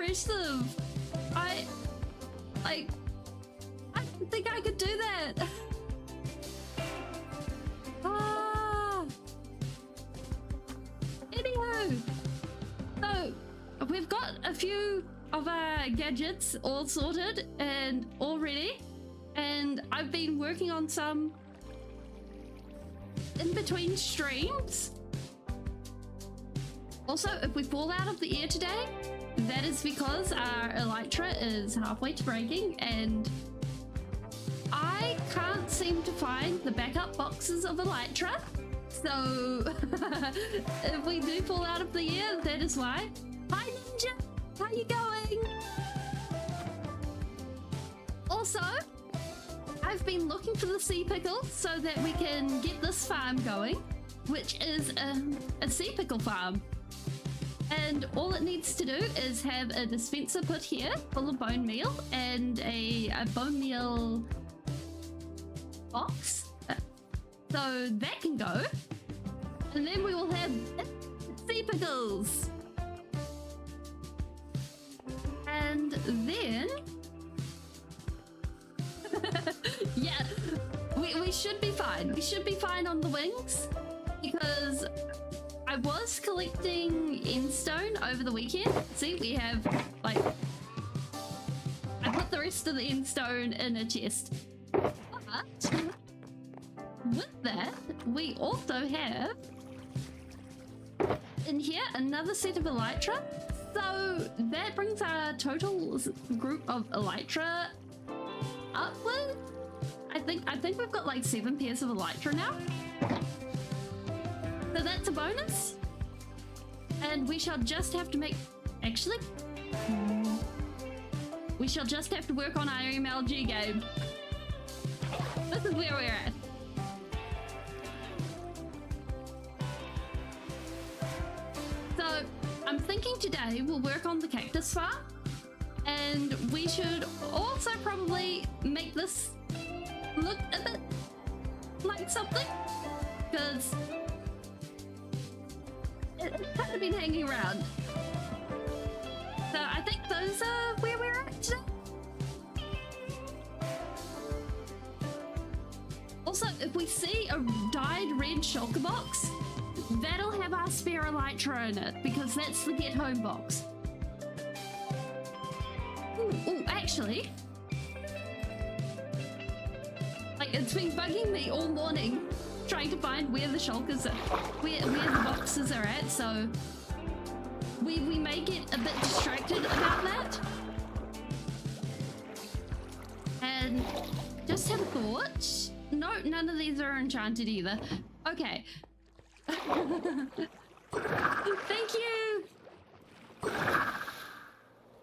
impressive. I didn't think I could do that. Anywho, so we've got a few of our gadgets all sorted and all ready, and I've been working on some in between streams. Also, if we fall out of the air today, that is because our elytra is halfway to breaking and I can't seem to find the backup boxes of elytra. So if we do fall out of the air, that is why. Hi Ninja, how you going? Also, I've been looking for the sea pickle so that we can get this farm going, which is a sea pickle farm. And all it needs to do is have a dispenser put here full of bone meal and a bone meal box. So that can go. And then we will have sea pickles. And then... yeah, we should be fine. We should be fine on the wings because I was collecting endstone over the weekend. See, we have like... I put the rest of the endstone in a chest. But with that, we also have in here another set of elytra. So that brings our total group of elytra upward. I think we've got like 7 pairs of elytra now. So that's a bonus. And we shall just have to make... Actually, we shall just have to work on our MLG game. This is where we're at. So I'm thinking today we'll work on the cactus farm. And we should also probably make this look a bit like something. Because it's kind of been hanging around. So I think those are where we're at today. Also, if we see a dyed red shulker box, that'll have our spare elytra in it because that's the get home box. Ooh, actually, like it's been bugging me all morning trying to find where the shulkers are, where the boxes are at, so we may get a bit distracted about that. And just have a thought. No, none of these are enchanted either. Okay. Thank you.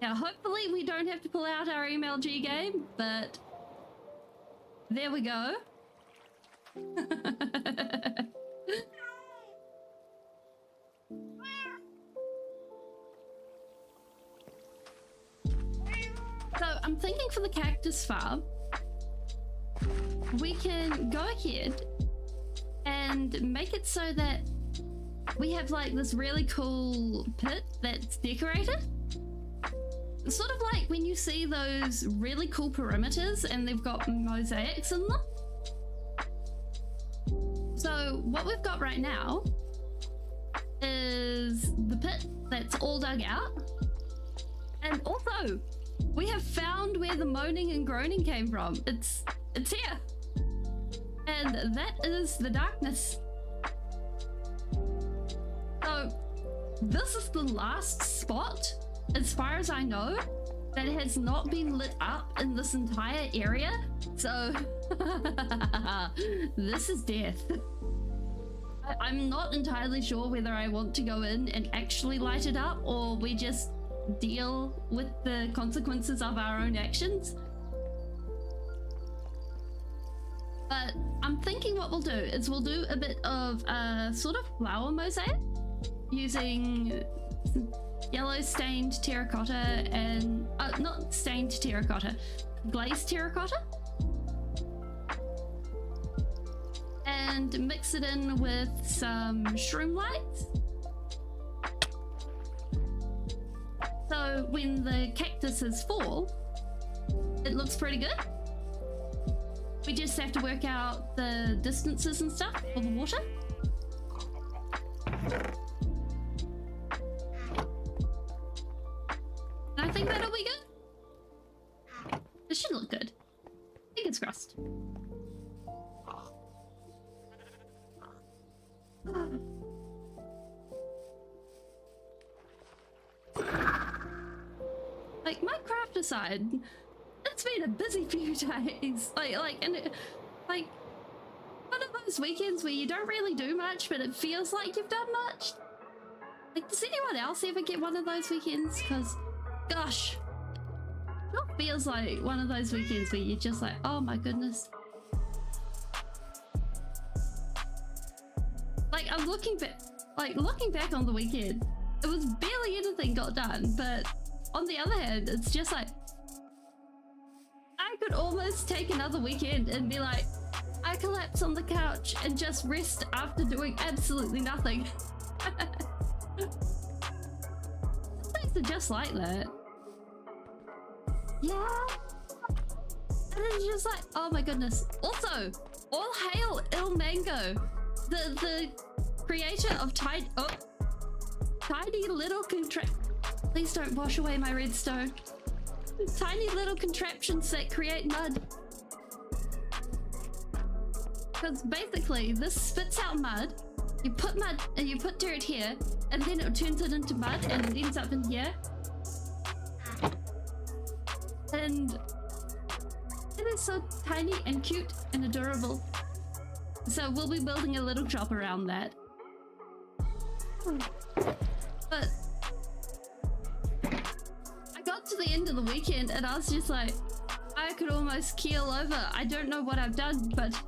Now, hopefully we don't have to pull out our MLG game, but there we go. So I'm thinking for the cactus farm, we can go ahead and make it so that we have like this really cool pit that's decorated. Sort of like when you see those really cool perimeters and they've got mosaics in them. So what we've got right now is the pit that's all dug out. And also, we have found where the moaning and groaning came from. It's here. And that is the darkness. So this is the last spot, as far as I know, that has not been lit up in this entire area. So this is death. I'm not entirely sure whether I want to go in and actually light it up or we just deal with the consequences of our own actions. But I'm thinking what we'll do is we'll do a bit of a sort of flower mosaic using yellow stained terracotta and not stained terracotta, glazed terracotta, and mix it in with some shroom lights. So So when the cactuses fall, it looks pretty good. We just have to work out the distances and stuff for the water. And I think that'll be good. It should look good. Fingers crossed. Like, my craft aside, it's been a busy few days. Like one of those weekends where you don't really do much, but it feels like you've done much. Like, does anyone else ever get one of those weekends? Because, gosh, it feels like one of those weekends where you're just like, oh my goodness. Like, I'm looking back on the weekend, it was barely anything got done, but on the other hand, it's just like, I could almost take another weekend and be like, I collapse on the couch and just rest after doing absolutely nothing. Things are just like that. Yeah. And it's just like, oh my goodness. Also, all hail Il Mango, the creator of tiny little Please don't wash away my redstone. Tiny little contraptions that create mud. Because basically, this spits out mud. You put mud and you put dirt here, and then it turns it into mud, and it ends up in here. And it is so tiny and cute and adorable. So we'll be building a little shop around that. But I got to the end of the weekend and I was just like, I could almost keel over. I don't know what I've done, but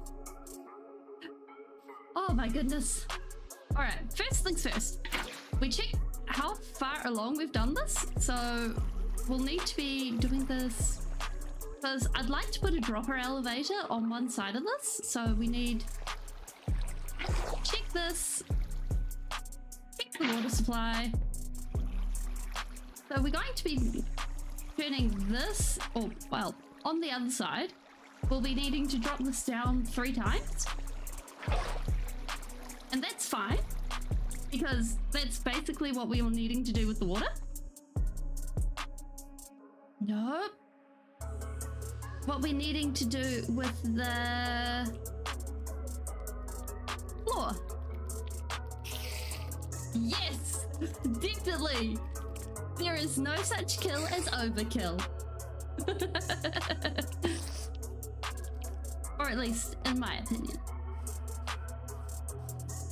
oh my goodness. All right, first things first. We check how far along we've done this. So we'll need to be doing this because I'd like to put a dropper elevator on one side of this. So we need check this, check the water supply. So we're going to be turning this, or well, on the other side, we'll be needing to drop this down 3 times. And that's fine, because that's basically what we were needing to do with the water. Nope. What we're needing to do with the floor. Yes, definitely. There is no such kill as overkill. Or at least in my opinion.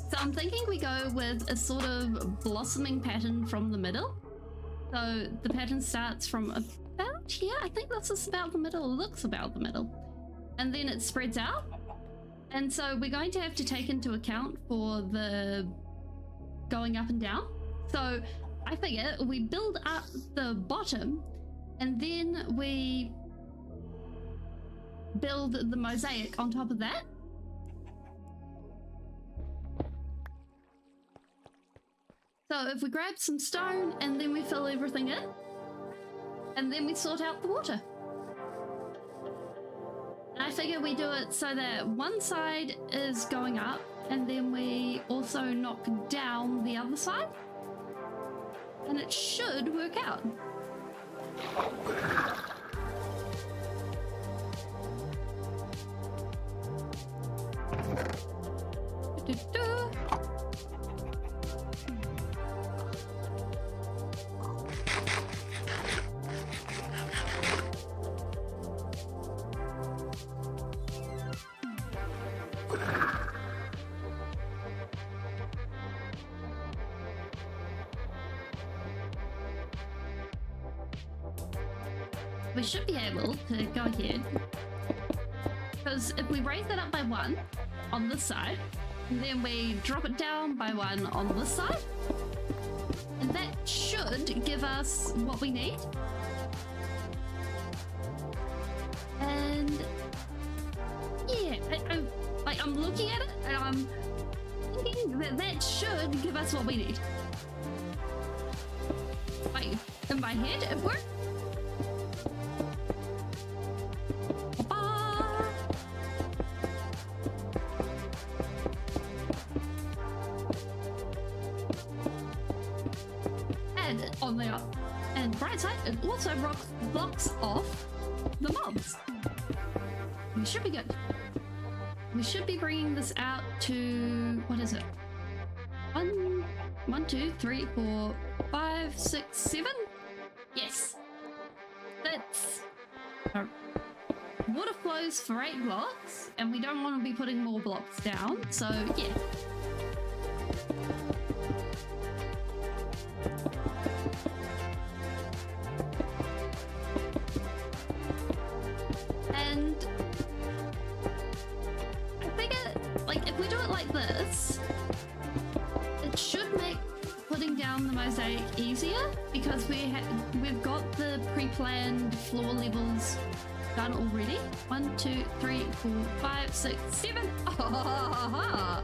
So I'm thinking we go with a sort of blossoming pattern from the middle. So the pattern starts from about here. I think this is about the middle. It looks about the middle. And then it spreads out. And so we're going to have to take into account for the going up and down. So I figure we build up the bottom and then we build the mosaic on top of that. So if we grab some stone and then we fill everything in and then we sort out the water. And I figure we do it so that one side is going up and then we also knock down the other side. And it should work out. We should be able to go ahead, because if we raise it up by 1 on this side, and then we drop it down by 1 on this side, and that should give us what we need. And yeah, I'm looking at it and I'm thinking that that should give us what we need. Wait. In my head, it worked. And on the bright side, it also blocks off the mobs. We should be good. We should be bringing this out to, what is it? 1, 2, 3, 4, 5, 6, 7? Yes. That's... water flows for 8 blocks, and we don't want to be putting more blocks down, so yeah. And I figure, like, if we do it like this, it should make putting down the mosaic easier, because we've got the pre-planned floor levels done already. 1, 2, 3, 4, 5, 6, 7. Oh,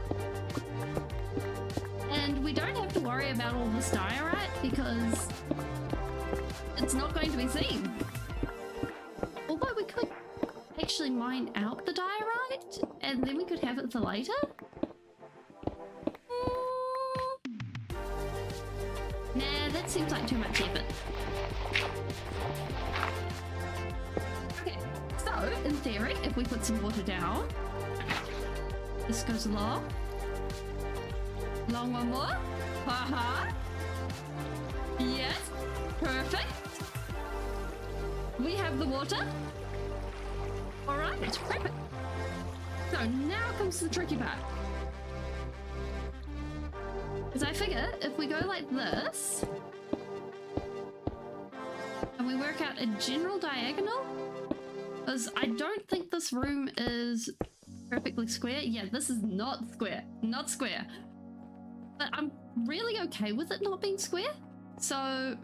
and we don't have to worry about all this diorite because it's not going to be seen. Although we could actually mine out the diorite and then we could have it for later. Nah, that seems like too much effort. Okay, so in theory, if we put some water down, this goes along. Long one more. Haha. Yes, perfect. We have the water. All right, perfect. So now comes the tricky part. Because I figure if we go like this, and we work out a general diagonal, because I don't think this room is perfectly square. Yeah, this is not square, not square. But I'm really okay with it not being square. So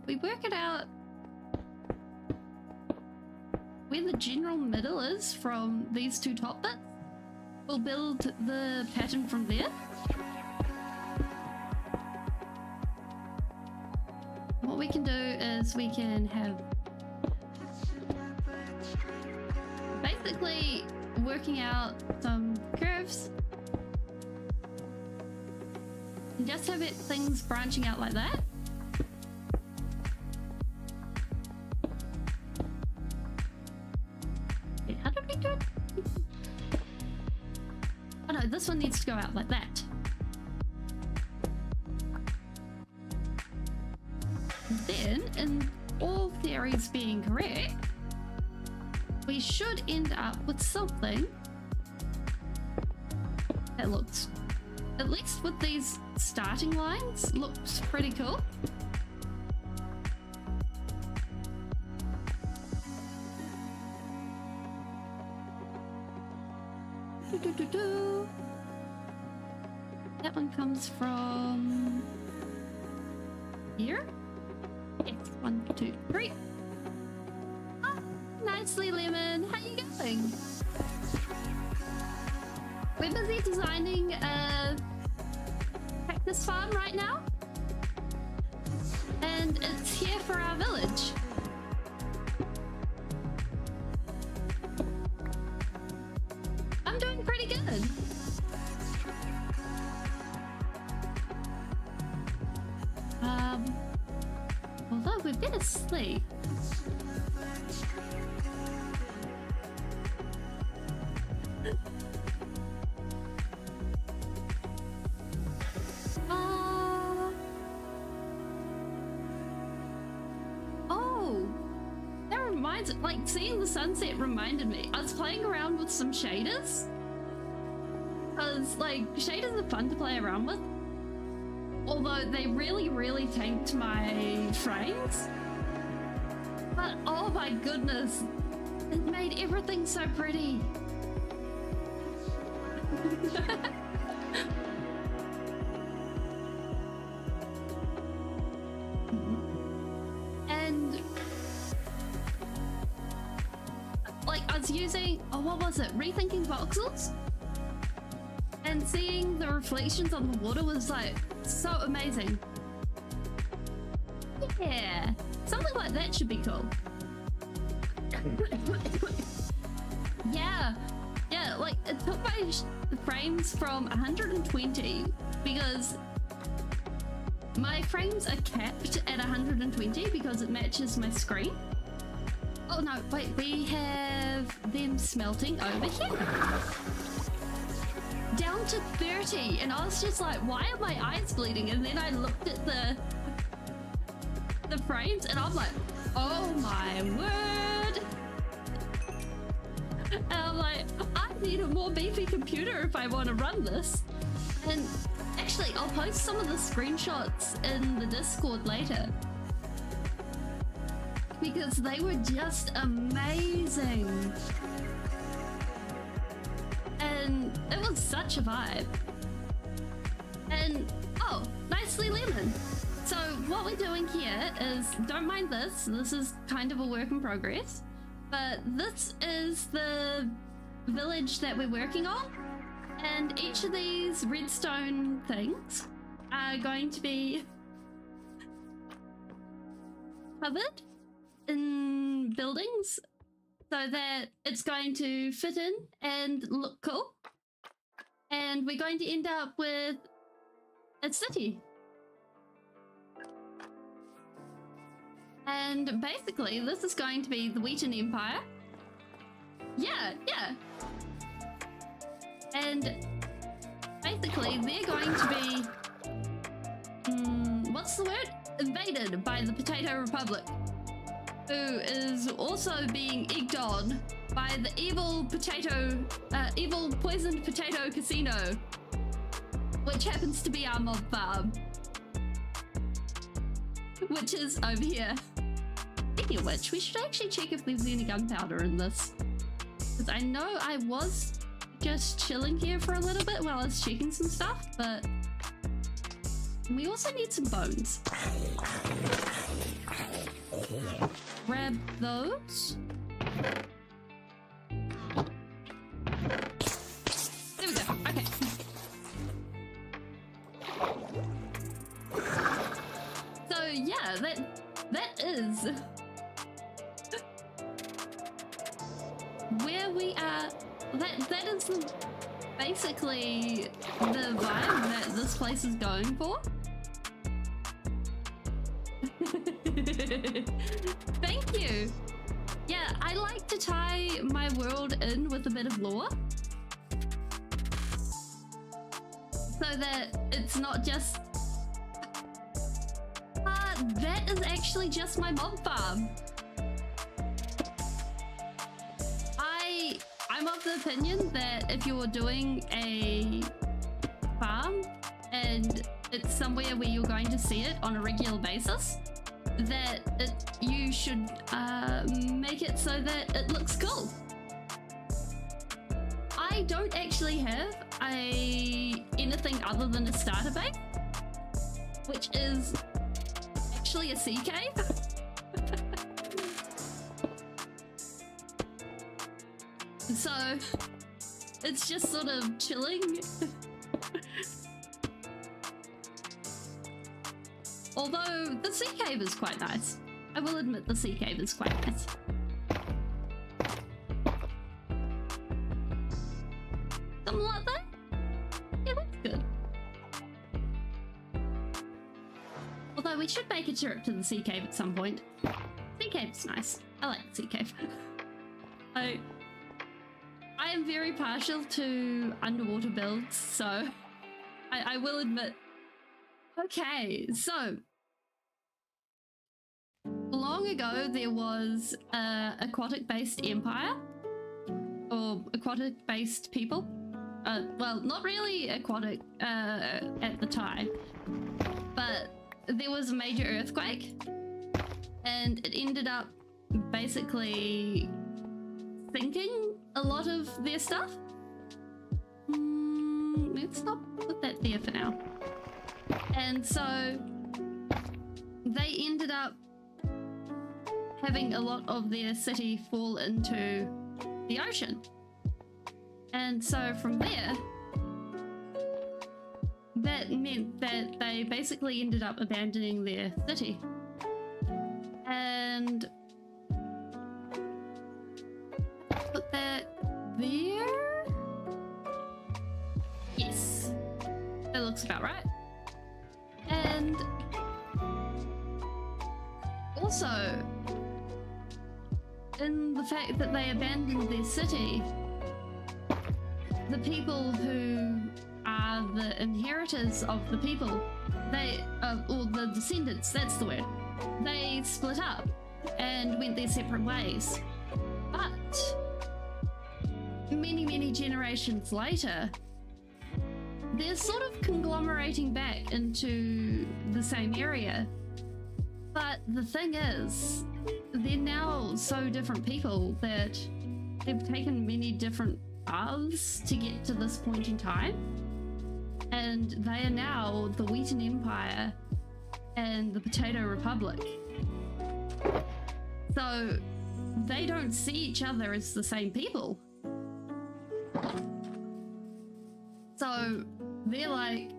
we work it out where the general middle is from these two top bits. We'll build the pattern from there. What we can do is we can have basically working out some curves and just have things branching out like that. Wait, how did we do it? Oh no, this one needs to go out like that. Then, in all theories being correct, we should end up with something that looks, at least with these starting lines, looks pretty cool. That one comes from here. Yes, 1, 2, 3. Ah, nicely, Lemon. How you going? We're busy designing a cactus farm right now, and it's here for our village. I'm doing pretty good. Although we've been asleep. Oh, that reminds, like, seeing the sunset reminded me. I was playing around with some shaders. Because, like, shaders are fun to play around with. Although they really tanked my frames. But oh my goodness, it made everything so pretty. And like I was using, oh what was it, rethinking voxels? And seeing the reflections on the water was like so amazing. Yeah, something like that should be cool. Yeah, like it took my frames from 120 because my frames are capped at 120 because it matches my screen. Oh no, wait, we have them smelting over here. Down to 30, and I was just like, why are my eyes bleeding? And then I looked at the frames and I'm like, oh my word. And I'm like, I need a more beefy computer if I want to run this. And actually, I'll post some of the screenshots in the Discord later because they were just amazing. And it was such a vibe. And oh, nicely lemon. So what we're doing here is, don't mind this, this is kind of a work in progress, but this is the village that we're working on, and each of these redstone things are going to be covered in buildings so that it's going to fit in and look cool, and we're going to end up with a city. And basically, this is going to be the Wheaton Empire. Yeah. And basically, they're going to be, what's the word? Invaded by the Potato Republic, who is also being egged on by the evil poisoned potato casino, which happens to be our mob farm, which is over here. Speaking of which, we should actually check if there's any gunpowder in this, because I know I was just chilling here for a little bit while I was checking some stuff, but we also need some bones. Grab those. There we go. Okay. So yeah, that is where we are. That is basically the vibe that this place is going for. Thank you. Yeah, I like to tie my world in with a bit of lore, so that it's not just that is actually just my mob farm. I'm of the opinion that if you're doing a farm and it's somewhere where you're going to see it on a regular basis, that you should make it so that it looks cool. I don't actually have anything other than a starter base, which is actually a sea cave. So it's just sort of chilling. Although the sea cave is quite nice. I will admit the sea cave is quite nice. Something like that? Yeah, that's good. Although we should make a trip to the sea cave at some point. Sea cave's nice. I like the sea cave. I am very partial to underwater builds, so I will admit. Okay, so long ago there was a aquatic-based empire, or aquatic-based people. Well, not really aquatic at the time, but there was a major earthquake, and it ended up basically sinking a lot of their stuff. Let's not put that there for now. And so they ended up having a lot of their city fall into the ocean. And so from there, that meant that they basically ended up abandoning their city. and put that there. Yes, that looks about right. And also, in the fact that they abandoned their city, the people who are the inheritors of the people, they, or the descendants, that's the word, they split up and went their separate ways. But many, many generations later, they're sort of conglomerating back into the same area. But the thing is, they're now so different people that they've taken many different paths to get to this point in time. And they are now the Wheaten Empire and the Potato Republic. So they don't see each other as the same people. So they're like,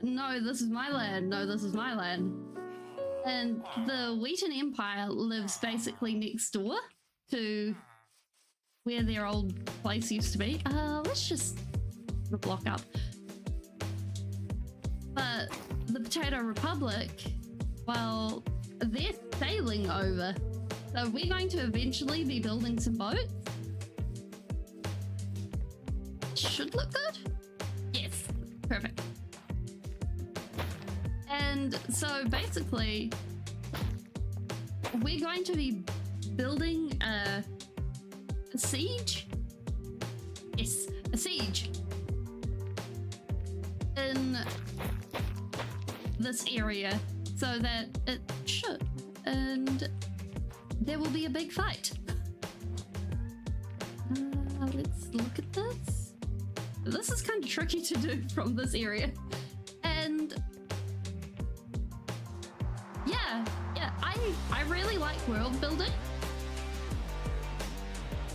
no, this is my land, no, this is my land. And the Wheaten Empire lives basically next door to where their old place used to be. Let's just put a block up. But the Potato Republic, well, they're sailing over. So we're going to eventually be building some boats. Should look good. Yes, perfect. And so basically, we're going to be building a siege. Yes, a siege in this area so that it should, and there will be a big fight. Let's look at this. This is kind of tricky to do from this area. And yeah, I really like world building.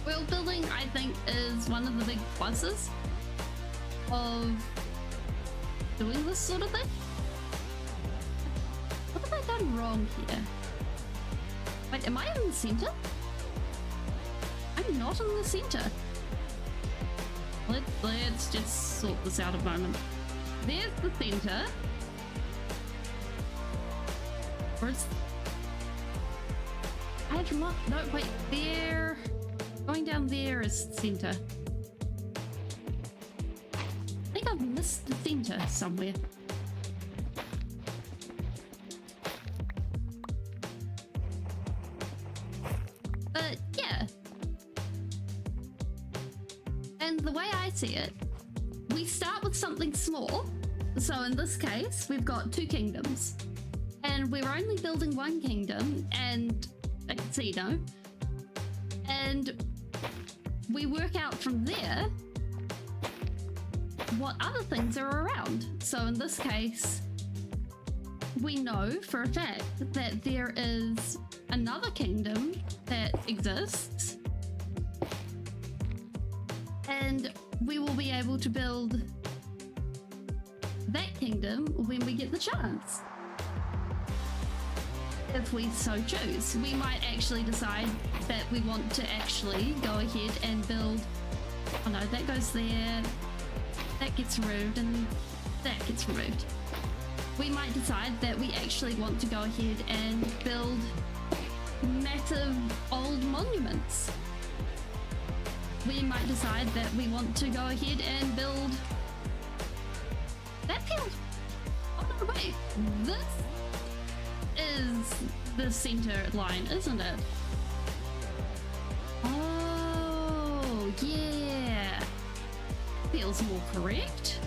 World building, I think, is one of the big pluses of doing this sort of thing. What have I done wrong here? Wait, am I in the center? I'm not in the center. Let's just sort this out a moment. There's the center. Where's... I have not... No, wait, there... Going down there is center. I think I've missed the center somewhere. But yeah. And the way I see it, we start with something small. So in this case, we've got 2 kingdoms. And we're only building 1 kingdom and a casino. And we work out from there what other things are around. So in this case, we know for a fact that there is another kingdom that exists, and we will be able to build that kingdom when we get the chance. If we so choose, we might actually decide that we want to actually go ahead and build... Oh no, that goes there, that gets removed, and that gets removed. We might decide that we actually want to go ahead and build massive old monuments. We might decide that we want to go ahead and build... That feels... Oh no, wait, this is the center line, isn't it? Oh, yeah. Feels more correct.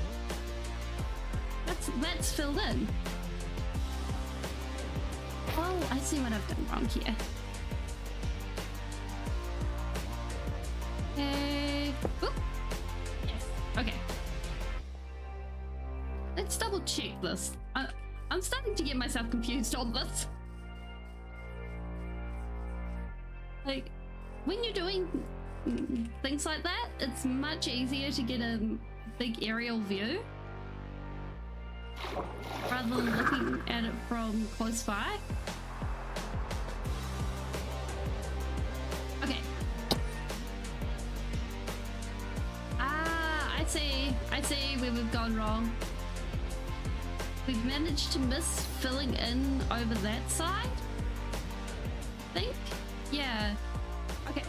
That's filled in. Oh, I see what I've done wrong here. Okay. Oop. Yes. Okay. Let's double check this. I'm starting to get myself confused on this. Like, when you're doing things like that, it's much easier to get a big aerial view rather than looking at it from close by. I see where we've gone wrong. We've managed to miss filling in over that side, I think. Yeah. Okay.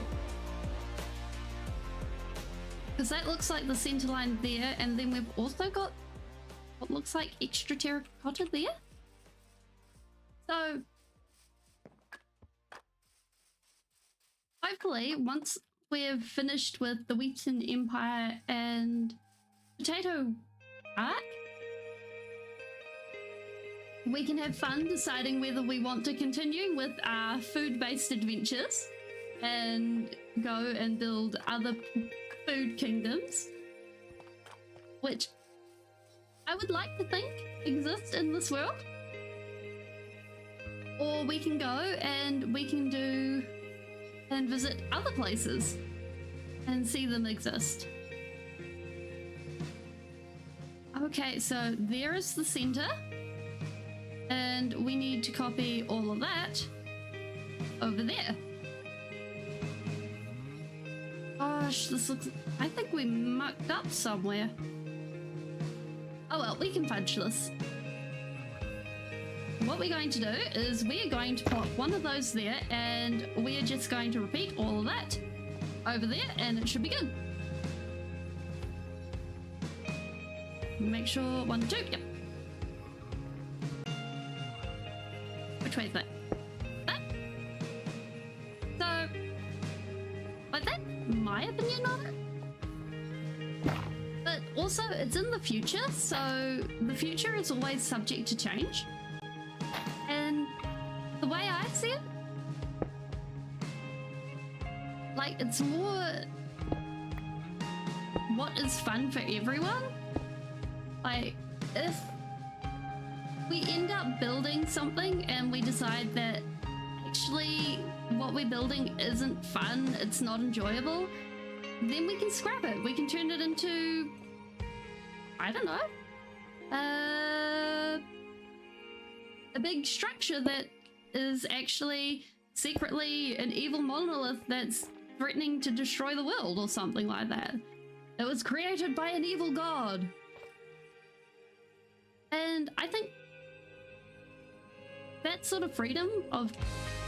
Because that looks like the center line there, and then we've also got what looks like extra terracotta there. So hopefully once we're finished with the Wheaton Empire and Potato Arc, we can have fun deciding whether we want to continue with our food-based adventures and go and build other food kingdoms, which I would like to think exist in this world. Or we can go and we can do and visit other places and see them exist. Okay, so there is the center. And we need to copy all of that over there. Gosh, this looks... I think we mucked up somewhere. Oh well, we can fudge this. What we're going to do is we're going to put one of those there, and we're just going to repeat all of that over there, and it should be good. Make sure 1, 2, yep. Which way is that? That? So, like that's my opinion on it. But also, it's in the future, so the future is always subject to change. And the way I see it, like it's more what is fun for everyone. Like, if we end up building something and we decide that actually what we're building isn't fun, it's not enjoyable, then we can scrap it. We can turn it into, I don't know, a big structure that is actually secretly an evil monolith that's threatening to destroy the world or something like that. It was created by an evil god. And I think that sort of freedom of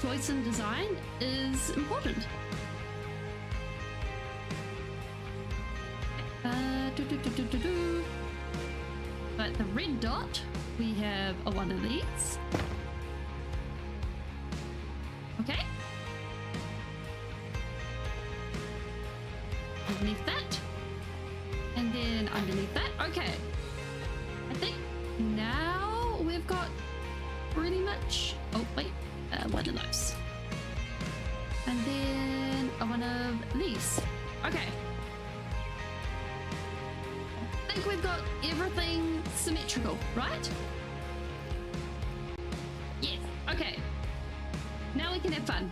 choice and design is important. But the red dot, we have a one of these. Okay. Underneath that. And then underneath that. Okay. I think now we've got pretty much... Oh, wait. One of those. And then one of these. Okay. I think we've got everything symmetrical, right? Yes. Okay. Now we can have fun.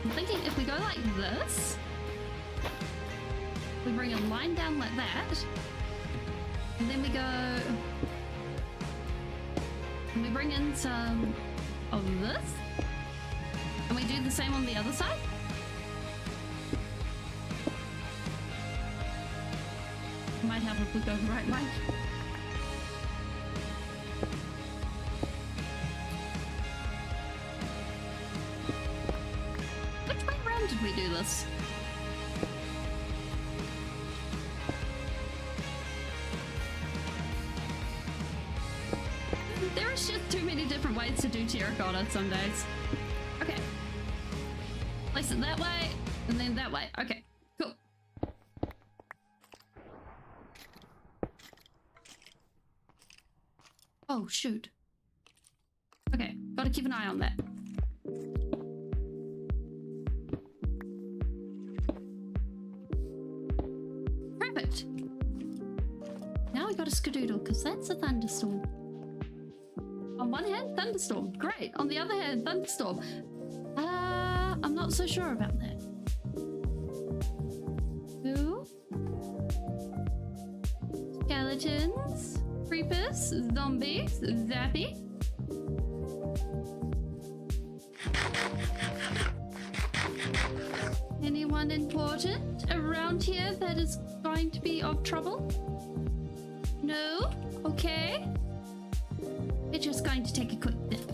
I'm thinking if we go like this, we bring a line down like that, and then we go, and we bring in some of this, and we do the same on the other side. Might help if we go the right way. Which way around did we do this? There is just too many different ways to do terracotta some days. Okay. Place it that way, and then that way. Okay, cool. Oh, shoot. Okay, gotta keep an eye on that. Perfect. Now we gotta skedoodle, because that's a thunderstorm. On one hand, thunderstorm. Great. On the other hand, thunderstorm. I'm not so sure about that. Ooh. Skeletons. Creepers. Zombies. Zappy. Anyone anyone important around here that is going to be of trouble? No? Okay. We're just going to take a quick dip.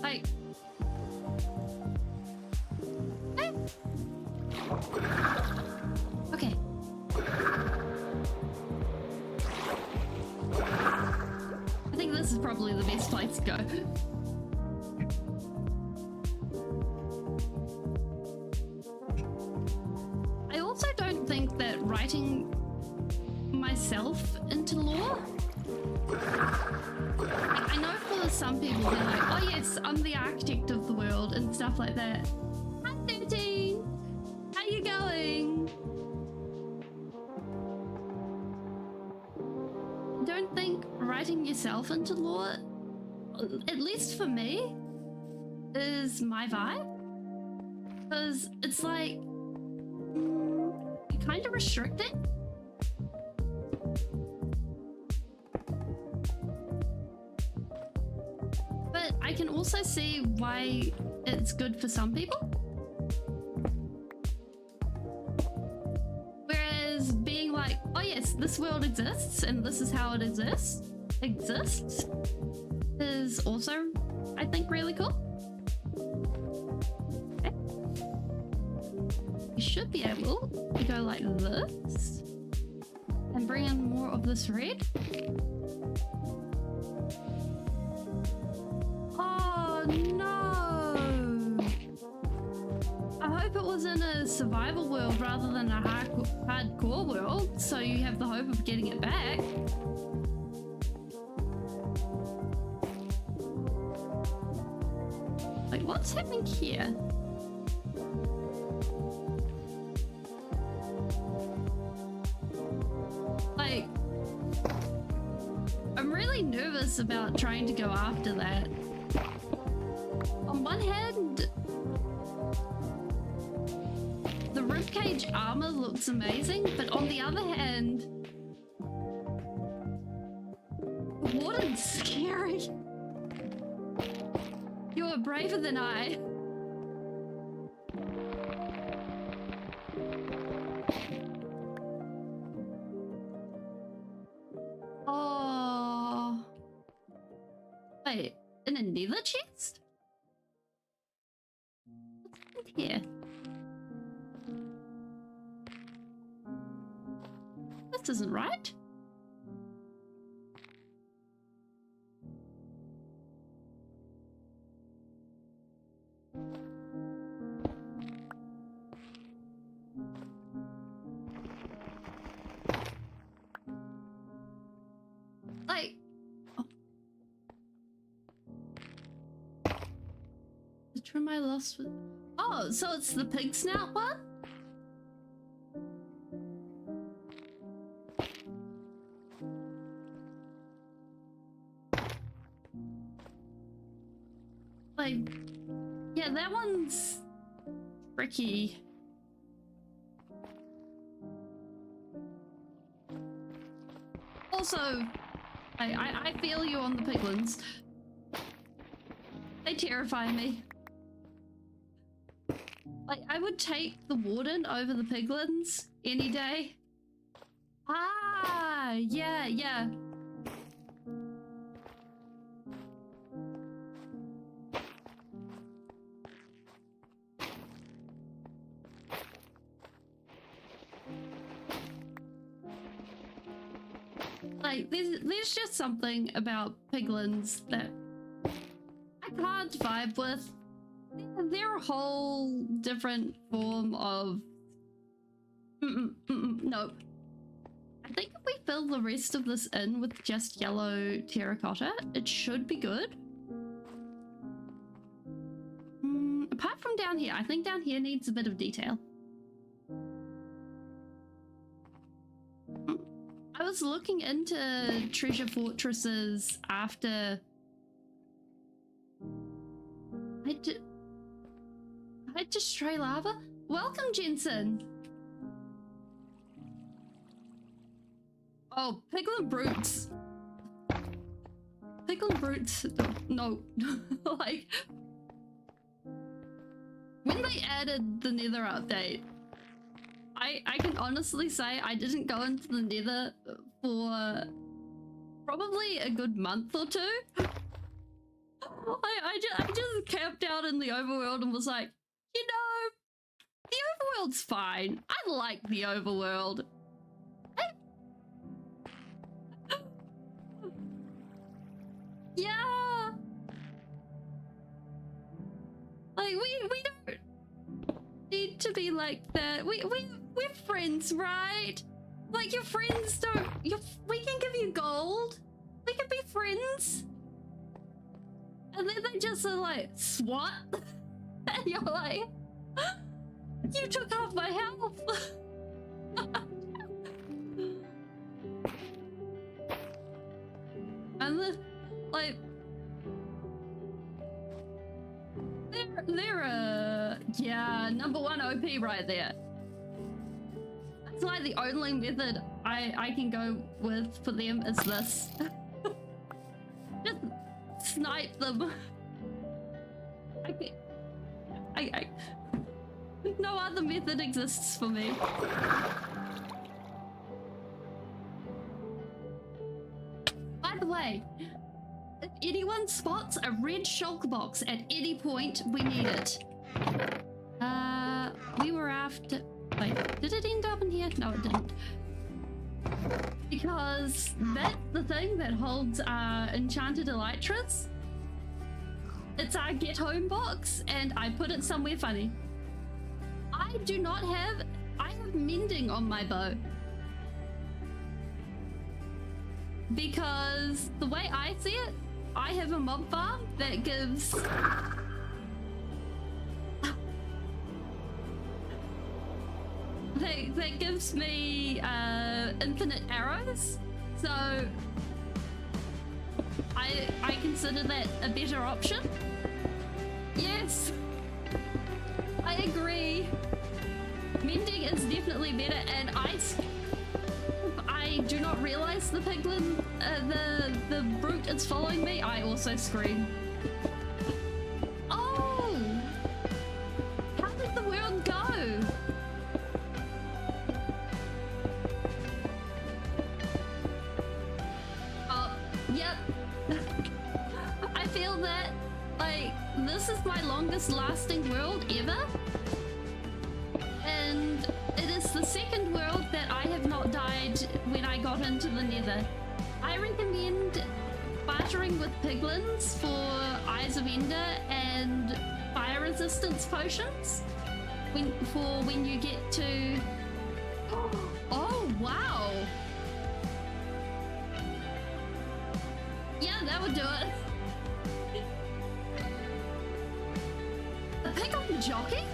Like... Okay. I think this is probably the best place to go. I also don't think that writing myself into lore, I know for some people they're like, oh yes, I'm the architect of the world and stuff like that. Hi 13! How you going? I don't think writing yourself into lore, at least for me, is my vibe. Because it's like, you're kind of restricting. But I can also see why it's good for some people. Whereas being like, oh yes, this world exists and this is how it exists is also, I think, really cool. Okay. You should be able to go like this and bring in more of this red. Oh no! I hope it was in a survival world rather than a hardcore world, so you have the hope of getting it back. Like, what's happening here? Like, I'm really nervous about trying to go after that. On one hand, the ribcage armor looks amazing, but on the other hand, the warden's scary. You are braver than I. Oh. Wait, in a nether chest? What's in here? This isn't right. Like, oh. The trim I lost with. Oh, so it's the pig snout one? Like, yeah, that one's tricky. Also, I feel you on the piglins. They terrify me. Like, I would take the warden over the piglins any day. Ah, yeah, yeah. Like, there's just something about piglins that I can't vibe with. They're a whole different form of... Nope. I think if we fill the rest of this in with just yellow terracotta, it should be good. Apart from down here, I think down here needs a bit of detail. I was looking into treasure fortresses after I just stray lava. Welcome, Jensen. Oh, piglin brutes. Piglin brutes. No, like they added the Nether update, I can honestly say I didn't go into the Nether for probably a good month or two. I just camped out in the overworld and was like, you know, the overworld's fine. I like the overworld. Yeah. Like we don't need to be like that. We're friends, right? Like your friends don't. We can give you gold. We can be friends. And then they just are like, SWAT, and you're like, you took half my health. And then, like, they're yeah, #1 OP right there. That's like the only method I can go with for them is this. Just snipe them. I no other method exists for me. By the way, if anyone spots a red shulk box at any point, we need it. We were after... Wait, did it end up in here? No, it didn't. Because that's the thing that holds our enchanted elytras. It's our get home box, and I put it somewhere funny. I do not have... I have mending on my bow. Because the way I see it, I have a mob farm that gives... that gives me infinite arrows, so I consider that a better option. Yes, I agree. Mending is definitely better, and I do not realize the piglin, the brute is following me. I also scream. Oh, how did the world go? Yep. I feel that, like, this is my longest lasting world ever. And it is the second world that I have not died when I got into the Nether. I recommend bartering with piglins for Eyes of Ender and fire resistance potions when you get to... Oh, wow. Yeah, that would do it. A piglin jockey?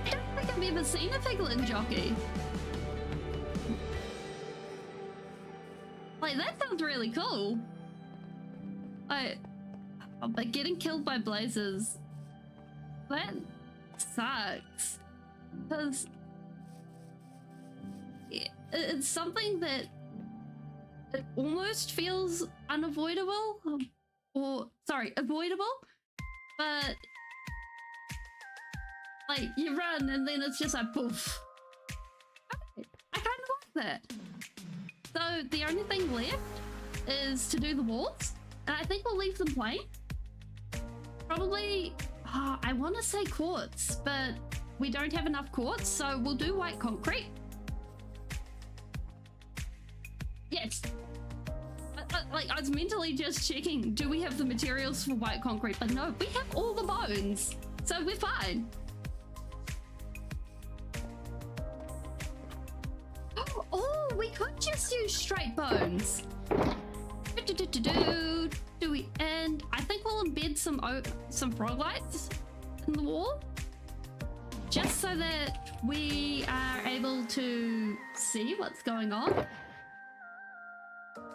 I don't think I've ever seen a piglin jockey. Like, that sounds really cool. But getting killed by blazes, that sucks. Because it's something that it almost feels unavoidable, or sorry, avoidable, but like you run and then it's just like poof. Okay, I kind of like that. So the only thing left is to do the walls, and I think we'll leave them plain. Probably, I want to say quartz, but we don't have enough quartz, so we'll do white concrete. Yes. Like, I was mentally just checking, do we have the materials for white concrete? But no, we have all the bones, so we're fine. Oh, we could just use straight bones. Do we? And I think we'll embed some frog lights in the wall, just so that we are able to see what's going on.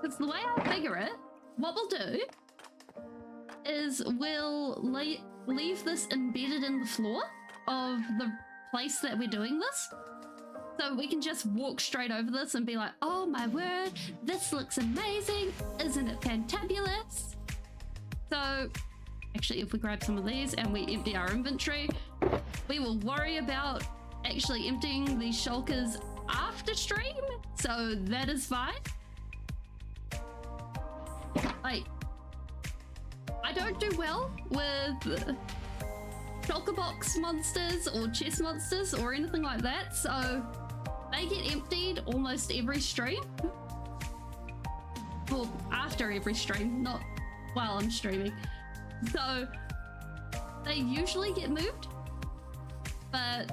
Because the way I figure it, what we'll do is we'll leave this embedded in the floor of the place that we're doing this. So we can just walk straight over this and be like, oh my word, this looks amazing. Isn't it fantabulous? So actually, if we grab some of these and we empty our inventory, we will worry about actually emptying these shulkers after stream, so that is fine. Like, I don't do well with shulker box monsters or chest monsters or anything like that, so they get emptied almost every stream. Well, after every stream, not while I'm streaming. So they usually get moved, but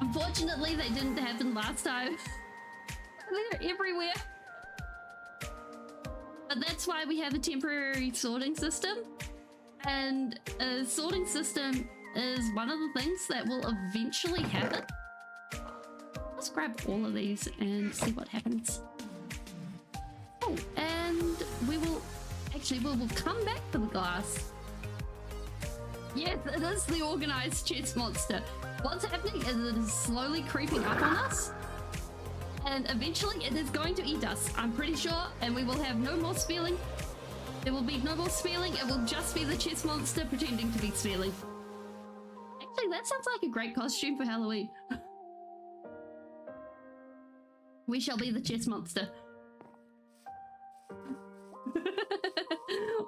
unfortunately they didn't happen last time. They're everywhere. But that's why we have a temporary sorting system, and a sorting system is one of the things that will eventually happen. Let's grab all of these and see what happens. Oh, and we will come back for the glass. Yes, it is the organized chest monster. What's happening is it is slowly creeping up on us, and eventually it is going to eat us, I'm pretty sure, and we will have no more spelling. There will be no more spelling, it will just be the chest monster pretending to be spelling. Actually, that sounds like a great costume for Halloween. We shall be the chest monster.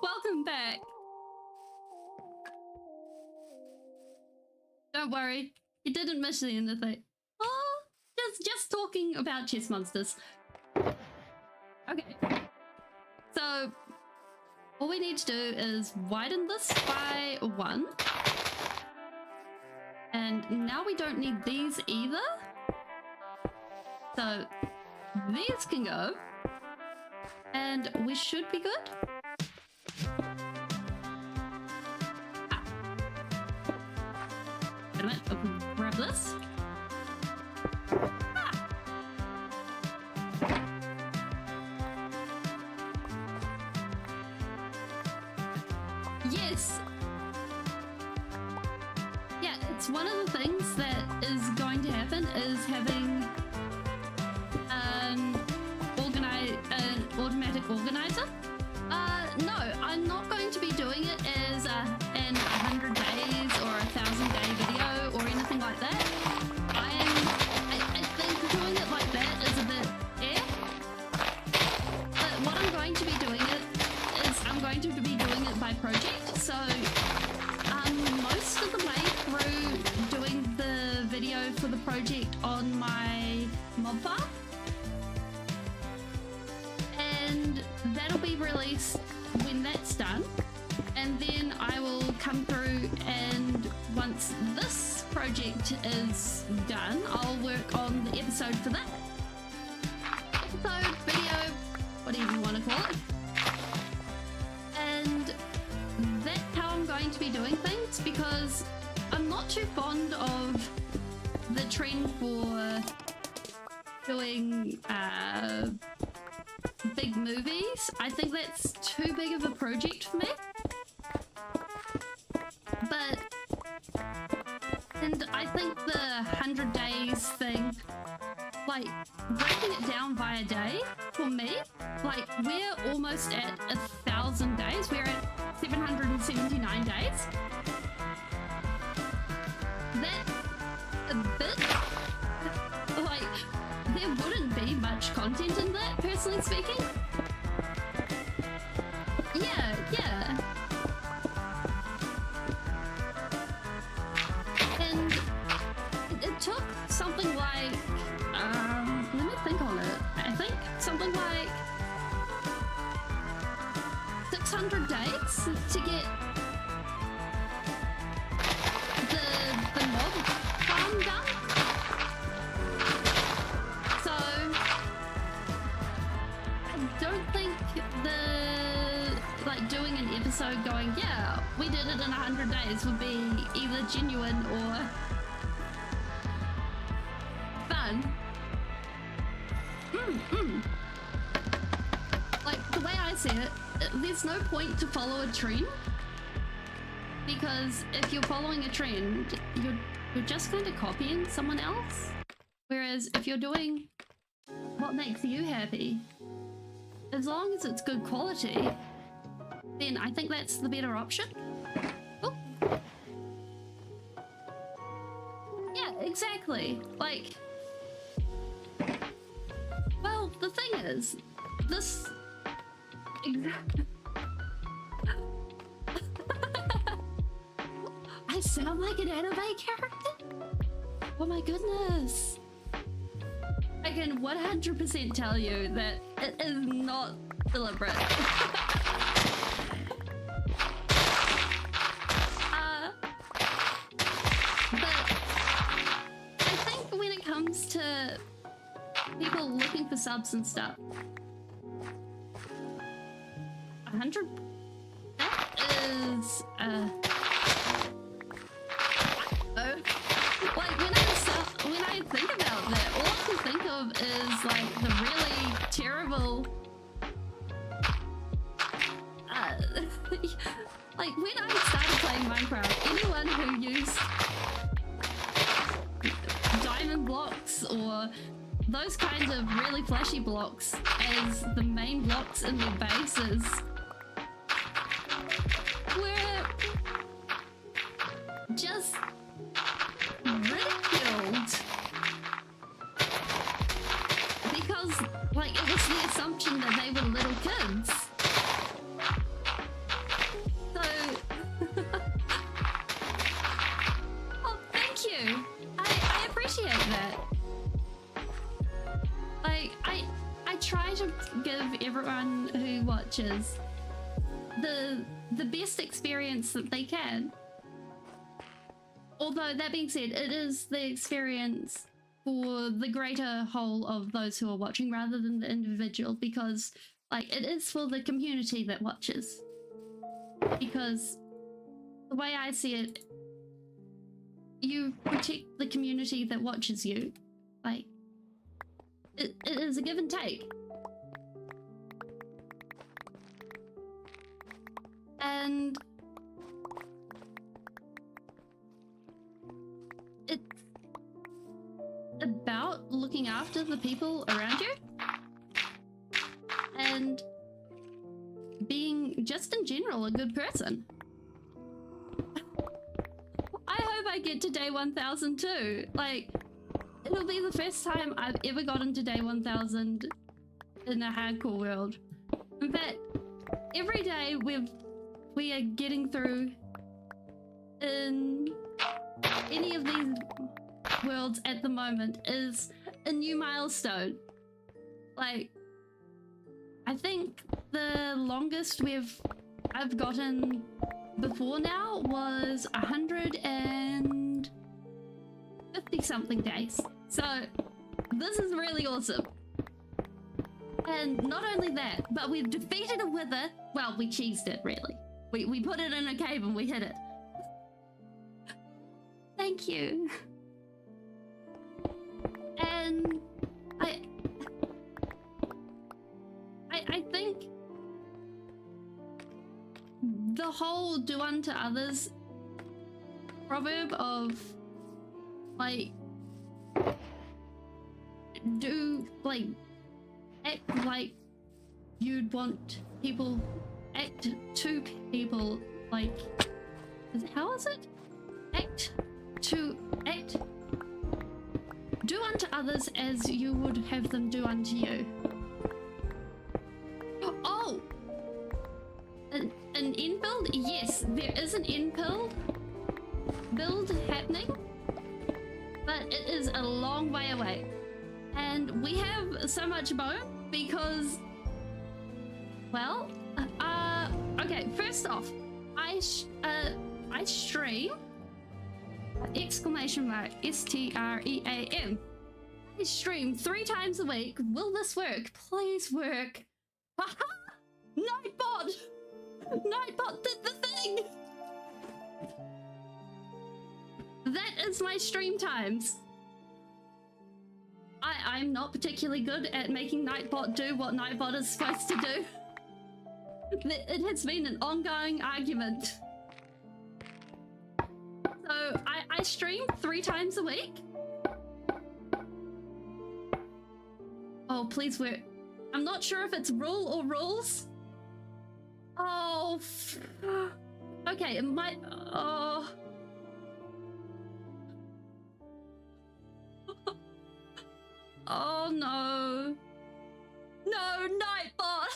Welcome back. Don't worry, you didn't miss the end of it. Oh, just talking about chest monsters. Okay, so all we need to do is widen this by 1, and now we don't need these either, so these can go, and we should be good. Wait a minute, grab this. Yes! Yeah, it's one of the things that is going to happen is having an automatic organizer. No, I'm not going to be doing it as an 100 days or 1,000-day video or anything like that. I think doing it like that is a bit but what I'm going to be doing I'm going to be doing it by project. So most of the way through doing the video for the project on my mob farm, and that'll be released when that's done, and then I will come through, and once this project is done, I'll work on the episode for that. Episode, video, whatever you want to call it. And that's how I'm going to be doing things, because I'm not too fond of the trend for doing big movies. I think that's too big of a project for me. And I think the 100 days thing, like breaking it down by a day, for me, like we're almost at 1,000 days. We're at 779 days. That's a bit, like, there wouldn't be much content in that, personally speaking. Yeah. And it took something like, let me think on it. I think something like 600 days to get the mob farm done. So I don't think doing an episode going, yeah, we did it in 100 days would be either genuine or fun. Like, the way I see it, there's no point to follow a trend, because if you're following a trend, you're just kind of copying someone else. Whereas if you're doing what makes you happy, as long as it's good quality, then I think that's the better option. Oh. Yeah, exactly. Like, well, the thing is, this... I sound like an anime character? Oh my goodness. I can 100% tell you that it is not deliberate. But I think when it comes to people looking for subs and stuff, 100, that is like when I think about that, all I can think of is like the really terrible like when I started playing Minecraft, anyone who used diamond blocks or those kinds of really flashy blocks as the main blocks in their bases were just ridiculed because like it was the assumption that they were little kids. So oh, thank you. I appreciate that. Like I try to give everyone who watches the best experience that they can. Although that being said, it is the experience for the greater whole of those who are watching rather than the individual, because like it is for the community that watches. Because the way I see it, you protect the community that watches you. Like it is a give and take. And it's about looking after the people around you and being just in general a good person. I hope I get to day 1000 too. Like, it'll be the first time I've ever gotten to day 1000 in a hardcore world. In fact, every day we are getting through in any of these worlds at the moment is a new milestone. Like, I think the longest I've gotten before now was 150 something days. So this is really awesome. And not only that, but we've defeated a wither. Well, we cheesed it really. We put it in a cave and we hit it. Thank you. And I think the whole do unto others proverb of like act like you'd want people, act to people like, how is it? Do unto others as you would have them do unto you. Oh! An end build? Yes, there is an end build happening, but it is a long way away. And we have so much bone because, well, okay, first off, I stream, exclamation mark, STREAM. I stream 3 times a week. Will this work? Please work. Haha! Nightbot! Nightbot did the thing! That is my stream times. I'm not particularly good at making Nightbot do what Nightbot is supposed to do. It has been an ongoing argument. So I stream 3 times a week. Oh, please work. I'm not sure if it's rule or rules. Oh, Oh, okay, it might. Oh. Oh no. No, Nightbot!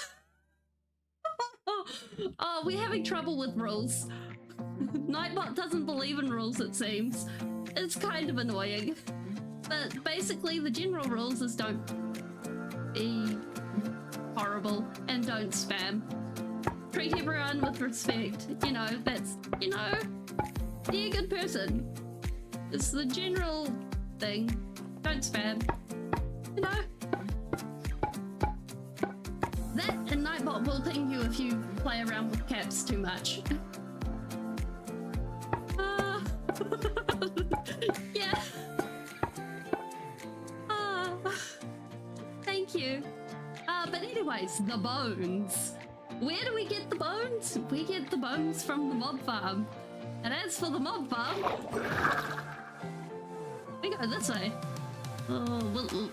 Oh, we're having trouble with rules. Nightbot doesn't believe in rules, it seems. It's kind of annoying. But basically, the general rules is don't be horrible and don't spam. Treat everyone with respect. You know, that's, you know, be a good person. It's the general thing. Don't spam. You know? That and Nightbot will ping you if you play around with caps too much. Yeah. Thank you. But anyways, the bones. Where do we get the bones? We get the bones from the mob farm. And as for the mob farm, we go this way. Oh,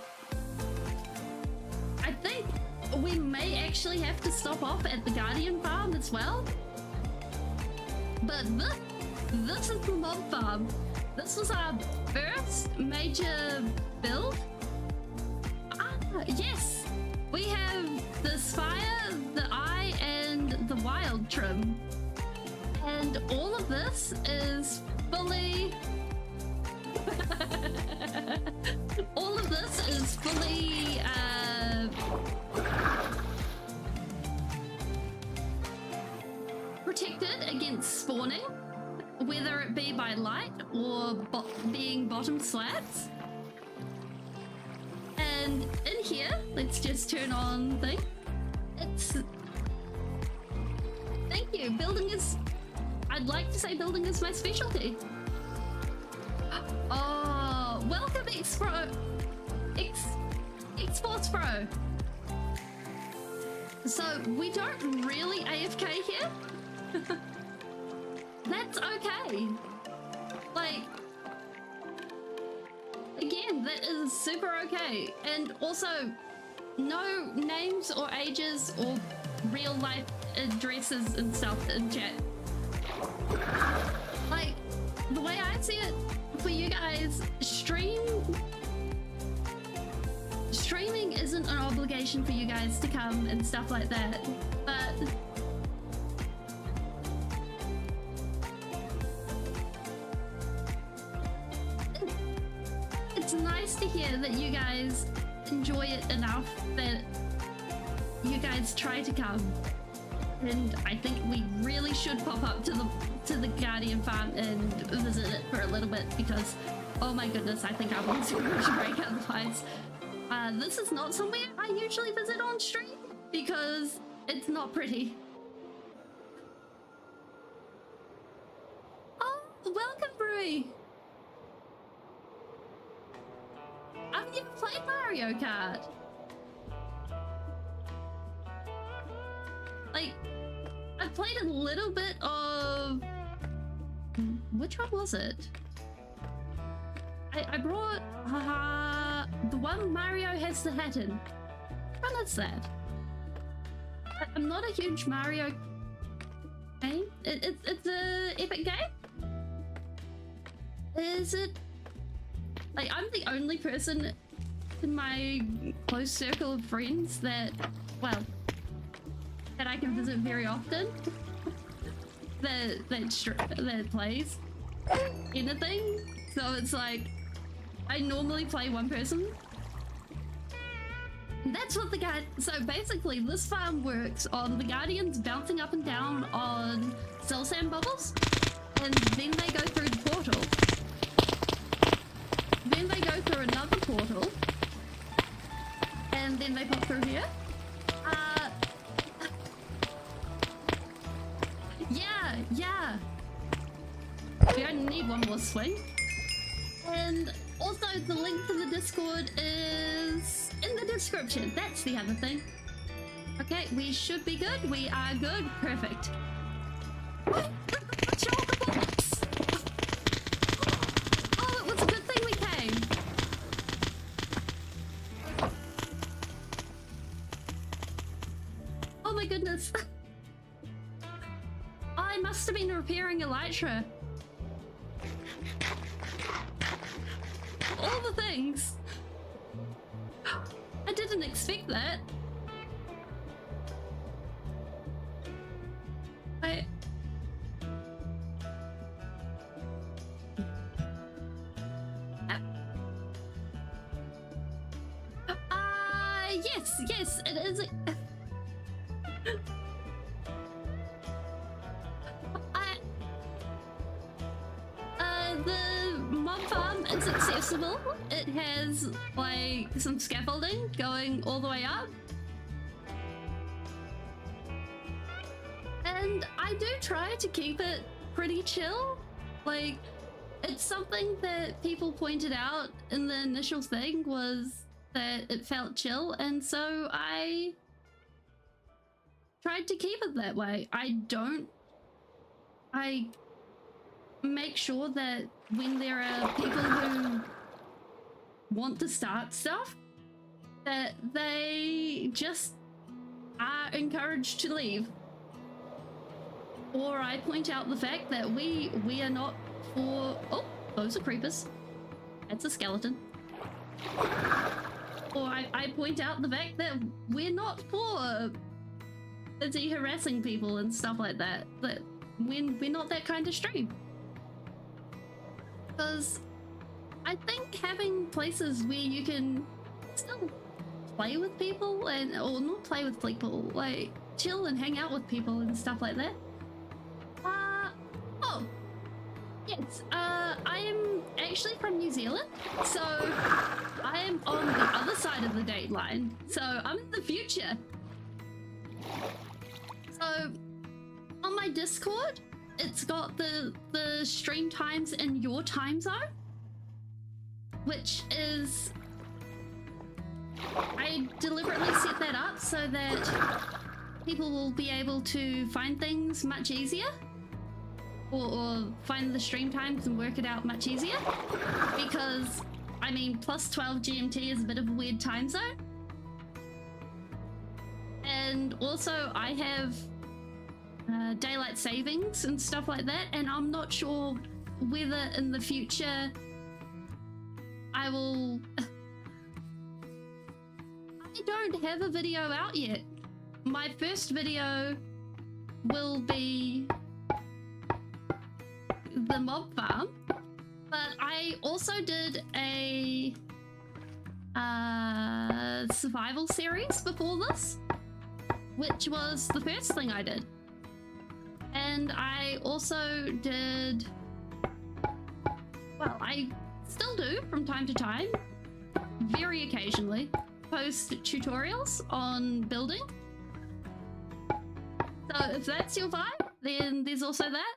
I think we may actually have to stop off at the Guardian farm as well. But this is the mob farm. This was our first major build. Yes! We have the Spire, the Eye, and the Wild trim. And all of this is fully... all of this is fully... protected against spawning, whether it be by light or being bottom slats. And in here, let's just turn on thing. It's... Thank you. Building is... I'd like to say building is my specialty. Oh, welcome X-Pro. X-Sports Pro. So, we don't really AFK here. That's okay. Like, again, that is super okay. And also, no names or ages or real life addresses and stuff in chat. Like, the way I see it, for you guys, streaming isn't an obligation for you guys to come and stuff like that, but it's nice to hear that you guys enjoy it enough that you guys try to come. And I think we really should pop up to the Guardian farm and visit it for a little bit because, oh my goodness, I think I want to break otherwise. This is not somewhere I usually visit on stream because it's not pretty. Oh, welcome, Brewy. I've never played Mario Kart. Like, I've played a little bit of... Which one was it? I brought... the one Mario has the hat in. Which one is that? I'm not a huge Mario game. It's a epic game? Is it? Like, I'm the only person in my close circle of friends that, well, that I can visit very often that plays anything. So it's like, I normally play one person. That's what the guy. So basically, this farm works on the Guardians bouncing up and down on cell sand bubbles, and then they go through the portal. Then they go through another portal, and then they pop through here. Yeah. We only need one more swing. And also the link to the Discord is in the description. That's the other thing. Okay, we should be good. We are good. Perfect. Shoulder bolts. Oh, it was a good thing we came. Oh my goodness. I must have been repairing elytra. All the things. I didn't expect that. Yes, it is. The mob farm is accessible. It has like some scaffolding going all the way up. And I do try to keep it pretty chill. Like, it's something that people pointed out in the initial thing was that it felt chill, and so I tried to keep it that way. I make sure that when there are people who want to start stuff, that they just are encouraged to leave. Or I point out the fact that we are not for... Oh, those are creepers. That's a skeleton. Or I point out the fact that we're not for busy harassing people and stuff like that. That we're not that kind of stream. Because I think having places where you can still play with people and, or not play with people, like chill and hang out with people and stuff like that. Oh, yes, I am actually from New Zealand, so I am on the other side of the date line, so I'm in the future. So on my Discord, it's got the stream times in your time zone, which is, I deliberately set that up so that people will be able to find things much easier, or find the stream times and work it out much easier, because I mean plus 12 GMT is a bit of a weird time zone, and also I have daylight savings and stuff like that, and I'm not sure whether in the future I will... I don't have a video out yet. My first video will be the mob farm, but I also did a survival series before this, which was the first thing I did. And I also did, well, I still do from time to time, very occasionally, post tutorials on building. So if that's your vibe, then there's also that.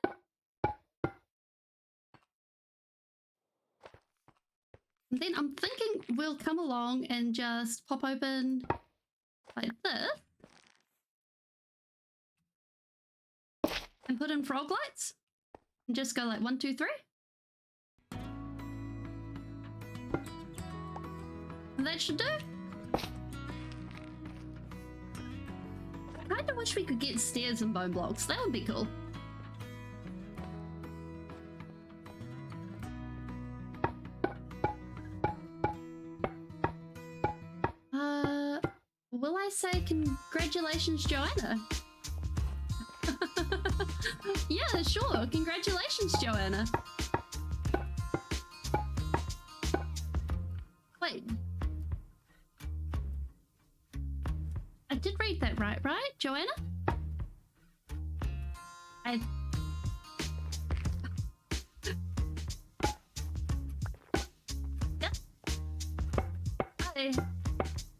And then I'm thinking we'll come along and just pop open like this and put in frog lights and just go like 1, 2, 3. And that should do. I kinda wish we could get stairs and bone blocks. That would be cool. Will I say congratulations, Joanna? Yeah, sure. Congratulations, Joanna. Wait. I did read that right, Joanna? Yeah.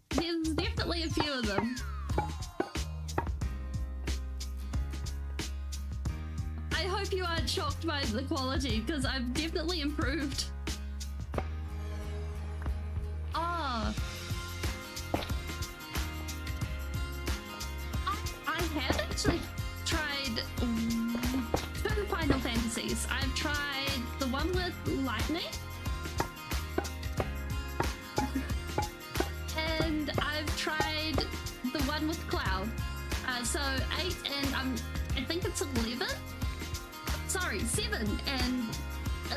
There's definitely a few of them. I hope you aren't shocked by the quality, because I've definitely improved. Ah. I have actually tried 2 Final Fantasies. I've tried the one with lightning, and I've tried the one with cloud. So 8 and I think it's 11. sorry, 7 and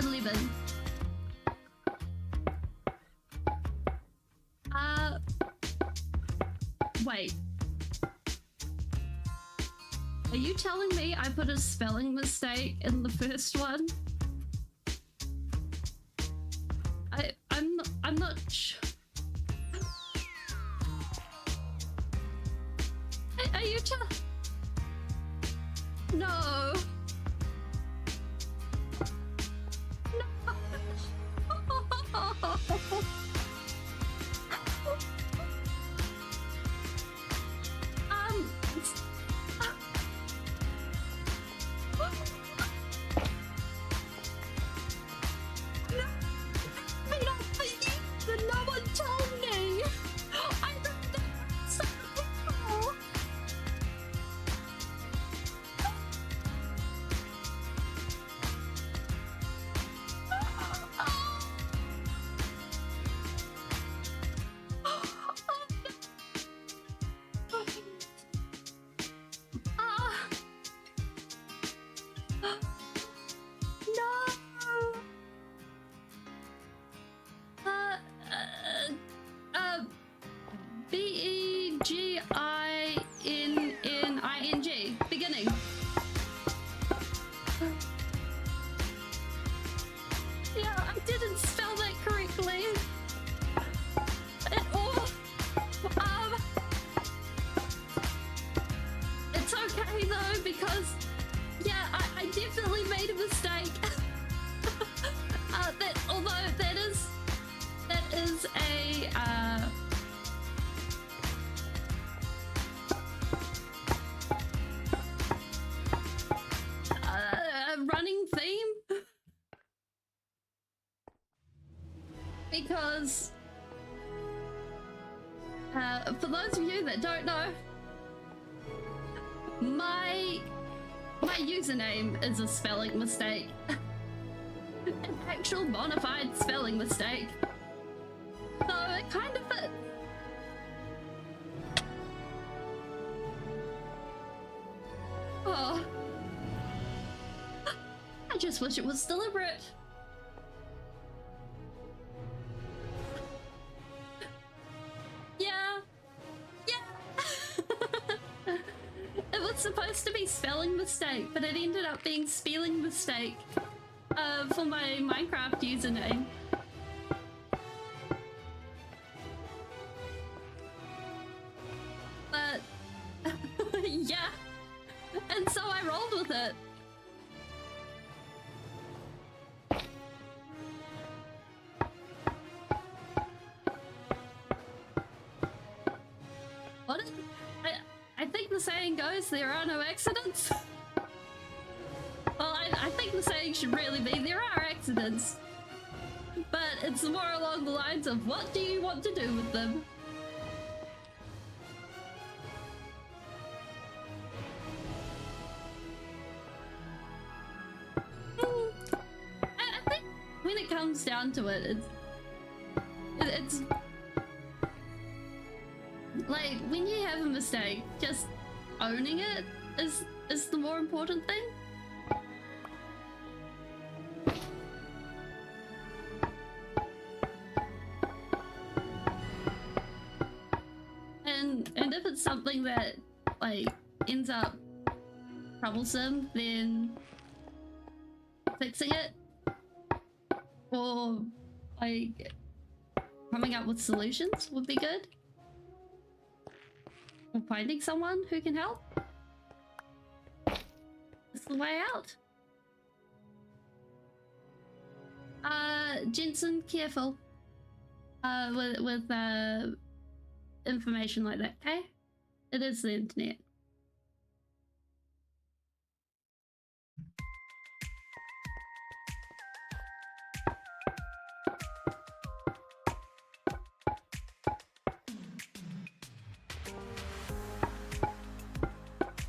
11. Wait. Are you telling me I put a spelling mistake in the first one? I'm not sure. Are you No. No one told me. I don't think so. Beginning. Yeah, I didn't spell that correctly at all. It's okay though, because yeah, I definitely made a mistake. Although that is a running theme, because for those of you that don't know, my username is a spelling mistake. An actual bona fide spelling mistake. So it kind of fits. Oh. I just wish it was deliberate. Yeah. It was supposed to be spelling mistake, but it ended up being spelling mistake for my Minecraft username. But yeah, and so I rolled with it. What is, I think the saying goes, there are no accidents. Well, I think the saying should really be, there are accidents, but it's more along the lines of, what do you want to do with them? I think when it comes down to it, it's like, when you have a mistake, just owning it is the more important thing. And if it's something that like ends up troublesome, then fixing it or like coming up with solutions would be good. Or finding someone who can help. That's the way out. Jensen, careful with information like that, okay? It is the internet.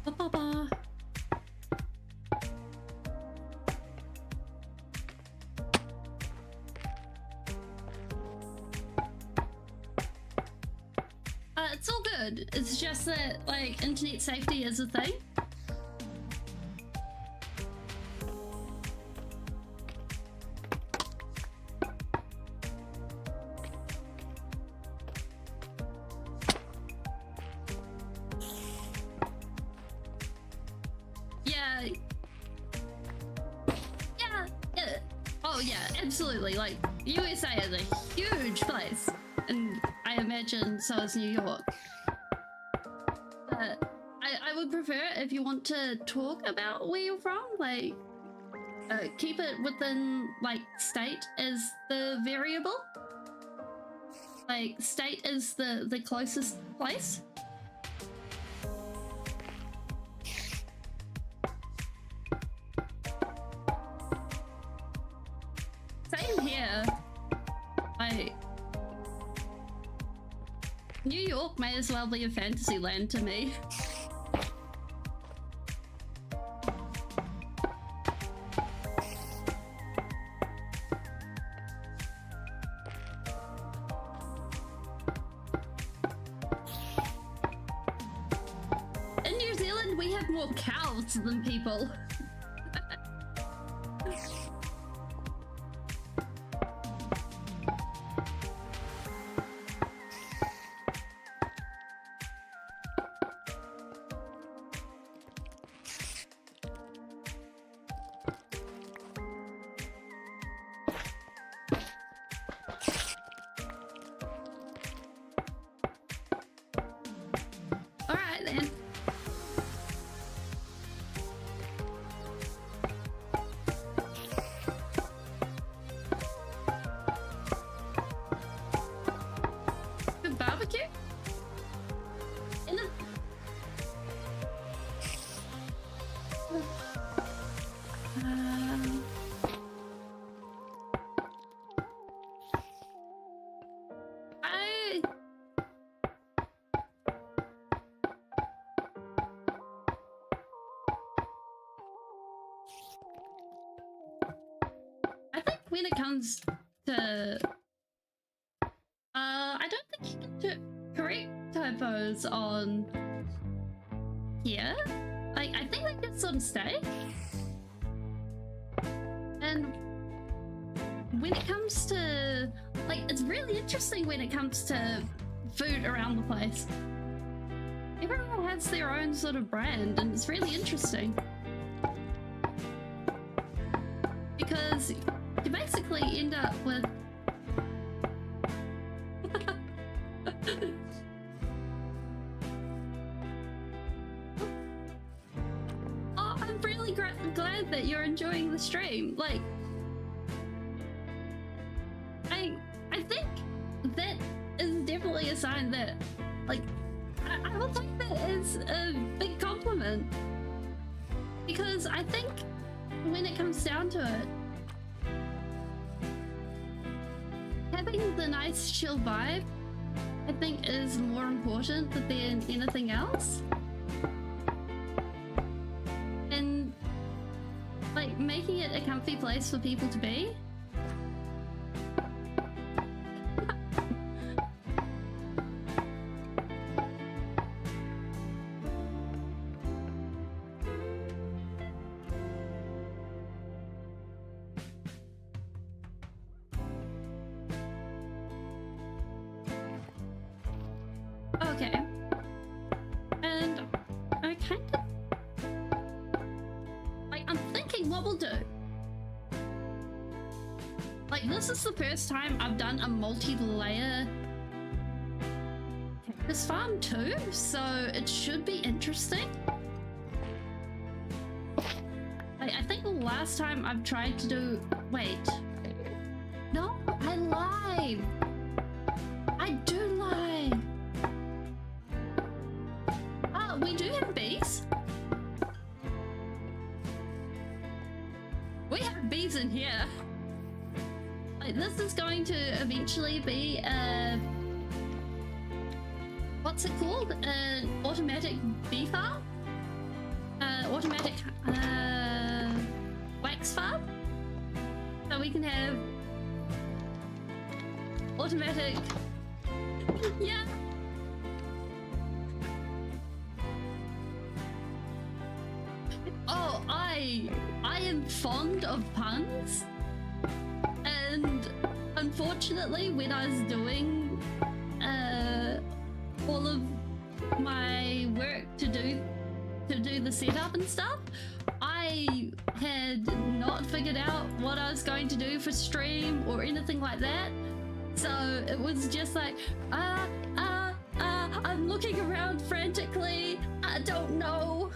Ba-ba-ba. It's all good. It's just that, like, internet safety is a thing. yeah, absolutely. Like, USA is a huge place, and I imagine so is New York. But I would prefer if you want to talk about where you're from, like, keep it within, like, state as the variable. Like, state is the closest place. Same here. Like, New York may as well be a fantasy land to me. In New Zealand, we have more cows than people. Alright then. Good barbecue? In a... I think when it comes to I don't think you can correct typos on here. Like, I think they can sort of stay. And when it comes to, like, it's really interesting when it comes to food around the place. Everyone has their own sort of brand, and it's really interesting. Because you basically end up with oh, I'm really glad that you're enjoying the stream. Like, I think that is definitely a sign that, like, I will take that as a big compliment. Because I think when it comes down to it, having the nice chill vibe, I think, is more important than anything else. And, like, making it a comfy place for people to be. Okay. And I kind of... like, I'm thinking what we'll do. Like, this is the first time I've done a multi-layer cactus farm too, so it should be interesting. Like, I think the last time I've tried to do... wait. No, I lied. I do lie. We do have bees. We have bees in here. Like, this is going to eventually be a... what's it called? An automatic bee farm? Automatic wax farm? So we can have automatic... yeah. Oh, I am fond of puns, and unfortunately when I was doing all of my work to do the setup and stuff, I had not figured out what what I was going to do for stream or anything like that. So it was just like, I'm looking around frantically. I don't know.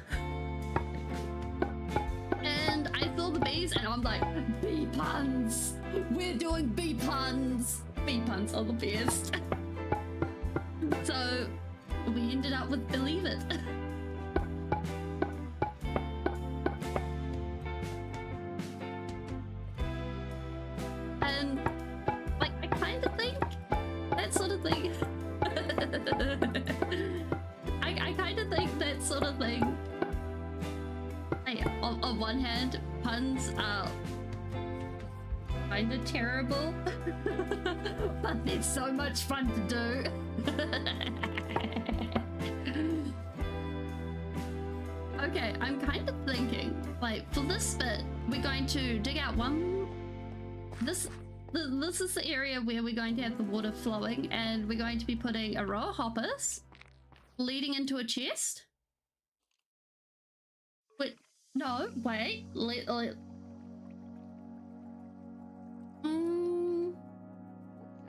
And I saw the bees and I'm like, bee puns. We're doing bee puns. Bee puns are the best. So we ended up with Bee-lieve it. And like, I kind of think that sort of thing. I kind of think that sort of thing. Like, on one hand, puns are kind of terrible, but they're so much fun to do. Okay, I'm kind of thinking, like, for this bit, we're going to dig out one. This is the area where we're going to have the water flowing, and we're going to be putting a row of hoppers leading into a chest. Wait, no, wait.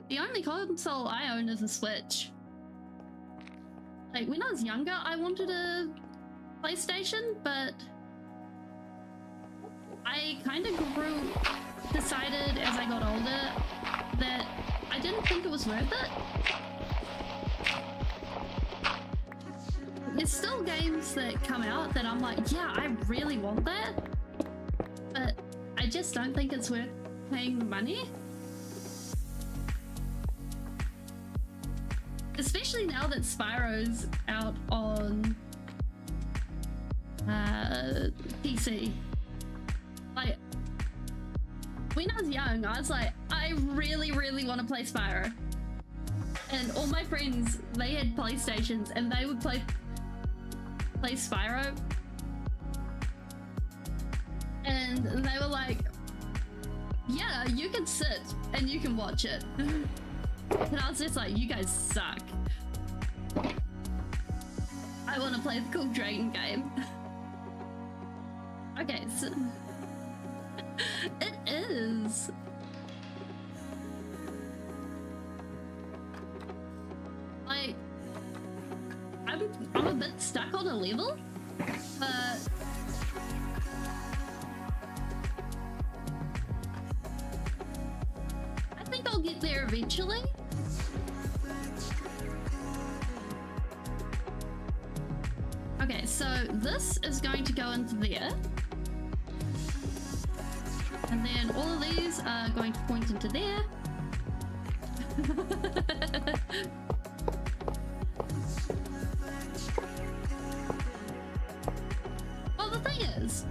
The only console I own is a Switch. Like, when I was younger, I wanted a PlayStation, but I kind of decided as I got older that I didn't think it was worth it. There's still games that come out that I'm like, yeah, I really want that, but I just don't think it's worth paying the money. Especially now that Spyro's out on PC. Like, when I was young, I was like, I really, really want to play Spyro. And all my friends, they had PlayStations and they would play Spyro. And they were like, yeah, you can sit and you can watch it. And I was just like, you guys suck. I want to play the cool dragon game. Okay, so it is. Like, I'm a bit stuck on a level, but I think I'll get there eventually. Okay, so this is going to go into there. And then all of these are going to point into there. Well, the thing is,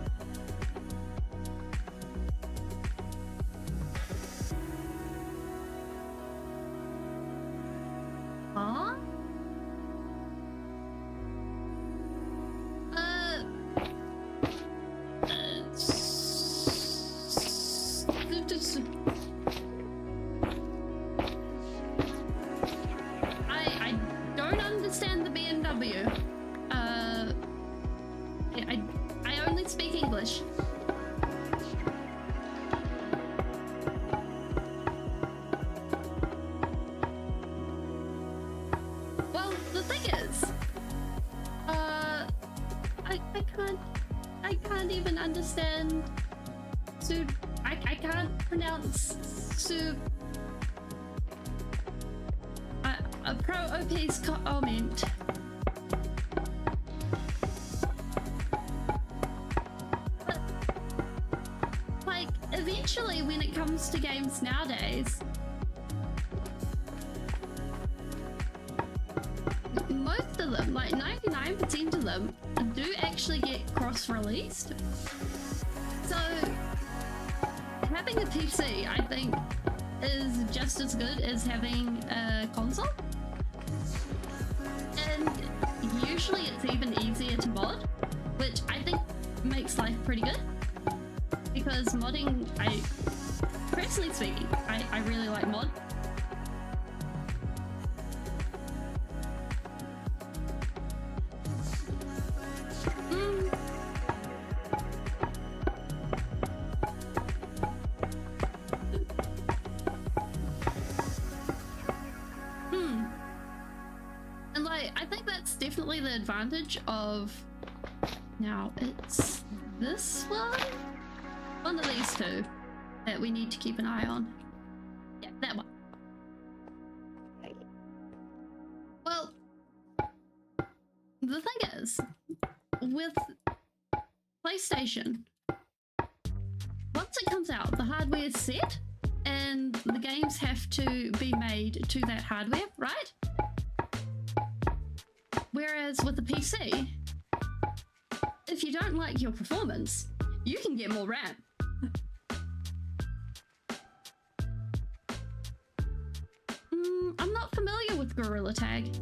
I don't understand the BMW. I only speak English. Well, the thing is, I can't even understand. I can't pronounce a pro OP's comment. But, like, eventually when it comes to games nowadays, most of them, like 99% of them, do actually get cross-released. So having a PC, I think, is just as good as having a console. And usually it's even easier to mod, which I think makes life pretty good. Because modding, personally speaking, I really like mod. advantage of, now it's this one of these two that we need to keep an eye on. Yeah, that one. Well, the thing is, with PlayStation, once it comes out, the hardware is set and the games have to be made to that hardware, right? Whereas with the PC, if you don't like your performance, you can get more RAM. I'm not familiar with Gorilla Tag.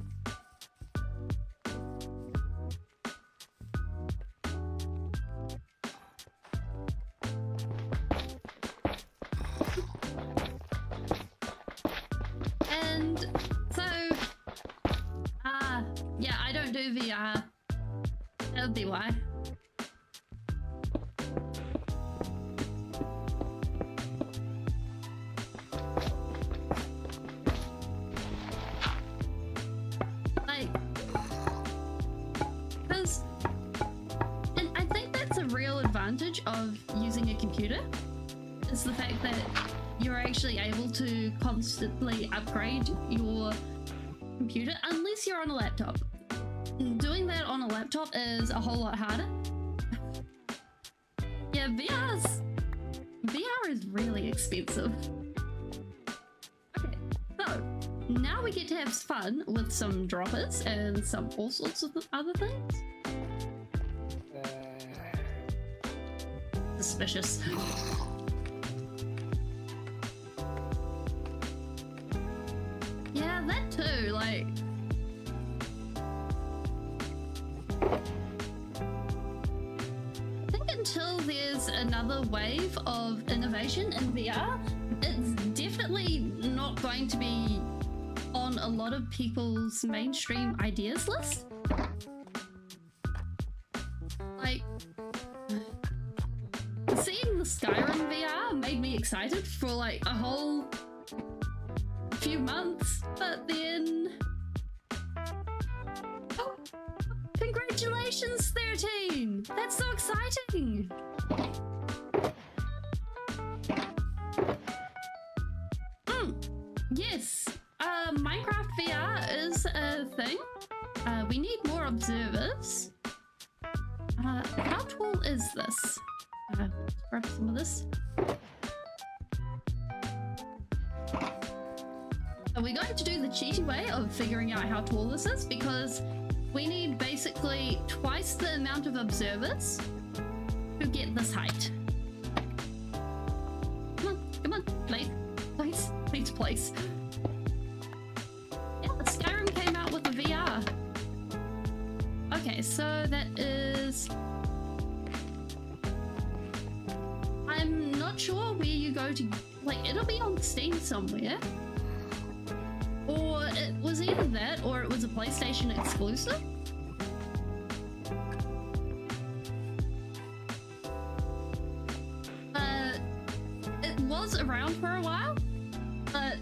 And so, yeah, I don't do VR. That would be why. Like, because, and I think that's a real advantage of using a computer, is the fact that you're actually able to constantly upgrade your computer, unless you're on a laptop. Doing that on a laptop is a whole lot harder. Yeah, VR is really expensive. Okay, so now we get to have fun with some droppers and some all sorts of other things. Suspicious. Yeah, that too, like... I think until there's another wave of innovation in VR, it's definitely not going to be on a lot of people's mainstream ideas list. Like, seeing the Skyrim VR made me excited for like a whole few months, but then... Oh, congratulations, 13! That's so exciting! Yes, Minecraft VR is a thing. We need more observers. How tall is this? Let's grab some of this. We're going to do the cheaty way of figuring out how tall this is, because we need basically twice the amount of observers to get this height. Come on, please, please. Yeah, Skyrim came out with the VR. Okay, so that is... I'm not sure where you go to... Like, it'll be on Steam somewhere. Or it was either that, or it was a PlayStation exclusive. It was around for a while, but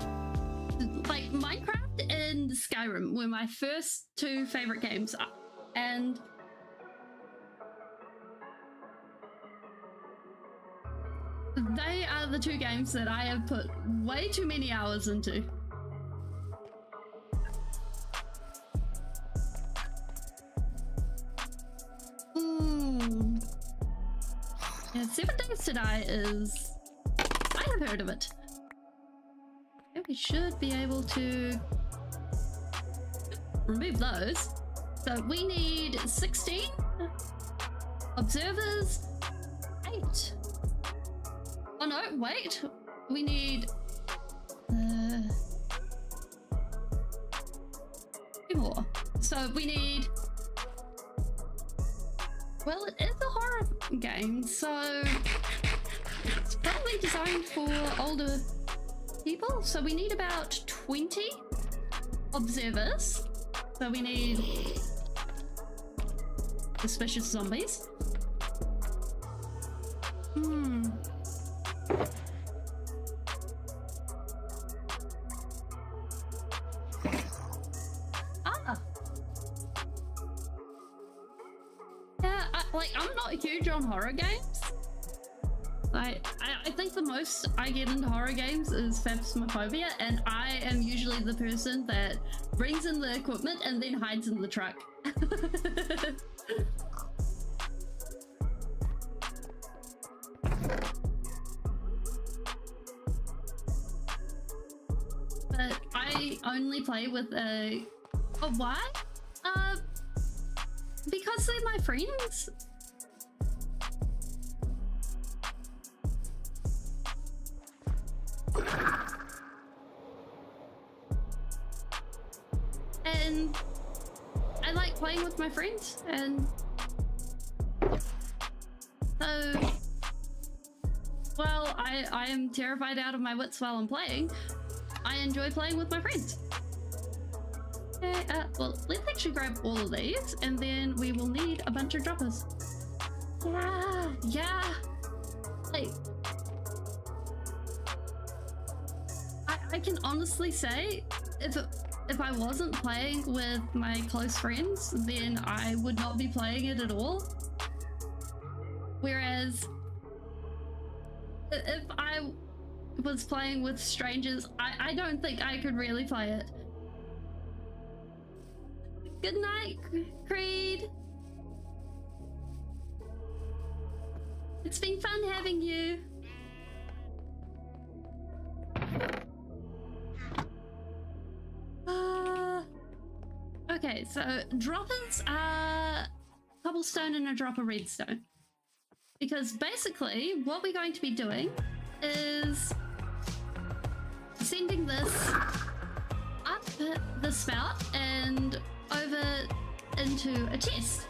like Minecraft and Skyrim were my first two favorite games, and they are the two games that I have put way too many hours into. Yeah, 7 Days to Die is... I have heard of it. Okay, we should be able to remove those. So we need 16 observers, 8. Oh no, wait. We need 2 more. So we need... Well, it is a horror game, so it's probably designed for older people. So we need about 20 observers. So we need suspicious zombies. huge on horror games. I think the most I get into horror games is phasmophobia, and I am usually the person that brings in the equipment and then hides in the truck. But I only play with a... Oh, why? Because they're my friends. And I like playing with my friends, and so while I am terrified out of my wits while I'm playing, I enjoy playing with my friends. Okay, well, let's actually grab all of these, and then we will need a bunch of droppers. Yeah. Like, I can honestly say, if I wasn't playing with my close friends, then I would not be playing it at all. Whereas, if I was playing with strangers, I don't think I could really play it. Good night, Creed. It's been fun having you. Okay, so droppers are cobblestone and a drop of redstone. Because basically what we're going to be doing is sending this up the spout and over into a chest.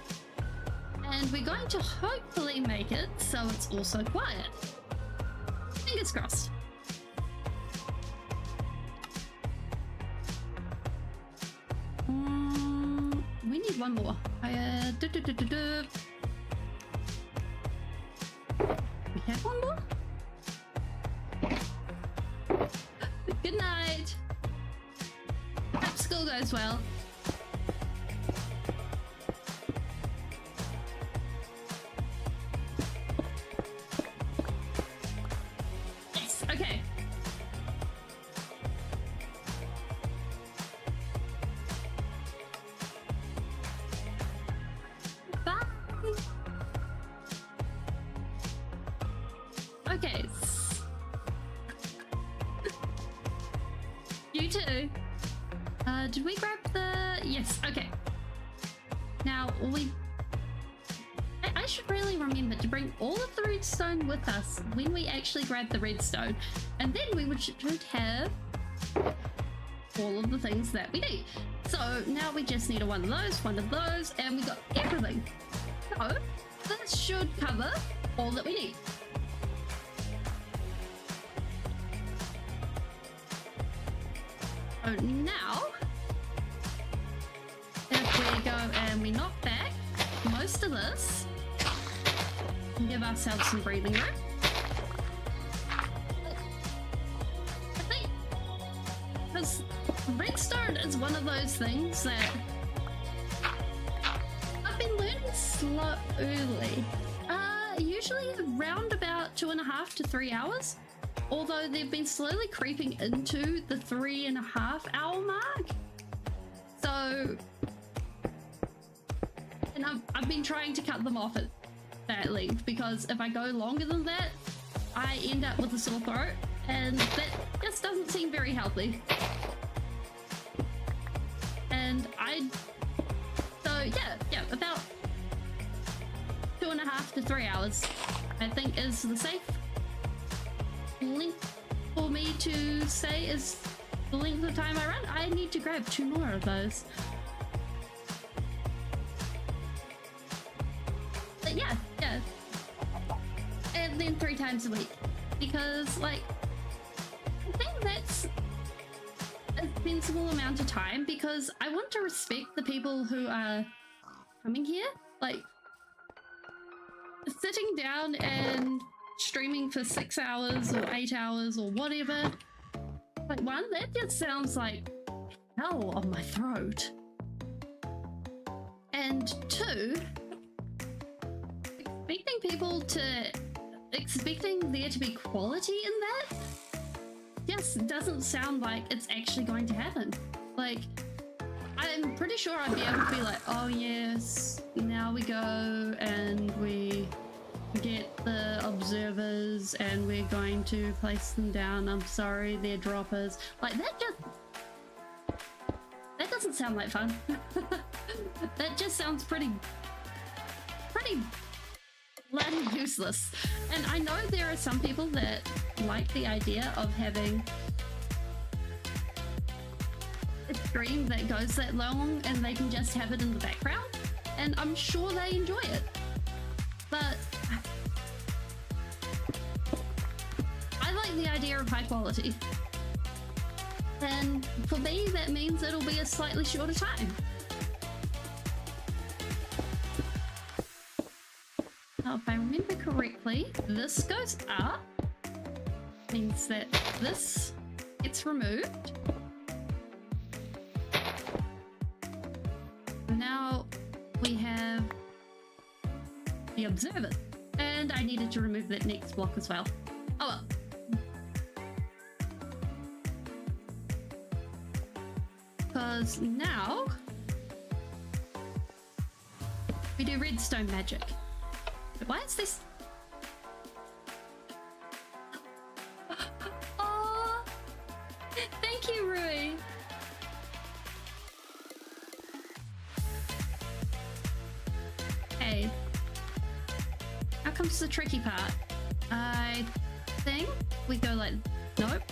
And we're going to hopefully make it so it's also quiet. Fingers crossed. We need one more. We have one more? Good night. Hope school goes well. Yes, okay. Bye. Okay. You too. Did we grab the... Yes, okay. Now, I should really remember to bring all of the redstone with us when we actually grab the redstone. And then we should have all of the things that we need. So now we just need one of those, and we got everything. So this should cover all that we need. So now, if we go and we knock back most of this, and give ourselves some breathing room. I think, because redstone is one of those things that I've been learning slowly. Usually around about 2.5 to 3 hours. Although they've been slowly creeping into the 3.5 hour mark. So, and I've been trying to cut them off at that length, because if I go longer than that, I end up with a sore throat, and that just doesn't seem very healthy. And yeah, about 2.5 to 3 hours, I think, is the safe length for me to say is the length of time I run. I need to grab 2 more of those. But yeah. And then 3 times a week. Because, like, I think that's a sensible amount of time, because I want to respect the people who are coming here. Like, sitting down and streaming for 6 hours or 8 hours or whatever. Like, one, that just sounds like hell on my throat. And 2, expecting there to be quality in that just doesn't sound like it's actually going to happen. Like, I'm pretty sure I'd be able to be like, oh yes, now we go and we get the observers and we're going to place them down. I'm sorry, they're droppers. Like, that doesn't sound like fun. That just sounds pretty bloody useless. And I know there are some people that like the idea of having a stream that goes that long and they can just have it in the background, and I'm sure they enjoy it. But I like the idea of high quality. And for me, that means it'll be a slightly shorter time. Now, if I remember correctly, this goes up, means that this gets removed. Now we have the observer, and I needed to remove that next block as well. Oh well. Because now we do redstone magic. But why is this? Oh, thank you, Rui. Okay. Now comes the tricky part. I think we go like, nope.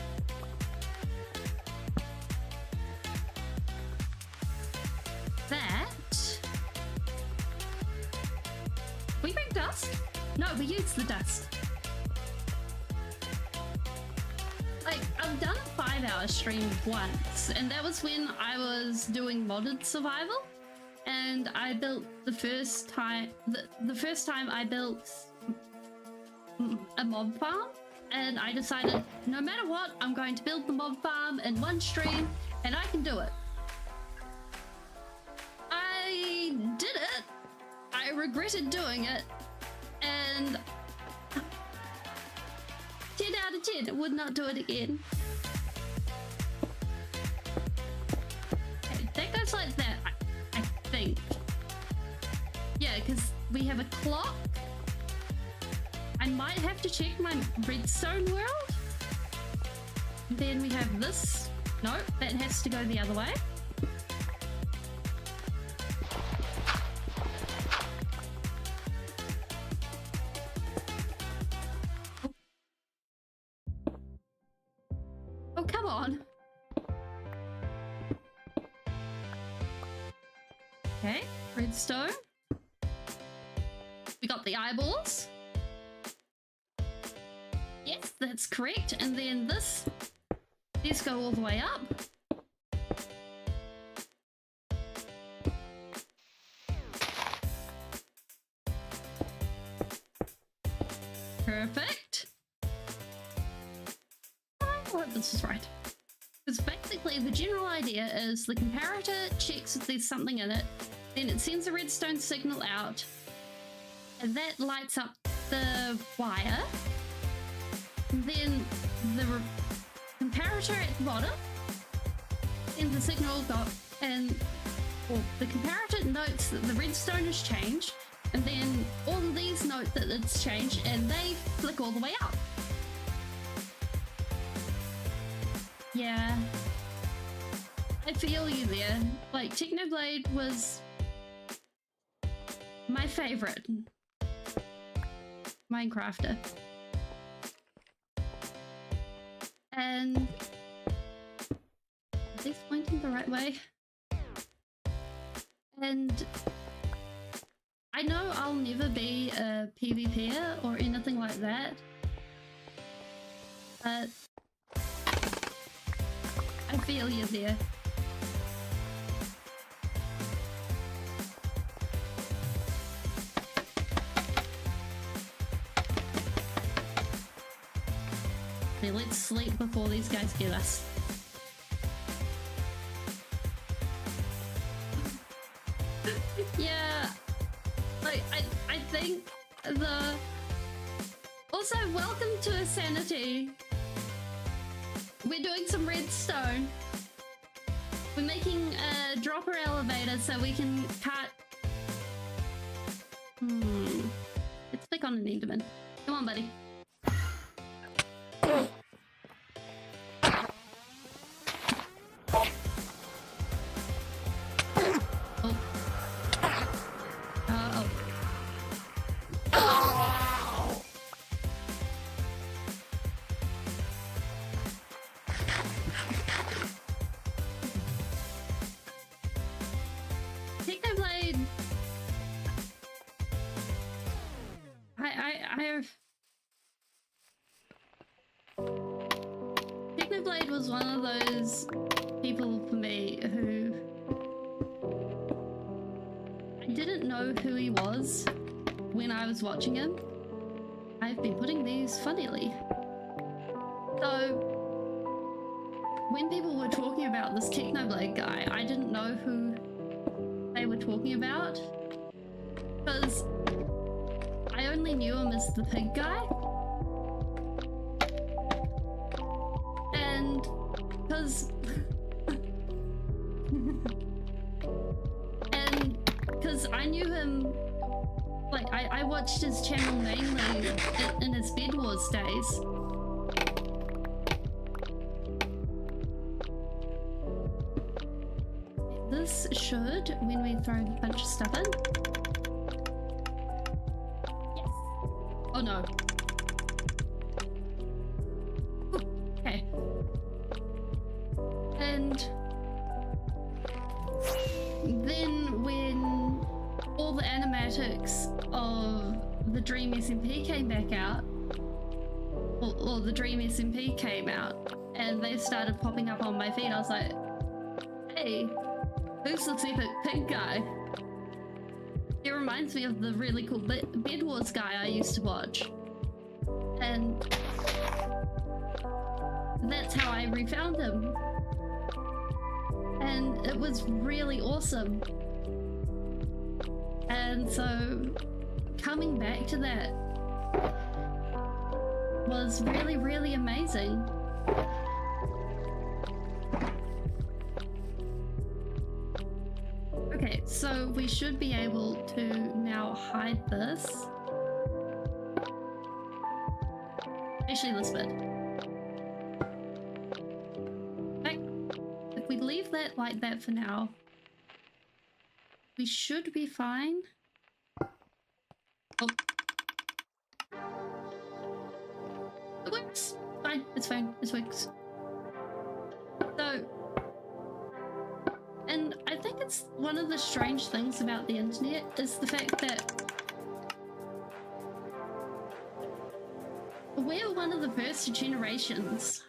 We bring dust? No, we use the dust. Like, I've done a 5-hour stream once, and that was when I was doing modded survival, and I built the first time I built a mob farm, and I decided no matter what, I'm going to build the mob farm in one stream, and I can do it. I did it. I regretted doing it, and 10 out of 10, would not do it again. Okay, that goes like that, I think. Yeah, because we have a clock. I might have to check my redstone world. Then we have this. Nope, that has to go the other way. Oh, come on. Okay, redstone. We got the eyeballs. Yes, that's correct. And then this, these go all the way up. Perfect. I hope this is right. Because basically the general idea is the comparator checks if there's something in it, then it sends a redstone signal out, and that lights up the wire. And then the comparator at the bottom sends the signal and the comparator notes that the redstone has changed, and then all of these note that it's changed, and they flick all the way up. Yeah, I feel you there. Like, Technoblade was my favorite Minecrafter. And are these pointing the right way? And I know I'll never be a PvPer or anything like that, but I feel you there. Okay, let's sleep before these guys get us. Yeah, like I think the to sanity. We're doing some redstone. We're making a dropper elevator so we can cut. Let's click on an enderman. Come on, buddy. Technoblade was one of those people for me who I didn't know who he was when I was watching him. I've been putting these funnily. So when people were talking about this Technoblade guy, I didn't know who they were talking about because I only knew him as the pig guy. And because I knew him, like I watched his channel mainly in his Bed Wars days. This should, when we throw a bunch of stuff in. Yes. Oh no. Okay. And then when all the animatics of the Dream SMP came back out, or the Dream SMP came out, and they started popping up on my feed, I was like, hey, who's this epic pig guy? It reminds me of the really cool Bed Wars guy I used to watch. And that's how I refound him. And it was really awesome. And so coming back to that was really, really amazing. Okay, so we should be able to now hide this. Especially this bit. If we leave that like that for now, we should be fine. Oh. It works. Fine, it's fine, it works. So, and I think it's one of the strange things about the internet is the fact that we're one of the first generations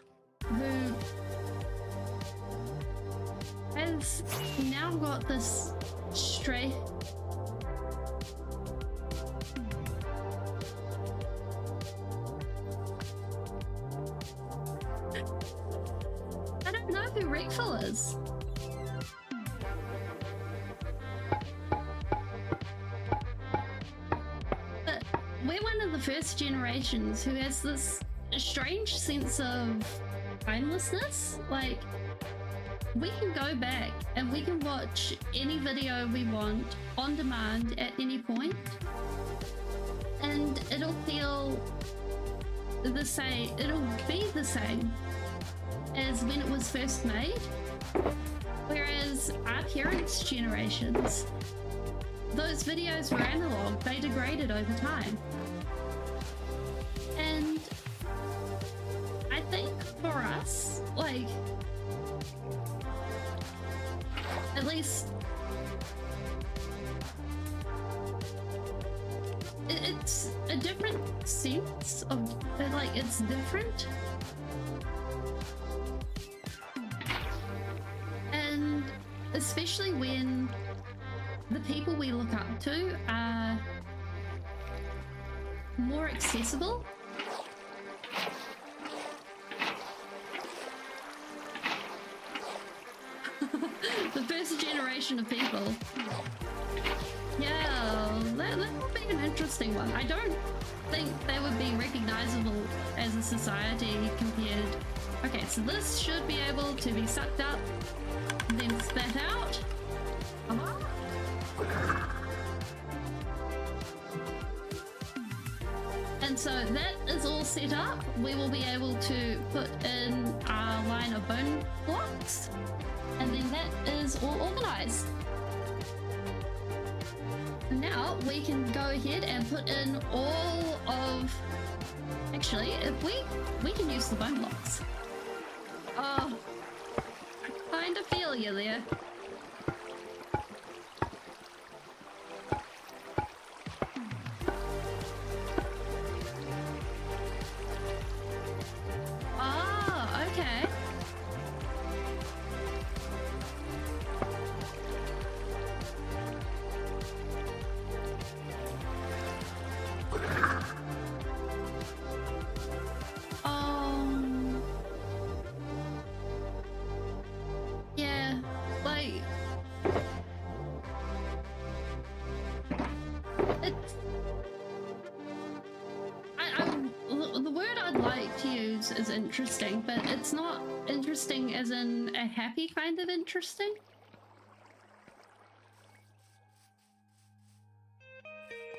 who has now got this straight. I don't know who Rickful is. But we're one of the first generations who has this strange sense of timelessness. Like, we can go back and we can watch any video we want on demand at any point, and it'll feel the same, it'll be the same as when it was first made. Whereas our parents' generations, those videos were analog, they degraded over time. And I think for us, like, at least it's a different sense of, like, it's different. And especially when the people we look up to are more accessible. The first generation of people. Yeah, that will be an interesting one. I don't think they would be recognizable as a society compared. Okay, so this should be able to be sucked up, then spat out. And so that is all set up. We will be able to put in our line of bone blocks, and then that is all organized. Now we can go ahead and put in all of, actually, if we can use the bone blocks. Oh, I kind of feel you there. Oh, okay. Yeah, like it's the word I'd like to use is interesting, but it's not interesting as in a happy kind of interesting.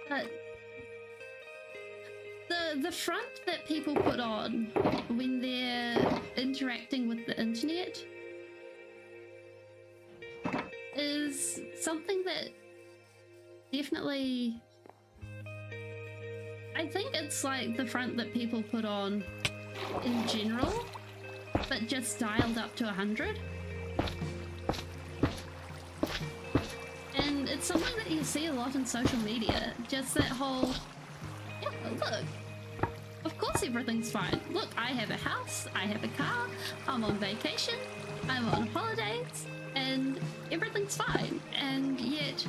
But the front that people put on when they're interacting with the internet is something that definitely, I think it's like the front that people put on in general, but just dialed up to 100. And it's something that you see a lot in social media, just that whole, yeah, look, of course everything's fine. Look, I have a house, I have a car, I'm on vacation, I'm on holidays, and everything's fine. And yet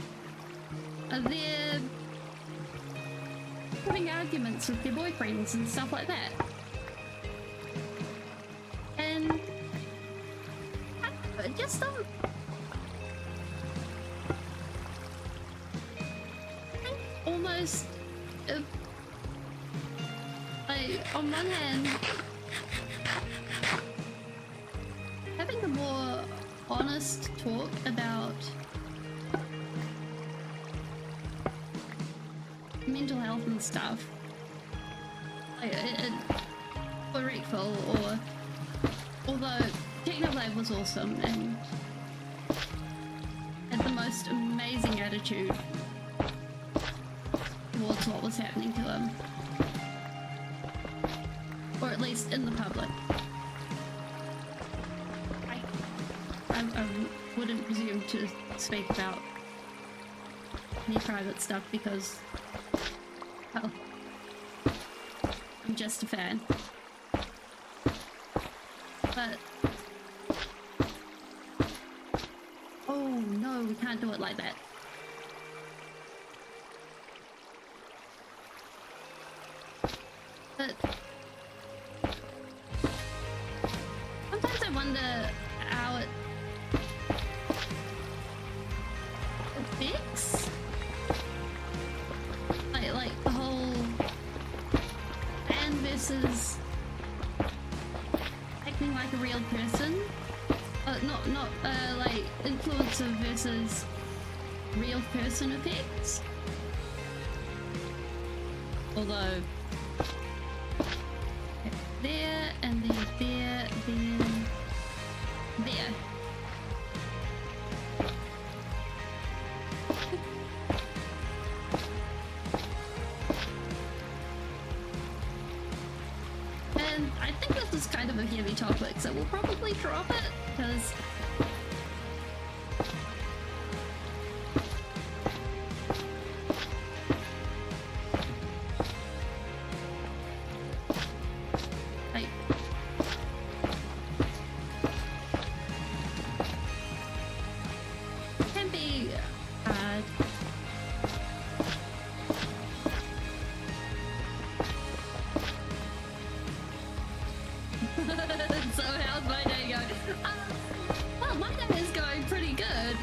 they're having arguments with their boyfriends and stuff like that. And I just don't think almost like, on one hand, having a more honest talk about mental health and stuff, like for Rectful, or although Technoblade was awesome and had the most amazing attitude towards what was happening to him, or at least in the public. I wouldn't presume to speak about any private stuff because, well, I'm just a fan. But oh no, we can't do it like that. But sometimes I wonder how it affects, like the whole fan versus acting like a real person, not like influencer versus real person effects. Although there and then there, then there. And I think this is kind of a heavy topic, so we'll probably drop it because it can be hard. So how's my day going? Well, my day is going pretty good.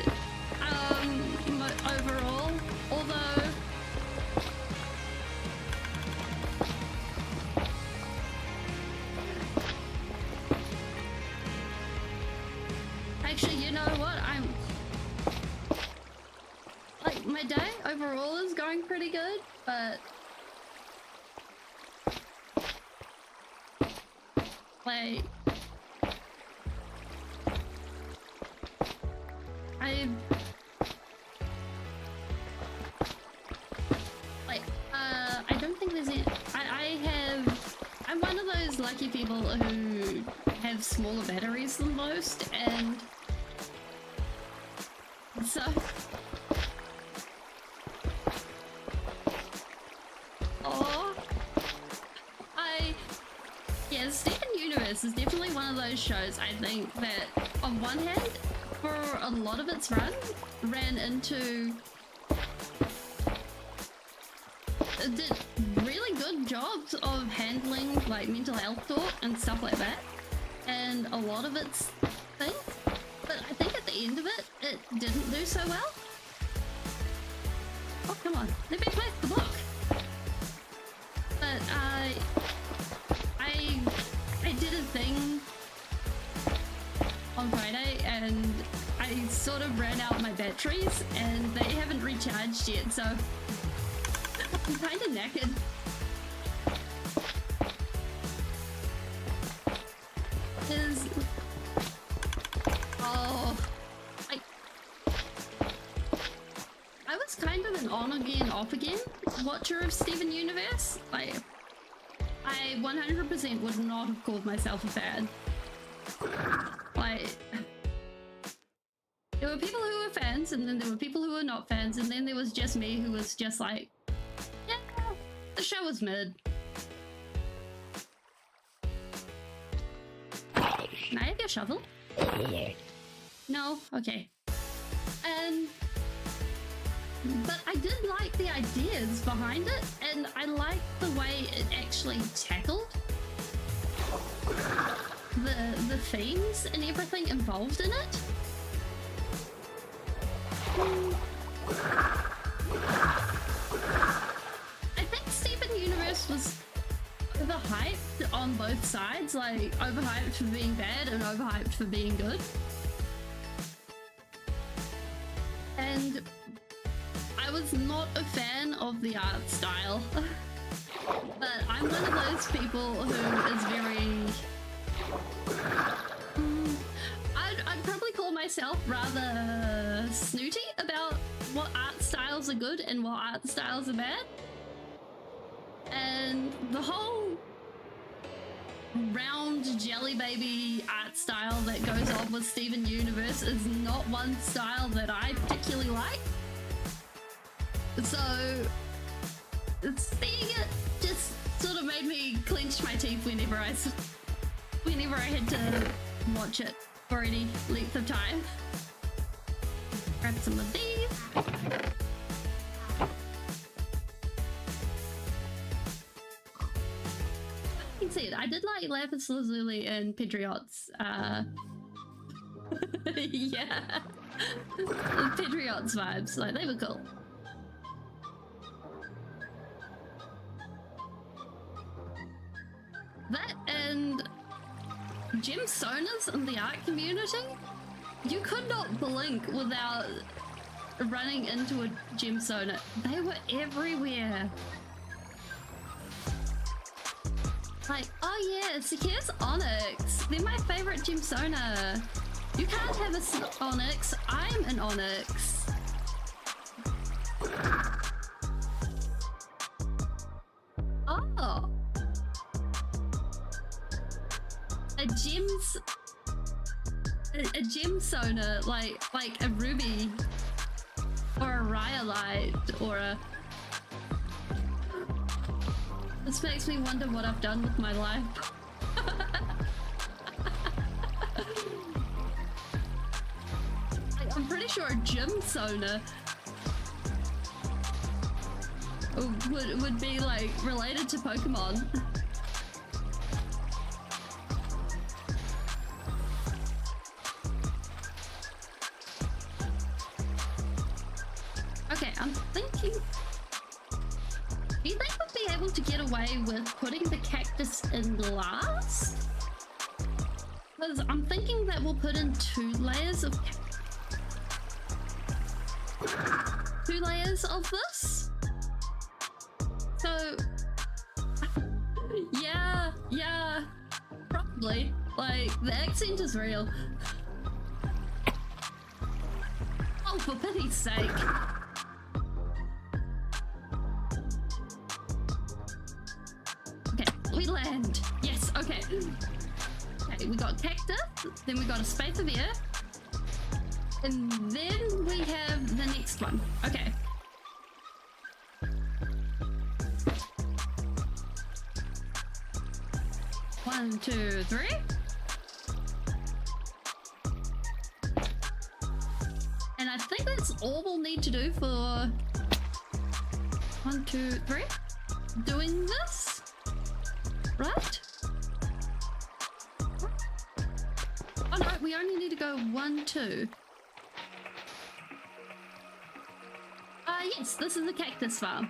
Overall, although Actually, you know what? Like, my day overall is going pretty good, but like I don't think there's any, I'm one of those lucky people who have smaller batteries than most, and so yeah, Steven Universe is definitely one of those shows, I think, that on one hand, for a lot of its run, ran into did really good jobs of handling like mental health talk and stuff like that, and a lot of its things, but I think at the end of it, it didn't do so well. Oh, come on, let me place the block. But I did a thing on Friday and I sort of ran out my batteries and they haven't recharged yet, so I'm kind of knackered. I was kind of an on again, off again watcher of Steven Universe. Like, I 100% would not have called myself a fan. Like, there were people who were fans, and then there were people who were not fans, and then there was just me who was just like, yeah, the show was mid. Can I have your shovel? No? Okay. But I did like the ideas behind it, and I liked the way it actually tackled the themes and everything involved in it. I think Steven Universe was overhyped on both sides, like overhyped for being bad and overhyped for being good. And I was not a fan of the art style, but I'm one of those people who is very... I'd probably call myself rather snooty about what art styles are good and what art styles are bad. And the whole round jelly baby art style that goes on with Steven Universe is not one style that I particularly like. So seeing it just sort of made me clench my teeth whenever I had to watch it for any length of time. Grab some of these. You can see it. I did like Lapis Lazuli and Pedriot's. Yeah, Pedriot's vibes. Like, they were cool. That and gemstones in the art community, you could not blink without running into a gemstone. They were everywhere. Like, oh yes, here's onyx. They're my favorite gemstone. You can't have an onyx. I'm an onyx. Oh. A gemstone, like a ruby or a rhyolite or a... This makes me wonder what I've done with my life. I'm pretty sure a gemstone would be like related to Pokemon. Okay, I'm thinking... Do you think we'll be able to get away with putting the cactus in glass? Because I'm thinking that we'll put in 2 layers of this. So yeah, probably. Like, the accent is real. Oh, for pity's sake. Okay, we land. Yes, okay. Okay, we got cactus, then we got a space of air, and then we have the next one. Okay. One, two, three. And I think that's all we'll need to do for 1, 2, 3. Doing this, right? Oh no, we only need to go 1, 2. Yes, this is a cactus farm.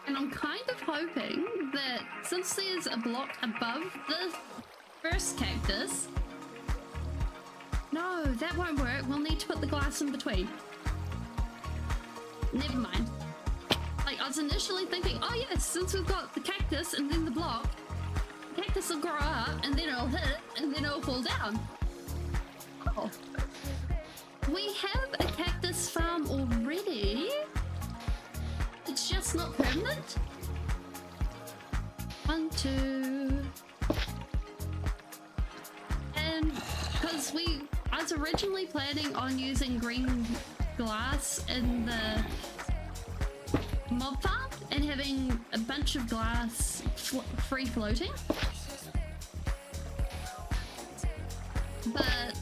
And I'm kind of hoping that since there's a block above the first cactus... No, that won't work. We'll need to put the glass in between. Never mind. Like, I was initially thinking, oh yes, since we've got the cactus and then the block, the cactus will grow up and then it'll hit and then it'll fall down. Oh. We have a cactus farm already. It's just not permanent. 1, 2. And because I was originally planning on using green glass in the mob farm and having a bunch of glass free floating. But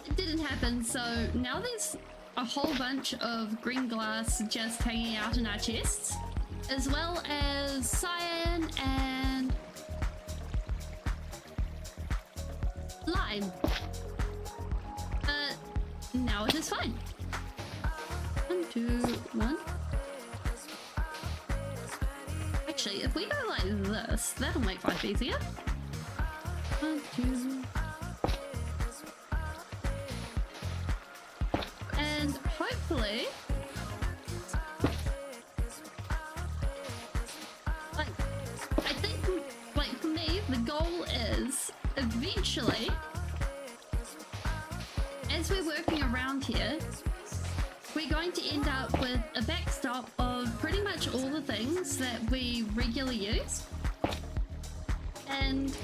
it didn't happen, so now there's a whole bunch of green glass just hanging out in our chests, as well as cyan and lime. But now it is fine. 1, 2, 1. Actually, if we go like this, that'll make life easier. 1, 2. And hopefully, like, I think, like, for me, the goal is eventually, as we're working around here, we're going to end up with a backstop of pretty much all the things that we regularly use, and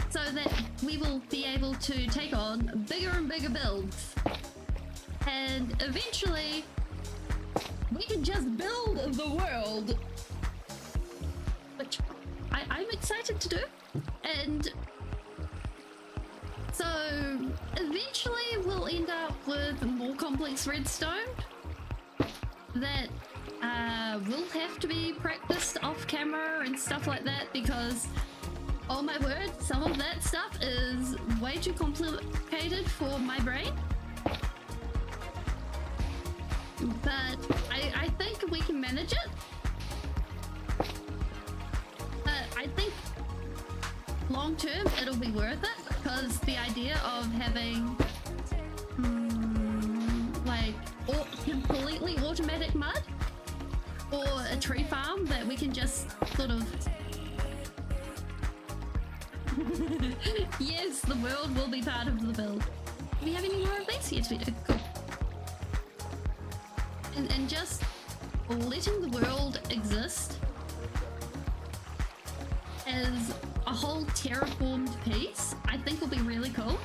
so that we will be able to take on bigger and bigger builds. And eventually, we can just build the world, which I'm excited to do. And so eventually we'll end up with more complex redstone that will have to be practiced off camera and stuff like that, because oh my word, some of that stuff is way too complicated for my brain. But I think we can manage it. But I think long term it'll be worth it, because the idea of having like completely automatic mud, or a tree farm that we can just sort of yes, the world will be part of the build. Do we have any more of these? Yes, we do. Cool. And just letting the world exist as a whole terraformed piece, I think will be really cool.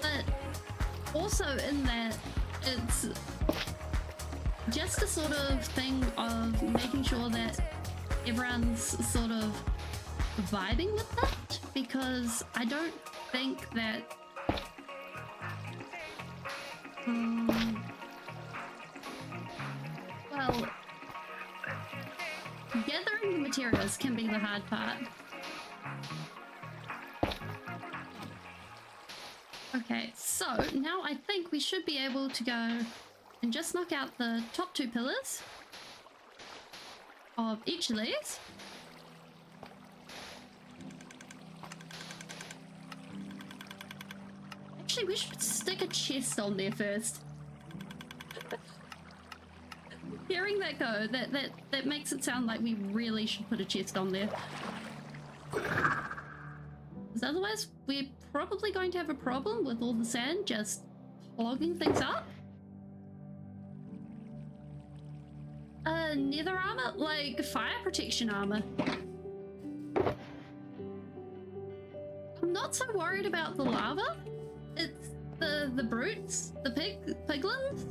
But also in that, it's just a sort of thing of making sure that everyone's sort of vibing with that, because I don't think that well, gathering the materials can be the hard part. Okay, so now I think we should be able to go and just knock out the top 2 pillars of each of these. Actually, we should stick a chest on there first. Hearing that go, that makes it sound like we really should put a chest on there. Because otherwise, we're probably going to have a problem with all the sand just clogging things up. Nether armor? Like fire protection armor. I'm not so worried about the lava. It's the brutes, the piglins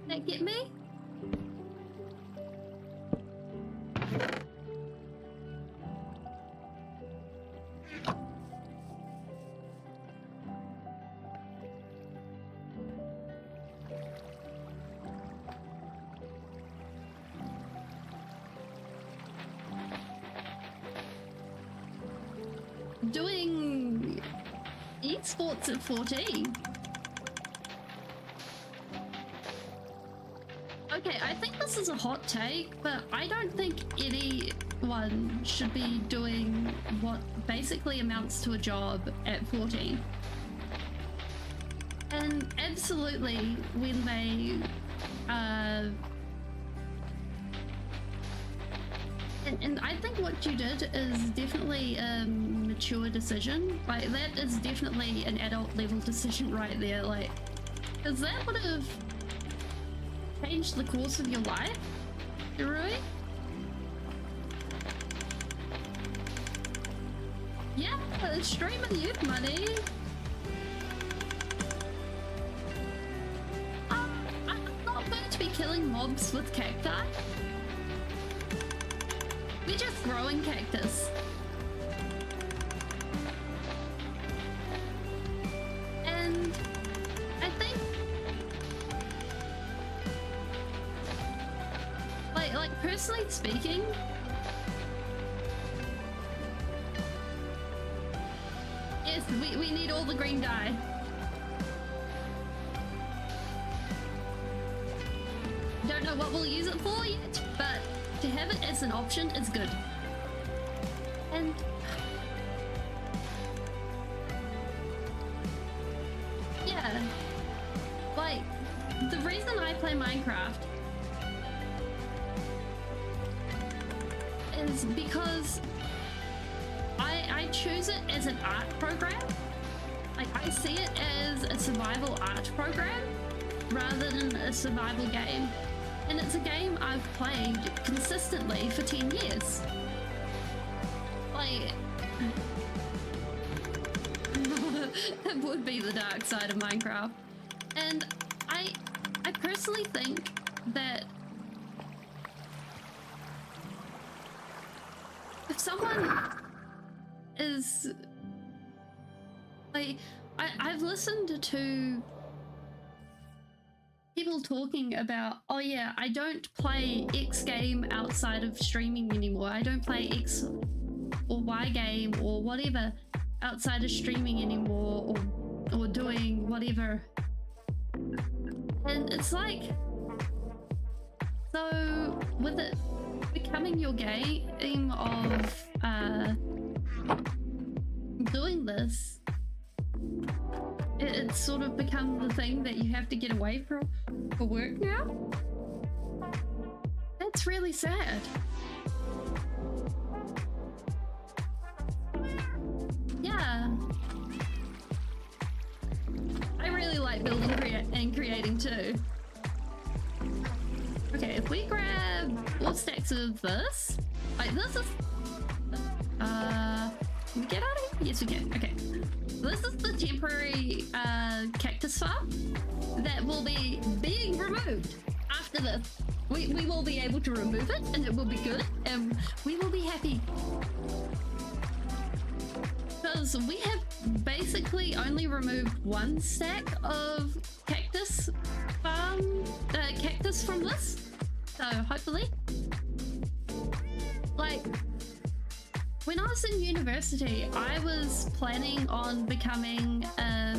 that get me. Doing esports at 14. Okay, I think this is a hot take, but I don't think anyone should be doing what basically amounts to a job at 14. And absolutely, when they and I think what you did is definitely a mature decision. Like, that is definitely an adult level decision right there. Like, because that would have changed the course of your life, Rui? Yeah, stream of youth money. I'm not going to be killing mobs with cacti. We're just growing cactus. And I think like personally speaking, yes, we need all the green dye. Don't know what we'll use it for yet, but to have it as an option is good. And yeah, like the reason I play Minecraft is because I choose it as an art program. Like, I see it as a survival art program rather than a survival game. And it's a game I've played consistently for 10 years. Like, it would be the dark side of Minecraft. And I personally think that if someone is like, I've listened to people talking about, oh yeah, I don't play X game outside of streaming anymore. I don't play X or Y game or whatever outside of streaming anymore, or doing whatever. And it's like, so with it becoming your game of doing this, it's sort of become the thing that you have to get away from for work now. That's really sad. Yeah. I really like building and creating too. Okay, if we grab 4 stacks of this, like this is, can we get out of here? Yes, we can. Okay. This is the temporary cactus farm that will be being removed after this. We will be able to remove it, and it will be good, and we will be happy. Because we have basically only removed 1 stack of cactus from this. So hopefully, like, when I was in university, I was planning on becoming a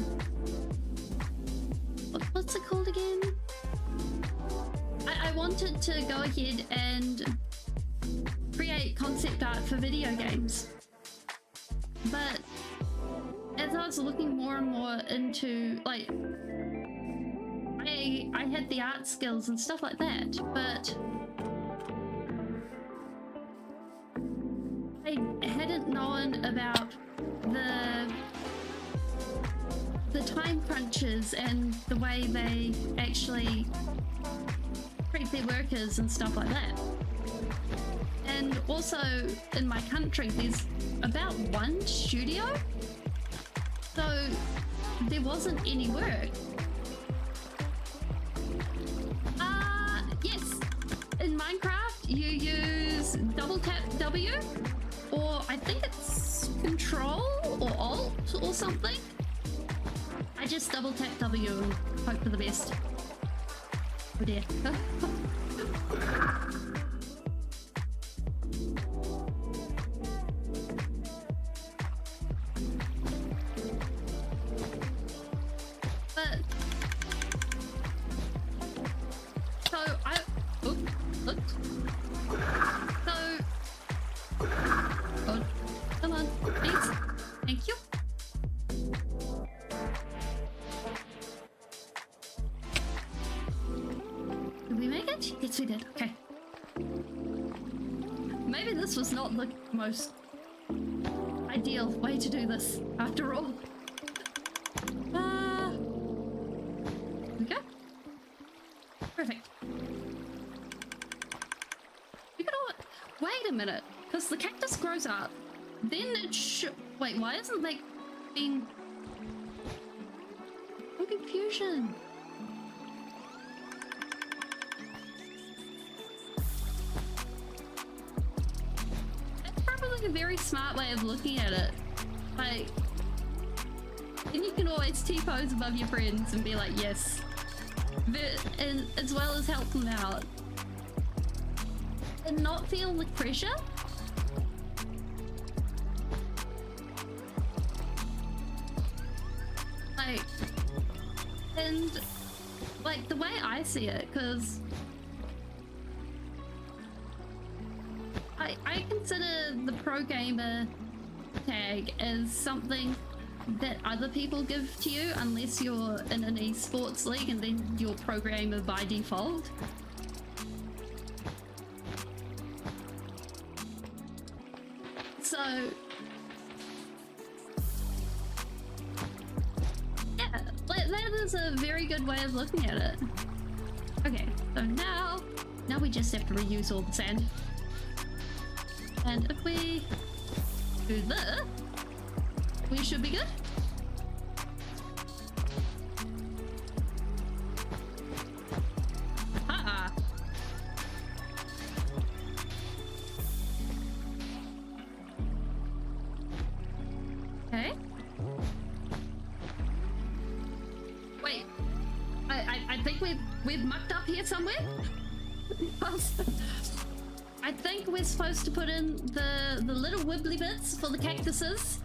I wanted to go ahead and create concept art for video games. But as I was looking more and more into, like, I had the art skills and stuff like that, but I hadn't known about the time crunches and the way they actually treat their workers and stuff like that. And also in my country there's about one studio, so there wasn't any work. Yes, in Minecraft you use double tap W, or I think it's Control or Alt or something. I just double tap W and hope for the best. Oh dear. But so I look. So oh, come on, please. Thank you. Did we make it? Yes, we did. Okay. Maybe this was not the most ideal way to do this, after all. Here we go. Perfect. You know what? Wait a minute, because the cactus grows up, then it should. Wait, why isn't that being? No confusion. A very smart way of looking at it. Like, and you can always T-pose above your friends and be like, yes, and as well as help them out and not feel the pressure. Like, and like the way I see it, because I consider the pro gamer tag as something that other people give to you, unless you're in an esports league and then you're pro gamer by default. So yeah, that is a very good way of looking at it. Okay, so now we just have to reuse all the sand. And if we do this, we should be good. Ha! Okay. Wait, I think we've mucked up here somewhere. I think we're supposed to put in the little wibbly bits for the cactuses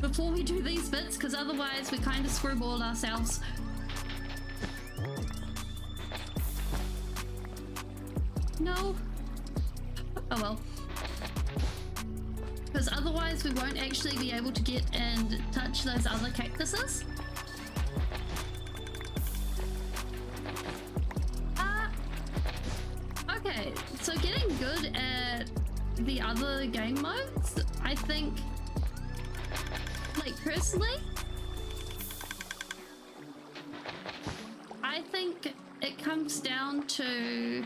before we do these bits, because otherwise we kind of screwball ourselves. No. Oh well. Because otherwise we won't actually be able to get and touch those other cactuses. Okay, so getting good at the other game modes, I think, like personally, I think it comes down to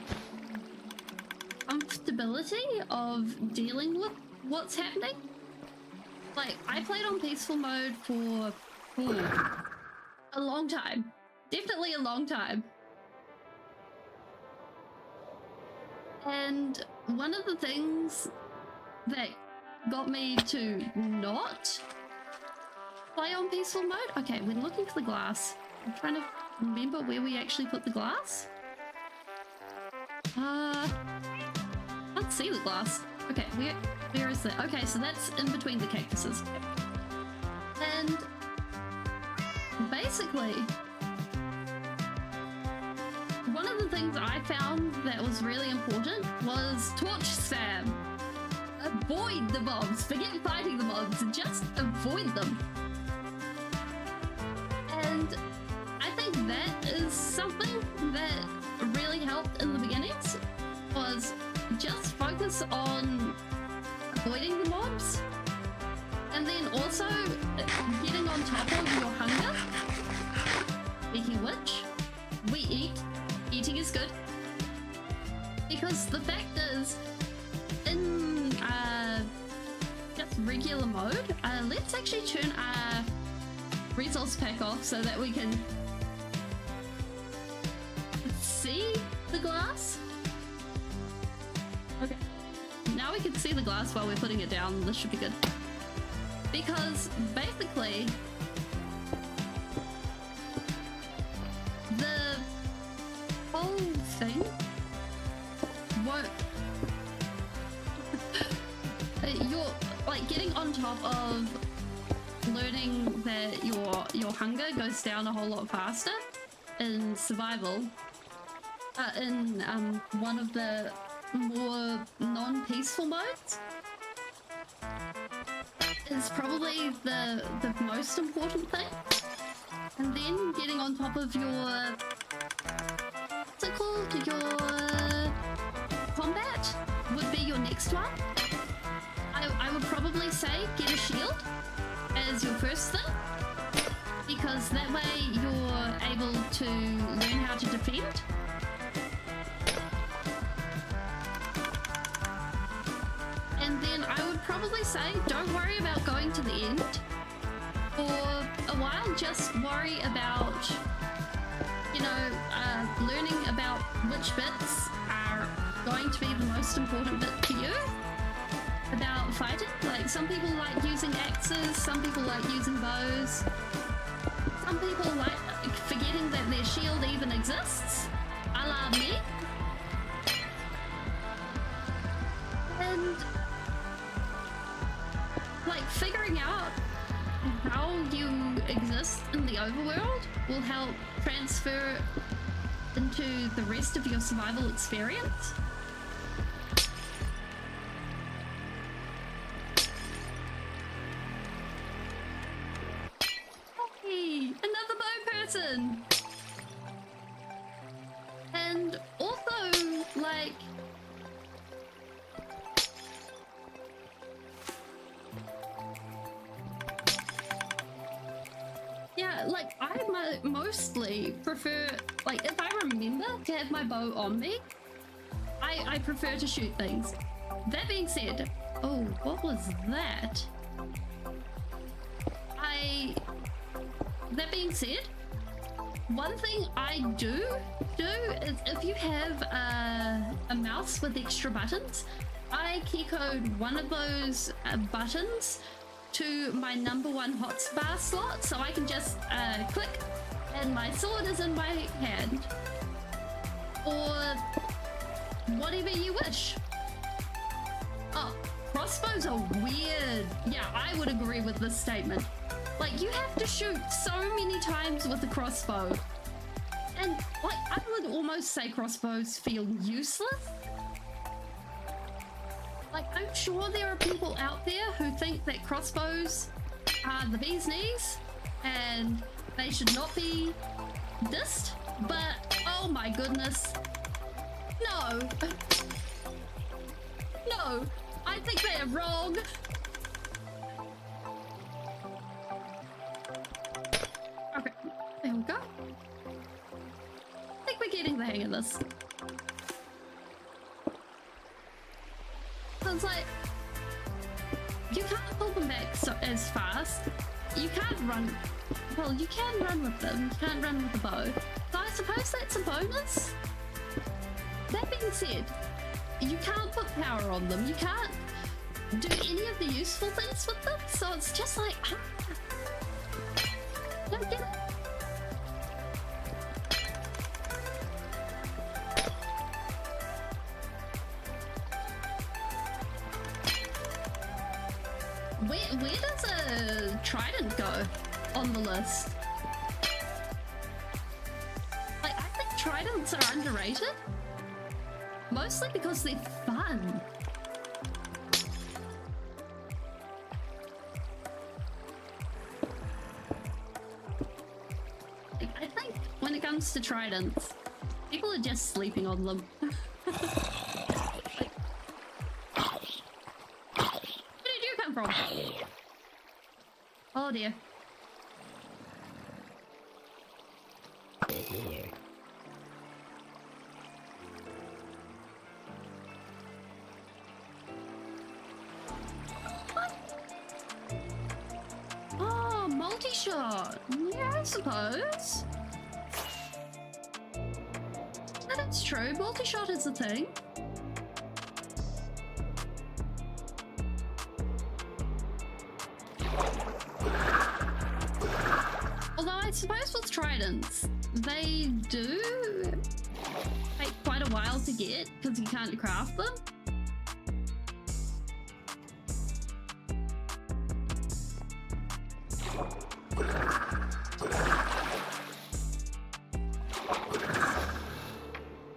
comfortability of dealing with what's happening. Like, I played on peaceful mode for a long time. Definitely a long time. And one of the things that got me to not play on peaceful mode... Okay, we're looking for the glass. I'm trying to remember where we actually put the glass. Can't see the glass. Okay, where is that? Okay, so that's in between the cactuses. And basically, one of the things I found that was really important was torch spam. Avoid the mobs. Forget fighting the mobs. Just avoid them. And I think that is something that really helped in the beginnings, was just focus on avoiding the mobs. And then also getting on top of your hunger. Speaking of which, we eat. Eating is good. Because the fact is, in just regular mode, let's actually turn our resource pack off so that we can see the glass. Okay. Now we can see the glass while we're putting it down. This should be good. Because basically, the whole thing won't... You're like getting on top of learning that your hunger goes down a whole lot faster in survival. In one of the more non-peaceful modes is probably the most important thing. And then getting on top of your, what's it called, your combat would be your next one. I would probably say get a shield as your first thing, because that way you're able to learn how to defend. And then I would probably say don't worry about going to the end for a while, just worry about, you know, learning about which bits are going to be the most important bit to you about fighting. Like, some people like using axes, some people like using bows, some people like forgetting that their shield even exists, a la me. And like figuring out how you exist in the overworld will help transfer into the rest of your survival experience. Hey, another bow person! And also, like, yeah, like I mostly prefer, like, if I remember to have my bow on me, I prefer to shoot things. That being said, oh, what was that? That being said, one thing I do is if you have a mouse with extra buttons, I keycode one of those buttons to my #1 hotbar slot, so I can just click and my sword is in my hand, or whatever you wish. Oh, crossbows are weird. Yeah, I would agree with this statement. Like, you have to shoot so many times with a crossbow, and like I would almost say crossbows feel useless. Like, I'm sure there are people out there who think that crossbows are the bee's knees and they should not be dissed, but oh my goodness, no. No, I think they are wrong. Okay, there we go. I think we're getting the hang of this. So it's like, you can't pull them back as fast. You can't run. Well, you can run with them. You can't run with the bow. So I suppose that's a bonus. That being said, you can't put power on them. You can't do any of the useful things with them. So it's just like, don't get it. Where does a trident go on the list? Like, I think tridents are underrated? Mostly because they're fun. Like, I think when it comes to tridents, people are just sleeping on them. Like, where did you come from? Oh dear. Oh, multi-shot. Yeah, I suppose. That's true. Multi-shot is a thing. Although I suppose with tridents, they do take quite a while to get because you can't craft them.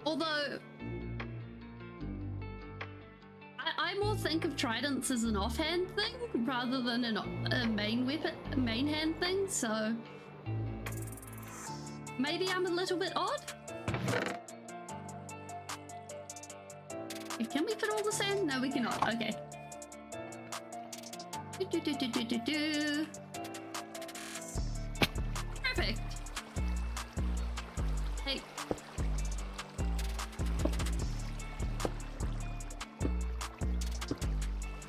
Although I more think of tridents as an offhand thing rather than a main weapon, main hand thing, so maybe I'm a little bit odd. Can we put all the sand? No, we cannot. Okay. Perfect. Hey.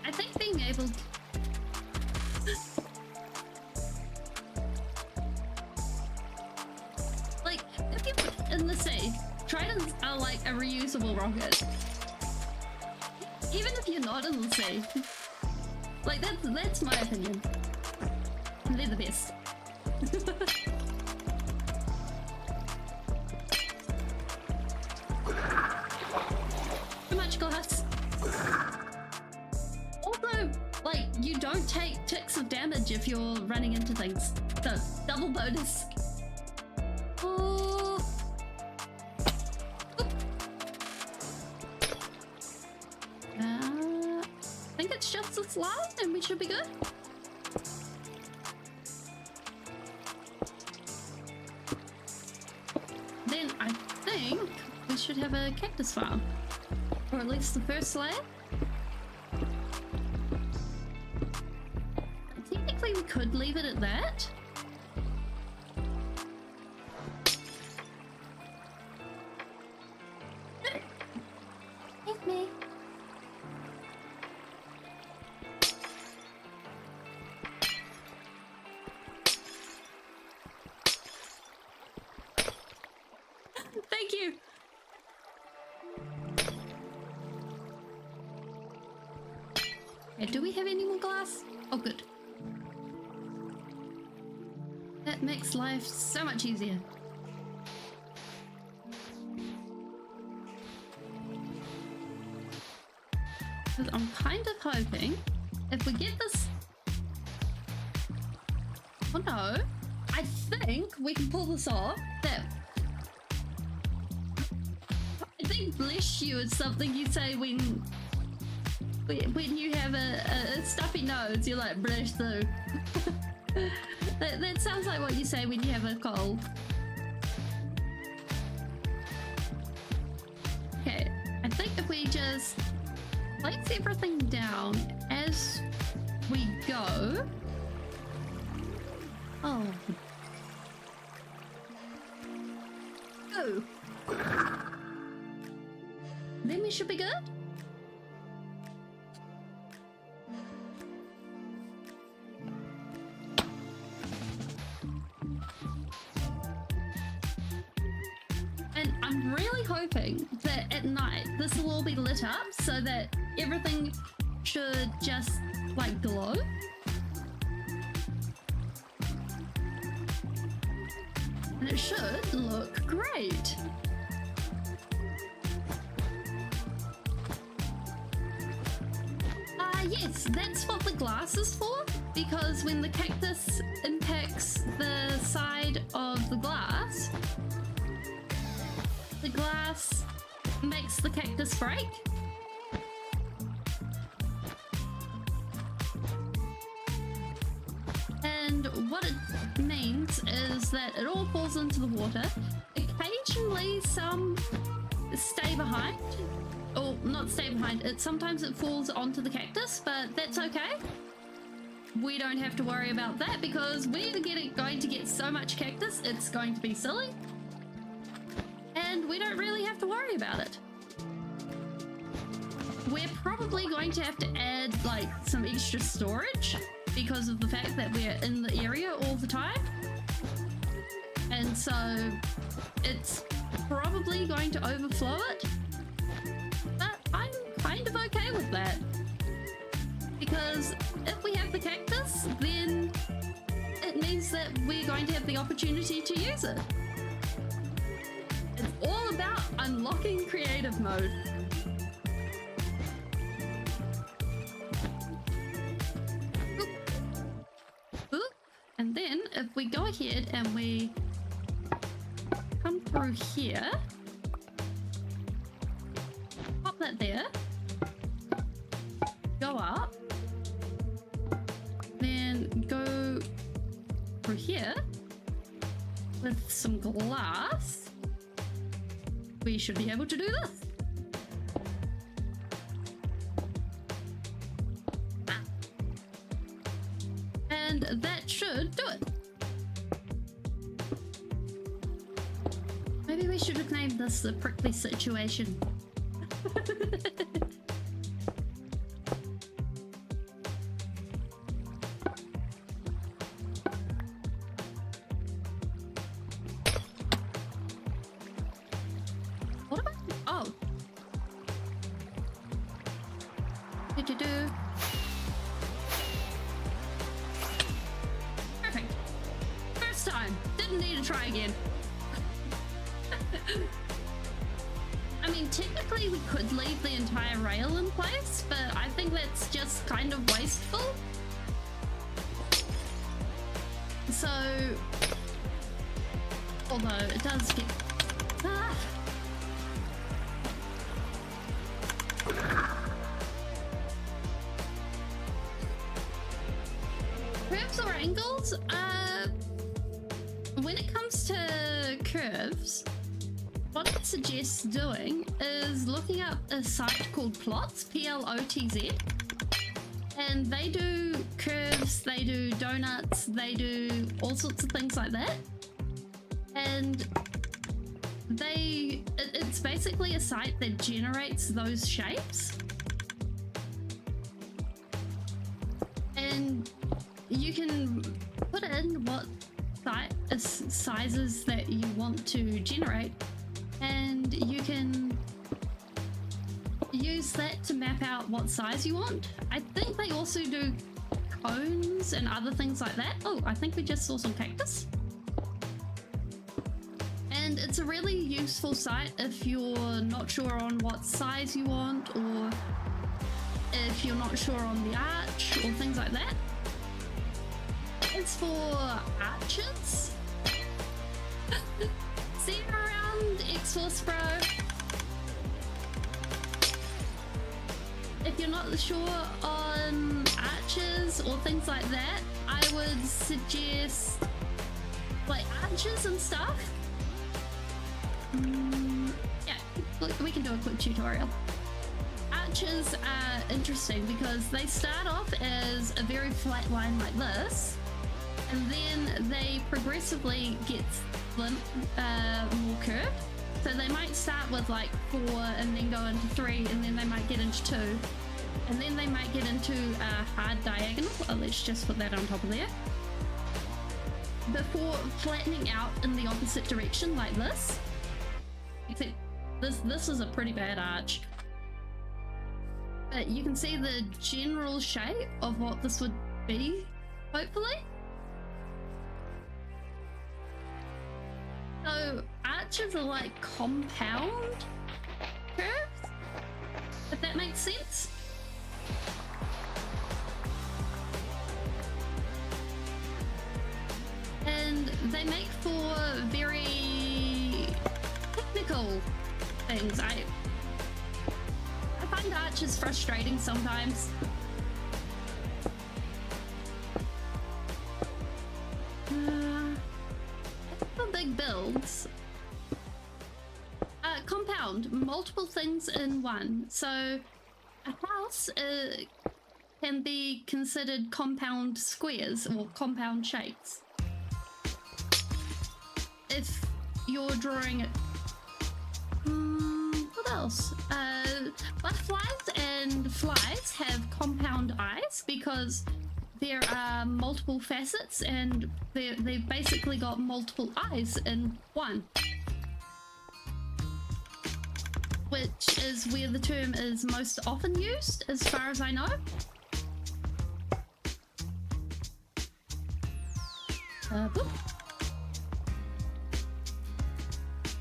I think being able to... like, if you put in the sea, tridents are like a reusable rocket. Even if you're not in the sea. Like, that's my opinion. They're the best. Too much glass. Although, like, you don't take ticks of damage if you're running into things. So, double bonus. Oh. I think it's just a slide and we should be good. Then I think we should have a cactus farm. Or at least the first layer. Technically we could leave it at that. It's me. Thank you. Okay, do we have any more glass? Oh, good. That makes life so much easier. Because I'm kind of hoping if we get this... Oh no. I think we can pull this off. That... I think bless you is something you say when you have a stuffy nose. You're like, bless you. That sounds like what you say when you have a cold. Okay, I think if we just place everything down as we go. Oh. Go. Then we should be good. And I'm really hoping that at night this will all be lit up so that everything should just like glow. And it should look great. Yes, that's what the glass is for, because when the cactus impacts the side of the glass, makes the cactus break. And what it means is that it all falls into the water. Occasionally some stay behind, or not stay behind, sometimes it falls onto the cactus, but that's okay. We don't have to worry about that because we're going to get so much cactus, it's going to be silly. And we don't really have to worry about it. We're probably going to have to add like some extra storage because of the fact that we're in the area all the time. And so it's probably going to overflow it. But I'm kind of okay with that. Because if we have the cactus, then it means that we're going to have the opportunity to use it. It's all about unlocking creative mode. And then if we go ahead and we come through here, pop that there, go up, then go through here with some glass, we should be able to do this. And that should do it. Maybe we should have named this the prickly situation. What about... Oh. What did you do? Perfect. First time. Didn't need to try again. I mean, technically we could leave the entire rail in place, but I think that's just kind of wasteful. So, although it does get... Ah. Curves or angles? When it comes to curves, what I suggest doing is looking up a site called Plots, P-L-O-T-Z, and they do curves, they do donuts, they do all sorts of things like that. And it's basically a site that generates those shapes. And you can put in what sizes that you want to generate, and you can use that to map out what size you want. I think they also do cones and other things like that. Oh, I think we just saw some cactus. And it's a really useful site if you're not sure on what size you want, or if you're not sure on the arch or things like that. It's for arches. See you around, X-Force Bro. If you're not sure on arches or things like that, I would suggest like arches and stuff. Yeah, look, we can do a quick tutorial. Arches are interesting because they start off as a very flat line like this, and then they progressively get more curved. So they might start with like 4 and then go into 3, and then they might get into 2, and then they might get into a hard diagonal. Oh, let's just put that on top of there, before flattening out in the opposite direction like this. Except this is a pretty bad arch, but you can see the general shape of what this would be, hopefully. So arches are like compound curves, if that makes sense. And they make for very technical things. which is frustrating sometimes. For big builds, compound multiple things in one. So a house can be considered compound squares or compound shapes. If you're drawing it, what else? Butterflies and flies have compound eyes because there are multiple facets and they've basically got multiple eyes in one, which is where the term is most often used, as far as I know. Boop.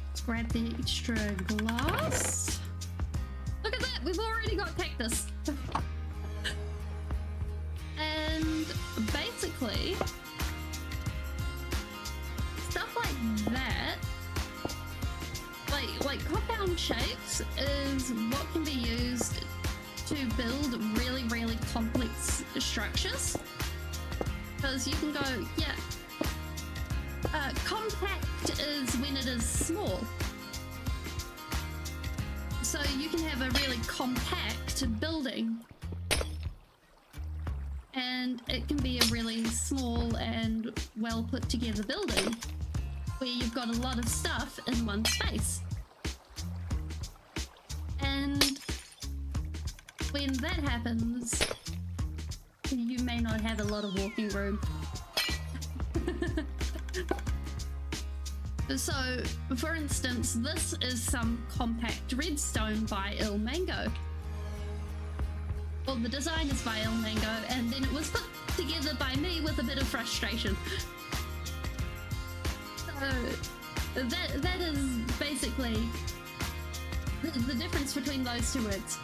Let's grab the extra glass. Look at that, we've already got cactus. And basically, stuff like that, like compound shapes is what can be used to build really, really complex structures. Because you can go, yeah, compact is when it is small. So you can have a really compact building, and it can be a really small and well put together building where you've got a lot of stuff in one space. And when that happens, you may not have a lot of walking room. So, for instance, this is some compact redstone by Il Mango. Well, the design is by Il Mango, and then it was put together by me with a bit of frustration. So, that is basically the difference between those two words.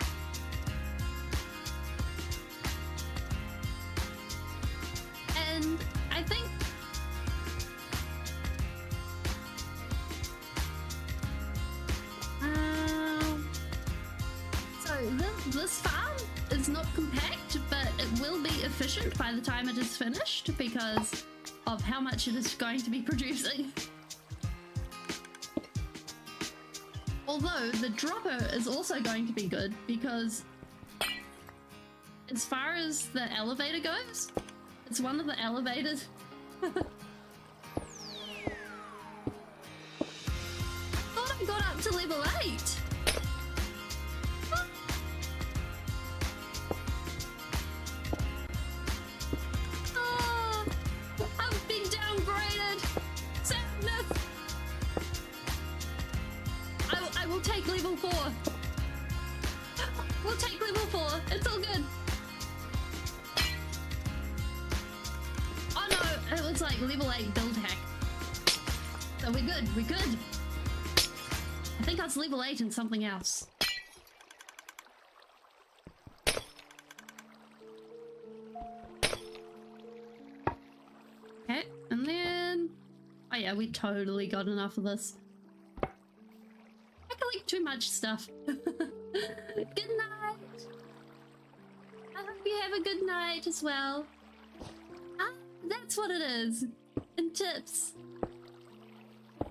And I think this farm is not compact, but it will be efficient by the time it is finished because of how much it is going to be producing. Although the dropper is also going to be good because as far as the elevator goes, it's one of the elevators. Thought I got up to level 8. Take level 4. We'll take level 4. It's all good. Oh no, it was like level 8 build hack. So we're good, we're good. I think I was level 8 in something else. Okay, and then... oh yeah, we totally got enough of this. Like too much stuff. Good night. I hope you have a good night as well. Ah, that's what it is. And tips. I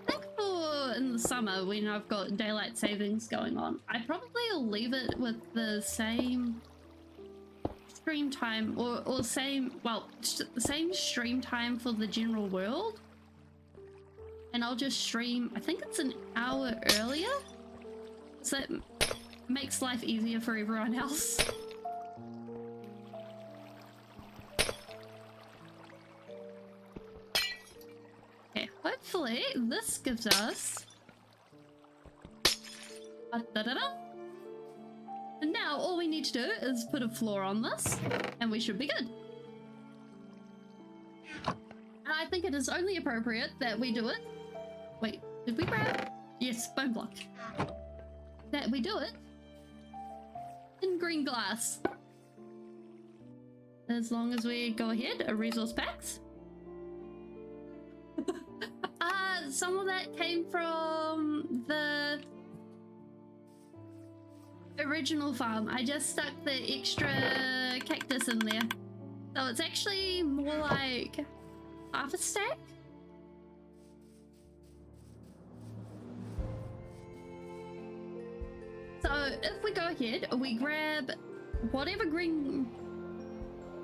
think for in the summer when I've got daylight savings going on, I probably will leave it with the same stream time or same stream time for the general world, and I'll just stream, I think it's an hour earlier, so that makes life easier for everyone else. Okay, hopefully this gives us and now all we need to do is put a floor on this and we should be good. And I think it is only appropriate that we do it. Wait, did we grab? Yes, bone block. That we do it in green glass. As long as we go ahead, resource packs. some of that came from the original farm. I just stuck the extra cactus in there. So it's actually more like half a stack. So if we go ahead, we grab whatever green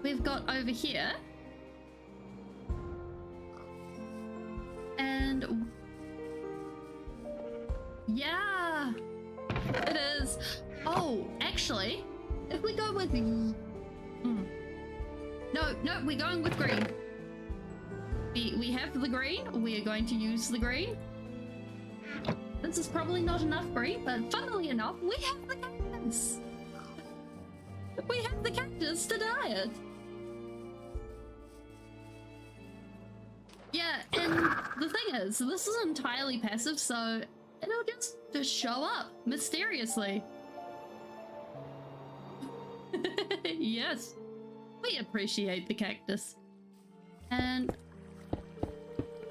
we've got over here. And yeah, it is. Oh, actually, if we go with no, we're going with green. We have the green. We are going to use the green. This is probably not enough green, but funnily enough, we have the cactus. We have the cactus to dye it. Yeah, and the thing is, this is entirely passive, so it'll just show up mysteriously. Yes, we appreciate the cactus. And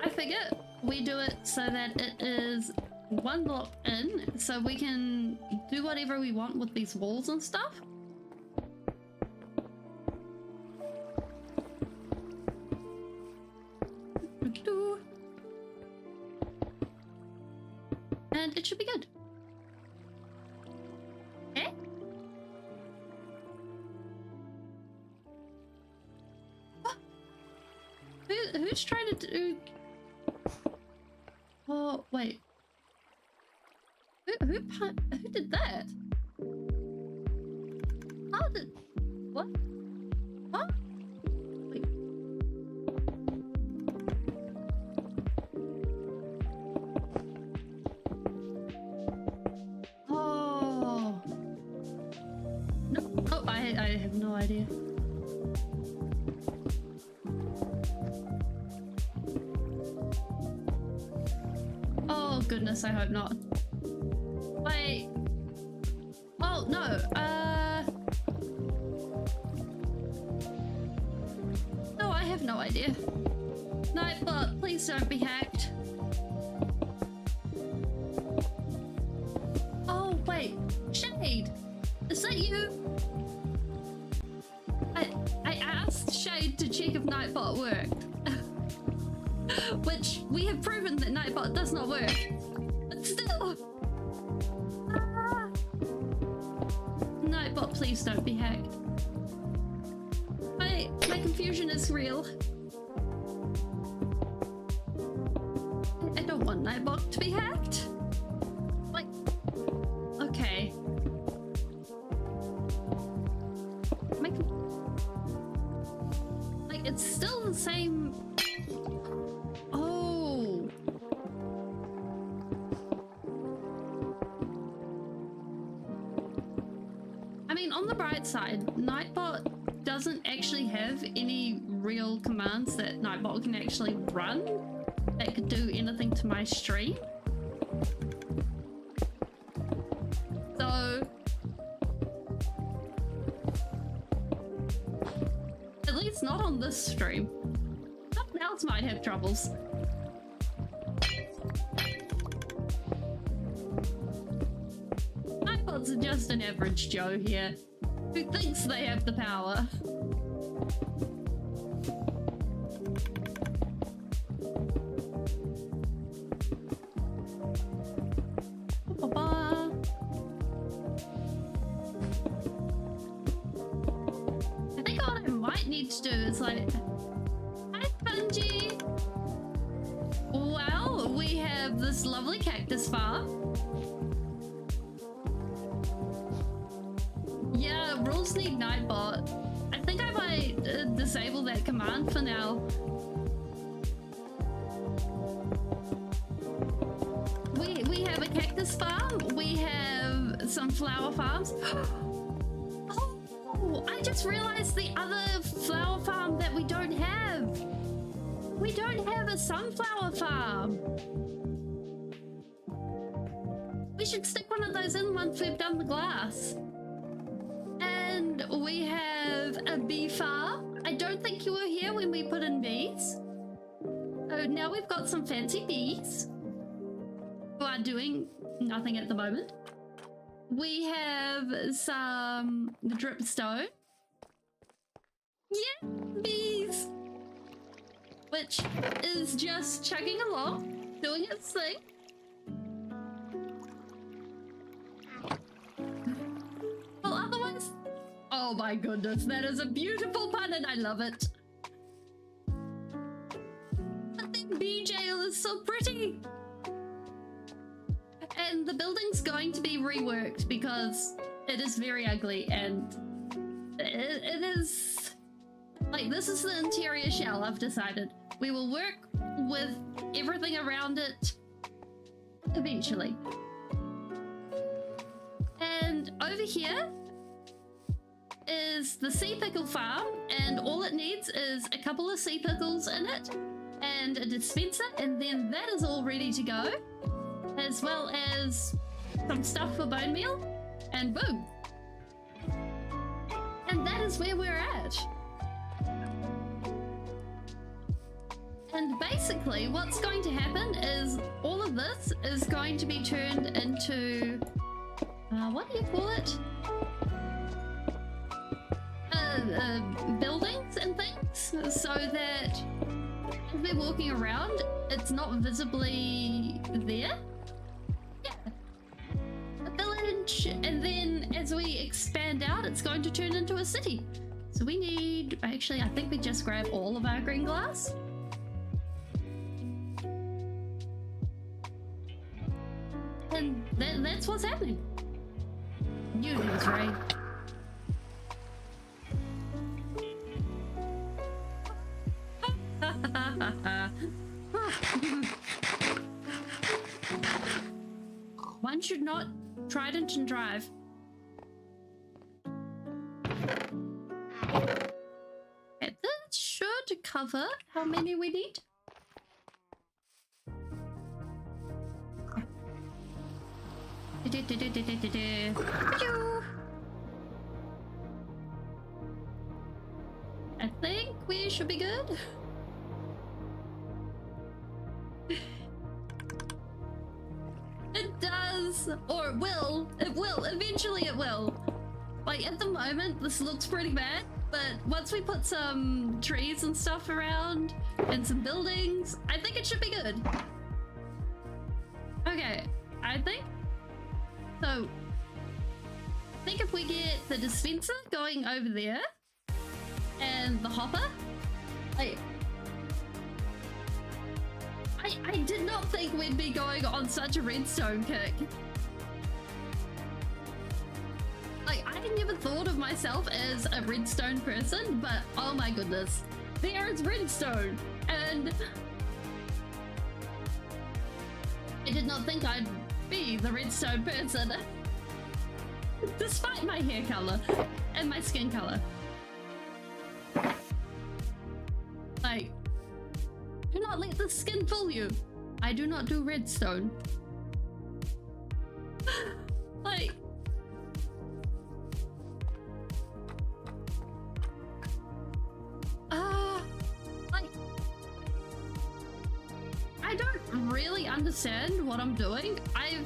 I figure we do it so that it is one block in, so we can do whatever we want with these walls and stuff. And it should be good. Okay? Who's trying to do... Oh, wait. Who did that? How did... What? Huh? Wait. Oh. No. Oh, I have no idea. Oh goodness, I hope not. Wait. Oh no. No, I have no idea. Nightbot, please don't be hacked. Oh wait, Shade, is that you? I asked Shade to check if Nightbot worked. Which we have proven that Nightbot does not work. But still. Nightbot, please don't be hacked. My confusion is real. I don't want Nightbot to be hacked. Like, okay. Like, it's still the same. Oh. I mean, on the bright side, Nightbot doesn't actually have any real commands that Nightbot can actually run that could do anything to my stream. So, at least not on this stream. Someone else might have troubles. Nightbots are just an average Joe here who thinks they have the power. I think what I might need to do is like, hi Bungie! Well, we have this lovely cactus farm. Yeah, rules need Nightbot. I think I might disable that command for now. We have a cactus farm. We have some flower farms. Oh, I just realized the other flower farm that we don't have. We don't have a sunflower farm. We should stick one of those in once we've done the glass. And we have a bee farm. I don't think you were here when we put in bees. So now we've got some fancy bees who are doing nothing at the moment. We have some dripstone. Yeah, bees. Which is just chugging along, doing its thing. Well, otherwise... Oh my goodness, that is a beautiful pun and I love it. But the bee jail is so pretty. And the building's going to be reworked because it is very ugly and it is... Like, this is the interior shell, I've decided. We will work with everything around it eventually. And over here is the sea pickle farm, and all it needs is a couple of sea pickles in it and a dispenser, and then that is all ready to go, as well as some stuff for bone meal, and boom. And that is where we're at. And basically what's going to happen is all of this is going to be turned into, what do you call it? Buildings and things, so that as we're walking around, it's not visibly there. Yeah. A village, and then as we expand out, it's going to turn into a city. So we need, actually, I think we just grab all of our green glass. And that's what's happening. You knew it was right. One should not trident and drive. Okay, that should cover how many we need. I think we should be good. It does, or it will. It will. Eventually it will. Like, at the moment, this looks pretty bad, but once we put some trees and stuff around and some buildings, I think it should be good. Okay, I think so. I think if we get the dispenser going over there and the hopper, I did not think we'd be going on such a redstone kick. Like, I never thought of myself as a redstone person, but oh my goodness, there is redstone, and I did not think I'd be the redstone person, despite my hair color and my skin color. Like, do not let the skin fool you. I do not do redstone. Like, I don't really understand what I'm doing. I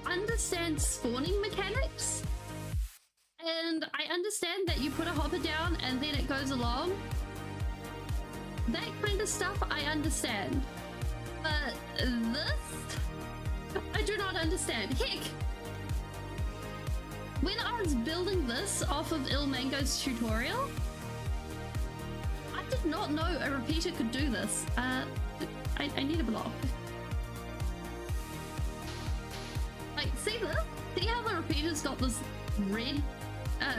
understand spawning mechanics, and I understand that you put a hopper down and then it goes along. That kind of stuff I understand, but this I do not understand. Heck, when I was building this off of Ilmango's tutorial, I did not know a repeater could do this. I need a block. Like, see this? See how the repeater's got this red,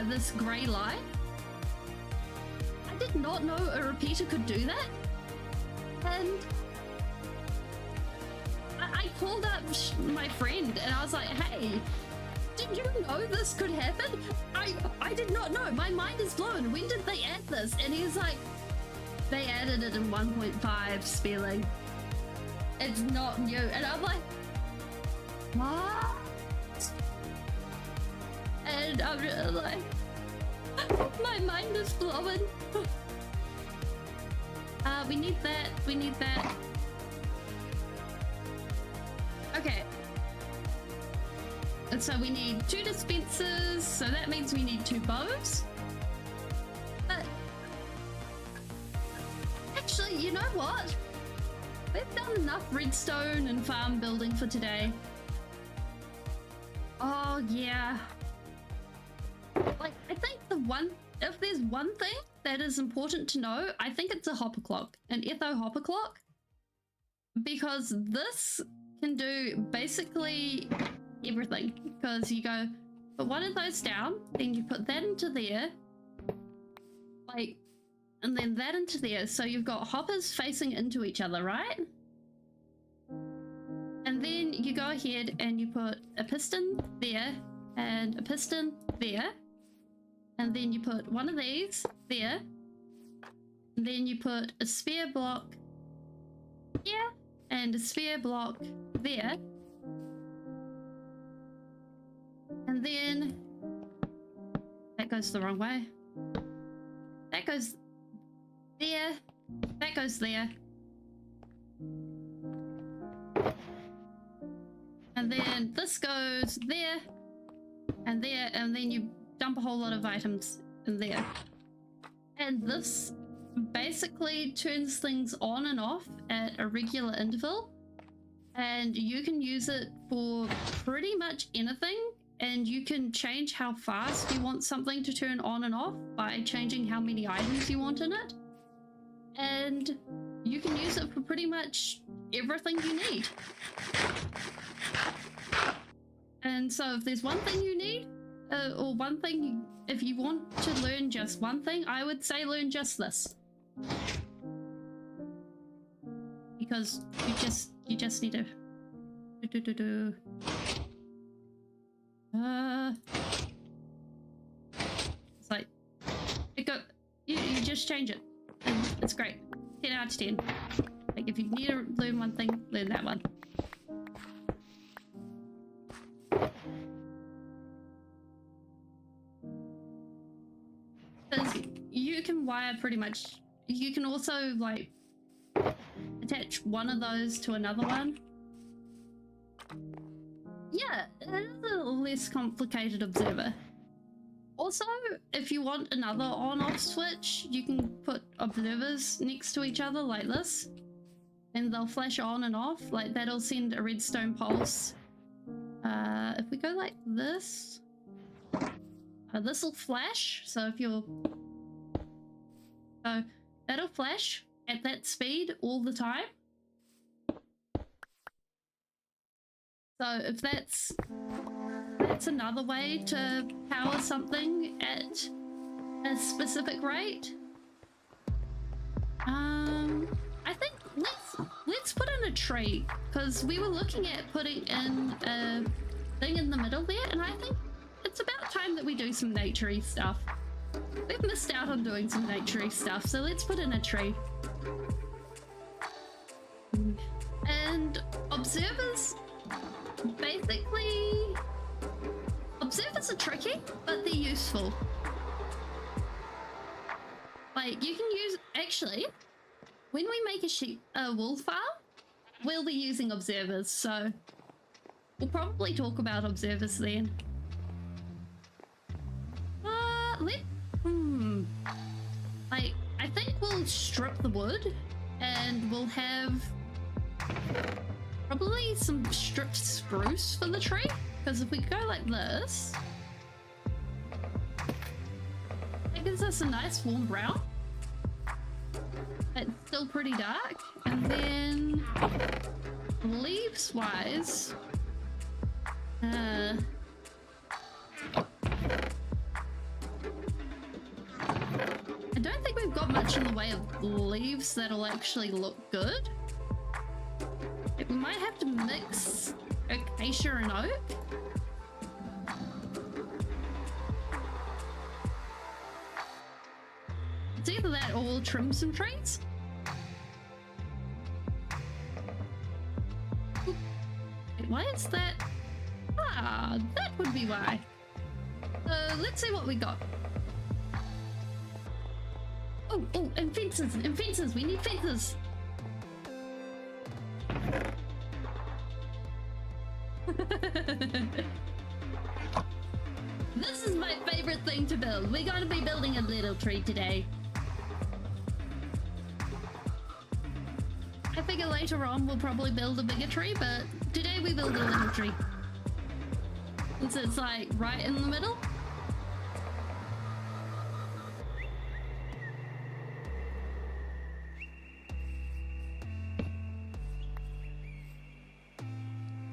this grey line? I did not know a repeater could do that. And I called up my friend and I was like, hey, did you know this could happen? I did not know. My mind is blown. When did they add this? And he was like, they added it in 1.5 spelling. It's not new. And I'm like, what? And I'm just like, my mind is blowing. We need that. We need that. Okay. And so we need 2 dispensers, so that means we need 2 bows. But actually, you know what? We've done enough redstone and farm building for today. Oh yeah. Like, I think if there's one thing that is important to know, I think it's a hopper clock, an echo hopper clock, because this can do basically everything. Because you go put one of those down, then you put that into there, like, and then that into there, so you've got hoppers facing into each other, right? And then you go ahead and you put a piston there and a piston there, and then you put one of these there, and then you put a spare block here and a spare block there, and then that goes the wrong way. That goes there, that goes there, and then this goes there and there, and then you dump a whole lot of items in there. And this basically turns things on and off at a regular interval, and you can use it for pretty much anything, and you can change how fast you want something to turn on and off by changing how many items you want in it. And you can use it for pretty much everything you need. And so if there's one thing you need, or one thing, if you want to learn just one thing, I would say learn just this. Because you just need to it's like you just change it, and it's great. 10 out of 10. Like, if you need to learn one thing, learn that one. Because you can wire pretty much, you can also like attach one of those to another one. Yeah, it is a less complicated observer. Also, if you want another on-off switch, you can put observers next to each other like this, and they'll flash on and off. Like, that'll send a redstone pulse. If we go like this, this will flash. So if you're, so that'll flash at that speed all the time. So if that's another way to power something at a specific rate. I think let's put in a tree, because we were looking at putting in a thing in the middle there, and I think it's about time that we do some naturey stuff. We've missed out on doing some naturey stuff, so let's put in a tree. And observers, basically, observers are tricky, but they're useful. Like, you can use, actually, when we make a wool farm, we'll be using observers, so we'll probably talk about observers then. Like, I think we'll strip the wood, and we'll have probably some stripped spruce for the tree, because if we go like this, it gives us a nice warm brown. It's still pretty dark. And then leaves wise, I don't think we've got much in the way of leaves that'll actually look good. We might have to mix acacia and oak. It's either that or we'll trim some trees. Wait, why is that? Ah, that would be why. Let's see what we got. Oh, and fences, and fences. We need fences. This is my favorite thing to build. We're going to be building a little tree today. I figure later on we'll probably build a bigger tree, but today we build a little tree. Since it's like right in the middle.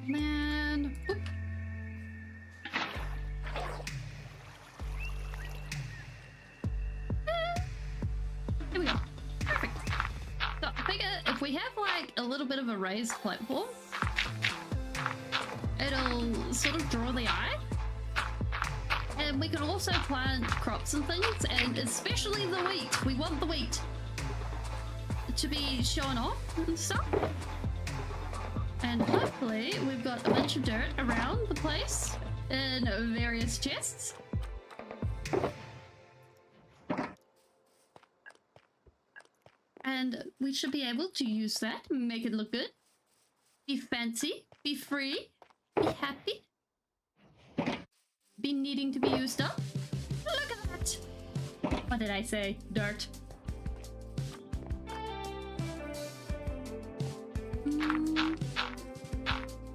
Man. Oop. Here we go. Perfect. So I figure if we have like a little bit of a raised platform, it'll sort of draw the eye. And we can also plant crops and things, and especially the wheat. We want the wheat to be shown off and stuff. And hopefully we've got a bunch of dirt around the place in various chests. And we should be able to use that and make it look good. Be fancy, be free, be happy, be needing to be used up. Look at that! What did I say? Dirt.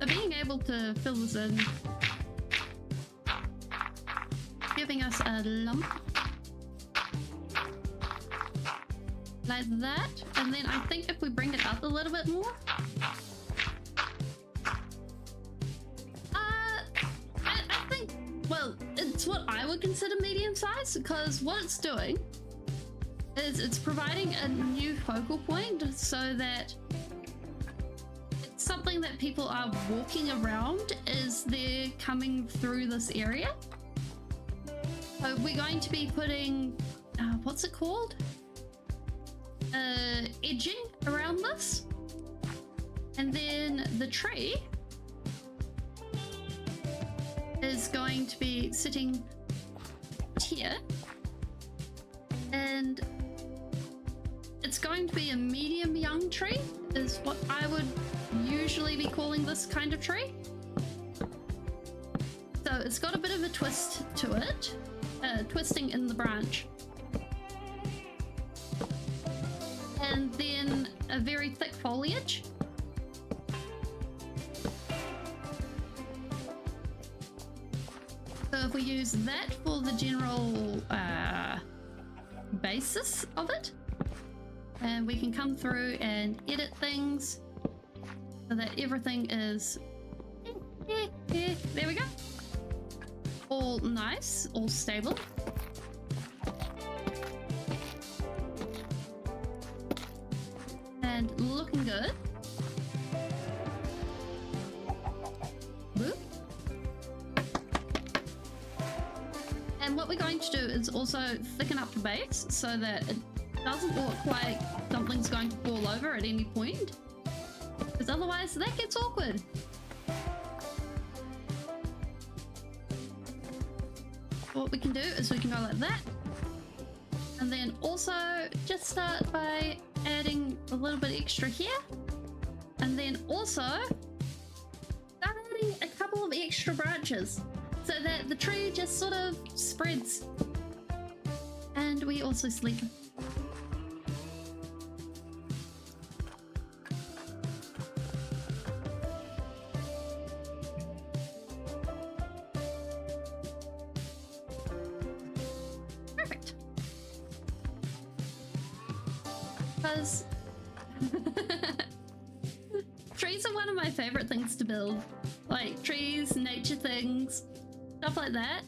So being able to fill this in, giving us a lump like that, and then I think if we bring it up a little bit more, I think, well, it's what I would consider medium size, because what it's doing is it's providing a new focal point so that it's something that people are walking around as they're coming through this area. So we're going to be putting, what's it called? Edging around this. And then the tree is going to be sitting here. And it's going to be a medium young tree, is what I would usually be calling this kind of tree. So it's got a bit of a twist to it, twisting in the branch. And then a very thick foliage. So if we use that for the general basis of it, and we can come through and edit things so that everything is there we go, all nice, all stable. And looking good. Woo. And what we're going to do is also thicken up the base so that it doesn't look like something's going to fall over at any point, because otherwise that gets awkward. What we can do is we can go like that, and then also just start by adding a little bit extra here, and then also start adding a couple of extra branches so that the tree just sort of spreads. And we also sleep. Perfect. Because trees are one of my favorite things to build, like trees, nature things, stuff like that,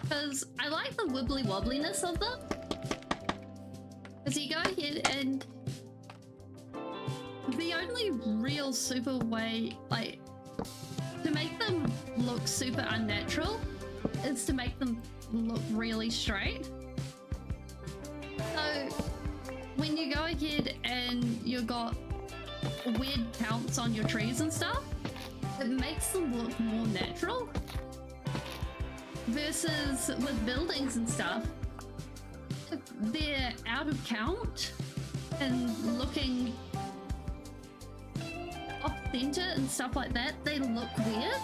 because I like the wibbly wobbliness of them. Because you go ahead and the only real super way, like, to make them look super unnatural is to make them look really straight. So when you go ahead and you've got weird counts on your trees and stuff, it makes them look more natural. Versus with buildings and stuff, they're out of count and looking off center and stuff like that, they look weird.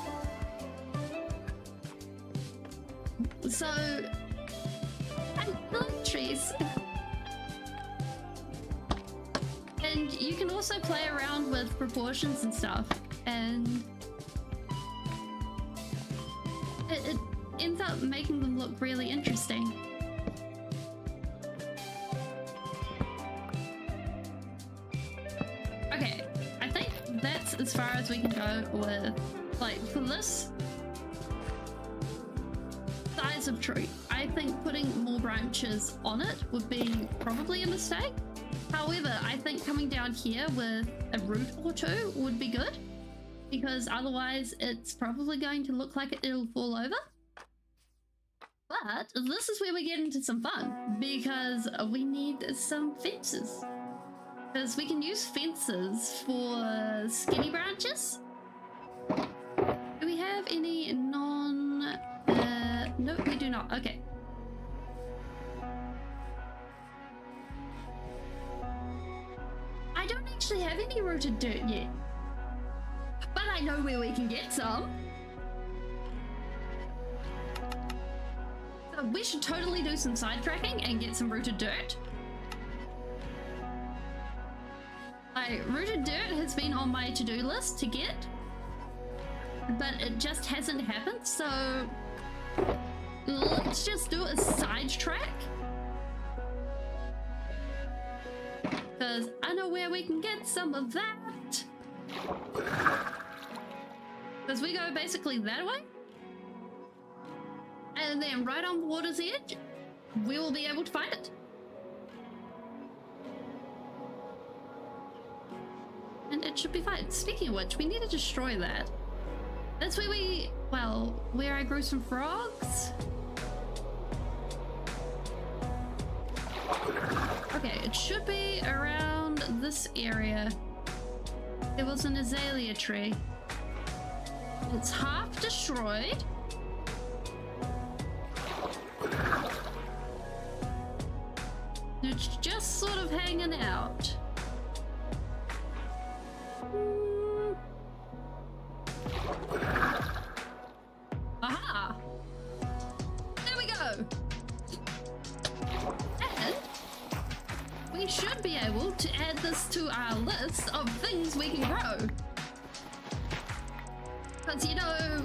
So I like trees. And you can also play around with proportions and stuff, and it ends up making them look really interesting. Okay, I think that's as far as we can go with, like, for this size of tree. I think putting more branches on it would be probably a mistake. However, I think coming down here with a root or two would be good, because otherwise it's probably going to look like it'll fall over. But this is where we get into some fun, because we need some fences. Because we can use fences for skinny branches. Do we have any no, we do not. Okay. I don't actually have any rooted dirt yet, but I know where we can get some. So we should totally do some sidetracking and get some rooted dirt. Rooted dirt has been on my to-do list to get, but it just hasn't happened, so let's just do a sidetrack. Because I know where we can get some of that. Because we go basically that way. And then right on the water's edge, we will be able to find it. And it should be fine. Speaking of which, we need to destroy that. That's where where I grew some frogs. Okay, it should be around this area. There was an azalea tree. It's half destroyed. It's just sort of hanging out. Aha! There we go! And we should be able to add this to our list of things we can grow. Because, you know,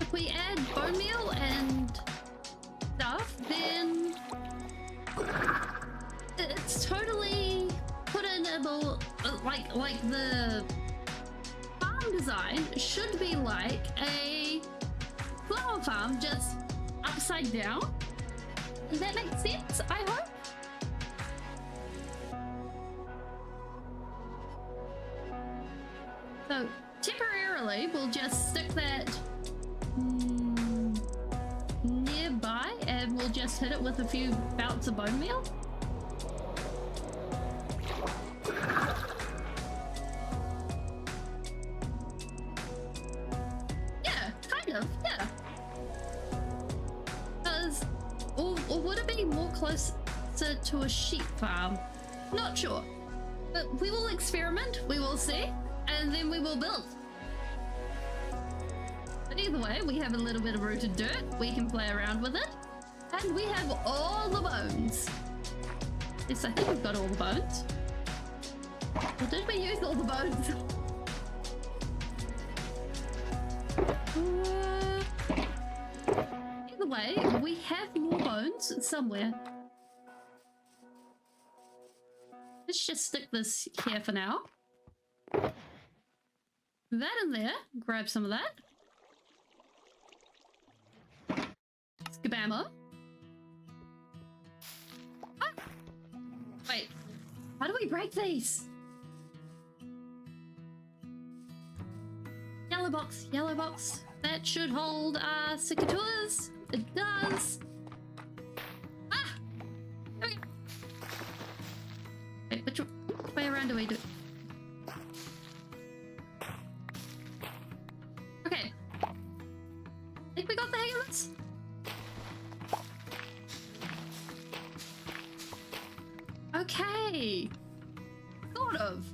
if we add bone meal and stuff, then it's totally put in a like the farm design should be like a flower farm, just upside down. Does that make sense? I hope. So temporarily we'll just stick that nearby, and we'll just hit it with a few bouts of bone meal. Yeah, kind of, yeah. Because, or would it be more closer to a sheep farm? Not sure. But we will experiment, we will see, and then we will build. But either way, we have a little bit of rooted dirt, we can play around with it, and we have all the bones. Yes, I think we've got all the bones. Or did we use all the bones? Either way, we have more bones somewhere. Let's just stick this here for now. That in there, grab some of that. Skabammo. Ah! Wait, how do we break these? Yellow box. That should hold our secateurs. It does. Ah! There we go. Wait, which way around do we do? Okay. I think we got the hang of this. Okay. Sort of.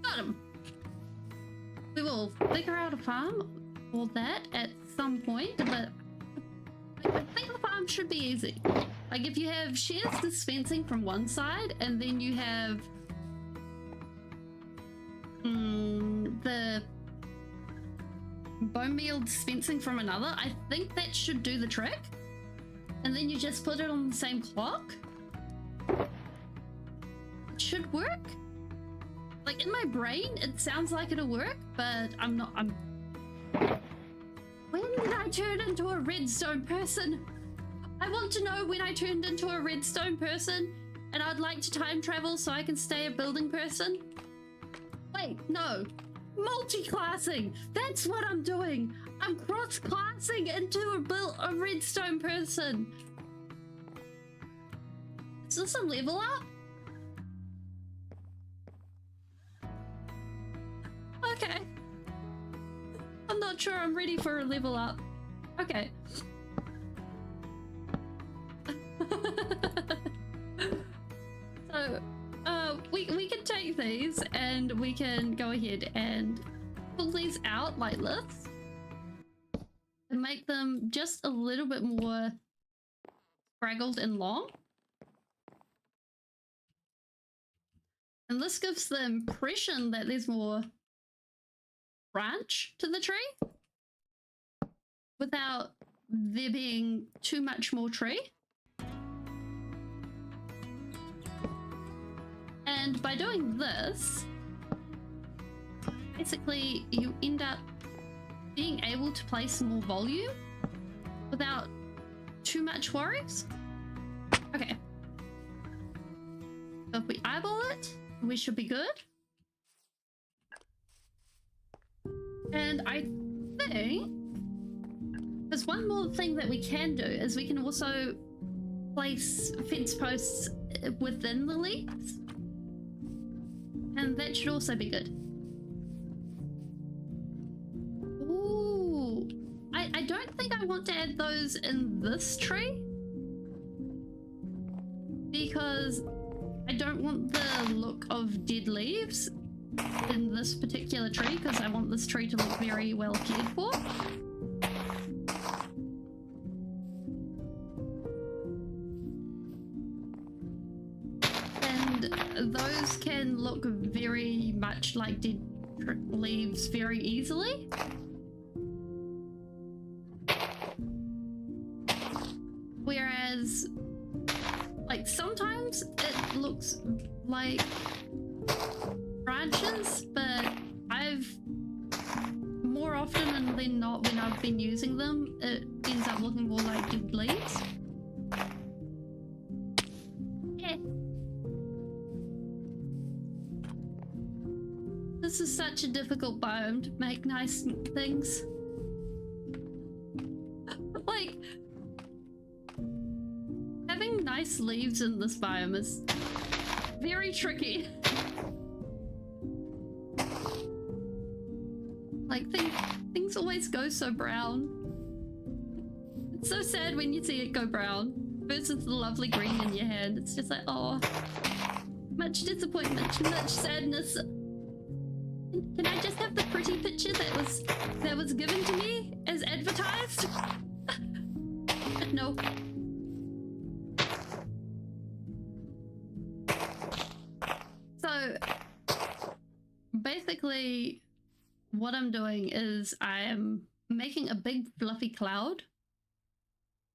Got him. We will figure out a farm for that at some point, but I think the farm should be easy. Like if you have shears dispensing from one side and then you have the bone meal dispensing from another, I think that should do the trick. And then you just put it on the same clock. It should work. Like in my brain, it sounds like it'll work, but I'm not. When did I turn into a redstone person? I want to know when I turned into a redstone person, and I'd like to time travel so I can stay a building person. Wait, no. Multi-classing. That's what I'm doing. I'm cross-classing into a redstone person. Is this a level up? Okay. I'm not sure I'm ready for a level up. Okay. So, we can take these and we can go ahead and pull these out like this and make them just a little bit more fraggled and long. And this gives the impression that there's more branch to the tree without there being too much more tree. And by doing this, basically you end up being able to place more volume without too much worries. Okay. So if we eyeball it, we should be good. And I think there's one more thing that we can do is we can also place fence posts within the leaves. And that should also be good. Ooh, I don't think I want to add those in this tree because I don't want the look of dead leaves in this particular tree because I want this tree to look very well cared for. And those can look very much like dead leaves very easily. Whereas, like, sometimes it looks like branches, but I've more often than not when I've been using them, it ends up looking more like dead leaves. Yeah. This is such a difficult biome to make nice things. Like, having nice leaves in this biome is very tricky. Like, things always go so brown. It's so sad when you see it go brown versus the lovely green in your hand. It's just like, oh, much disappointment, much sadness. Can I just have the pretty picture that was given to me as advertised? But no. So basically what I'm doing is I am making a big fluffy cloud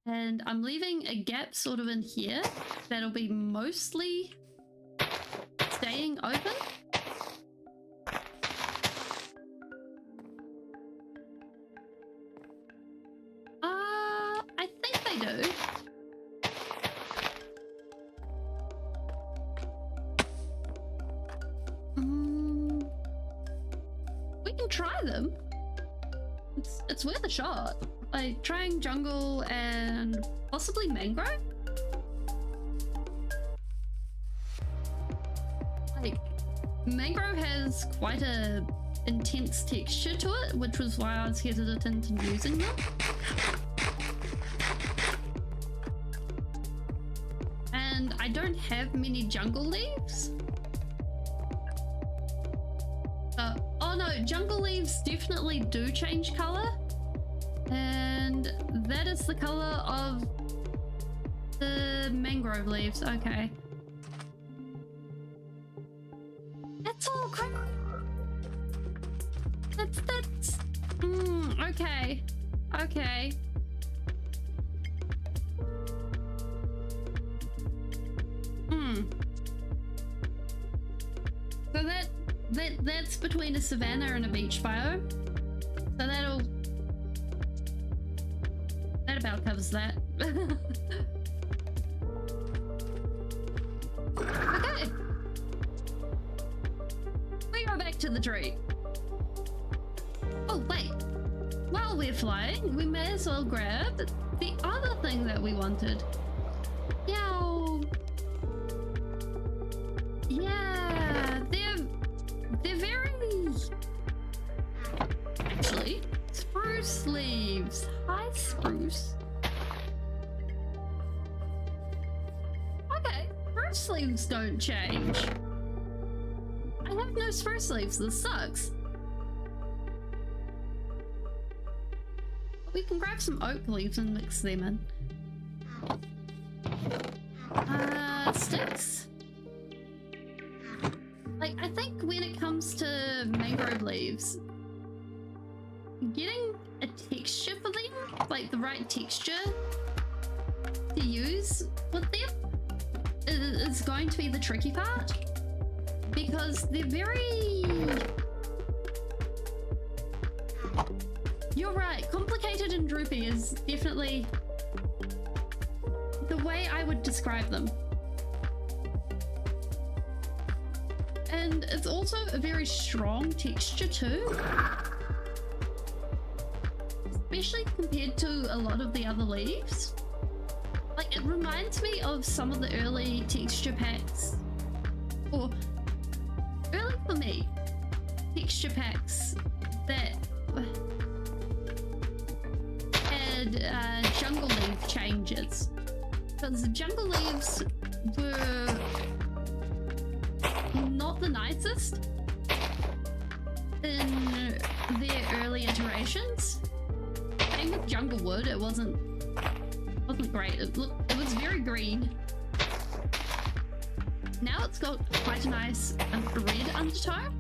and I'm leaving a gap sort of in here that'll be mostly staying open. I think they do. We can try them. It's worth a shot. Like trying jungle and possibly mangrove. Like mangrove has quite a intense texture to it, which was why I was hesitant in using them. And I don't have many jungle leaves. Oh no, jungle leaves definitely do change color. And that is the color of the mangrove leaves. Okay. That's all crap. That's okay. Okay. So that's between a savanna and a beach biome. So that about covers that. Okay. We go back to the tree. Oh wait. While we're flying, we may as well grab the other thing that we wanted. Yow. Yeah, they're very... Actually, spruce leaves. Hi, spruce. Okay, spruce leaves don't change. I have no spruce leaves, this sucks. We can grab some oak leaves and mix them in. Sticks. Like, I think when it comes to mangrove leaves, getting a texture for them, like the right texture to use with them, is going to be the tricky part. Because they're very... You're right, complicated and droopy is definitely the way I would describe them. And it's also a very strong texture too. Especially compared to a lot of the other leaves. Like, it reminds me of some of the early texture packs, or early for me, texture packs that had jungle leaf changes. Because the jungle leaves were not the nicest in their early iterations. Same with jungle wood, it wasn't great. It was very green. Now it's got quite a nice red undertone.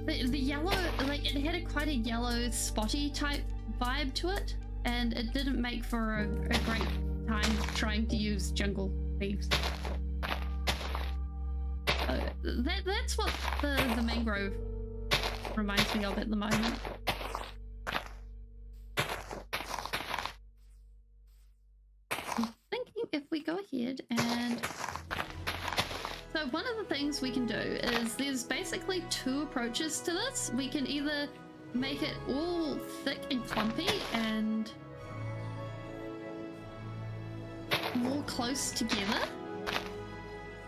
But the yellow, like, it had quite a yellow spotty type vibe to it, and it didn't make for a great time trying to use jungle leaves. That's what the mangrove reminds me of at the moment. I'm thinking if we go ahead and... So one of the things we can do is there's basically two approaches to this. We can either make it all thick and clumpy and more close together,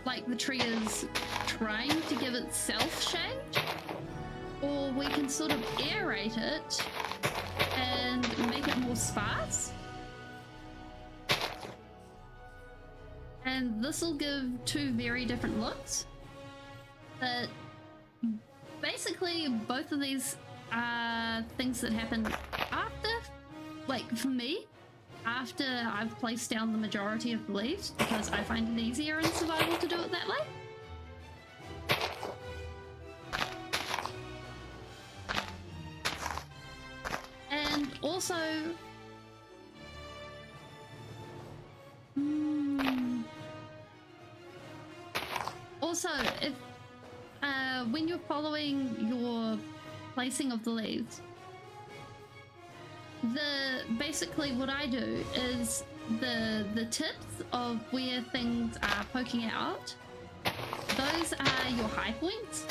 like the tree is trying to give itself shade, or we can sort of aerate it and make it more sparse. And this will give two very different looks. But basically both of these are things that happen after, like for me, after I've placed down the majority of the leaves, because I find it easier in survival to do it that way. And also, if when you're following your placing of the leaves, basically what I do is the tips of where things are poking out, those are your high points,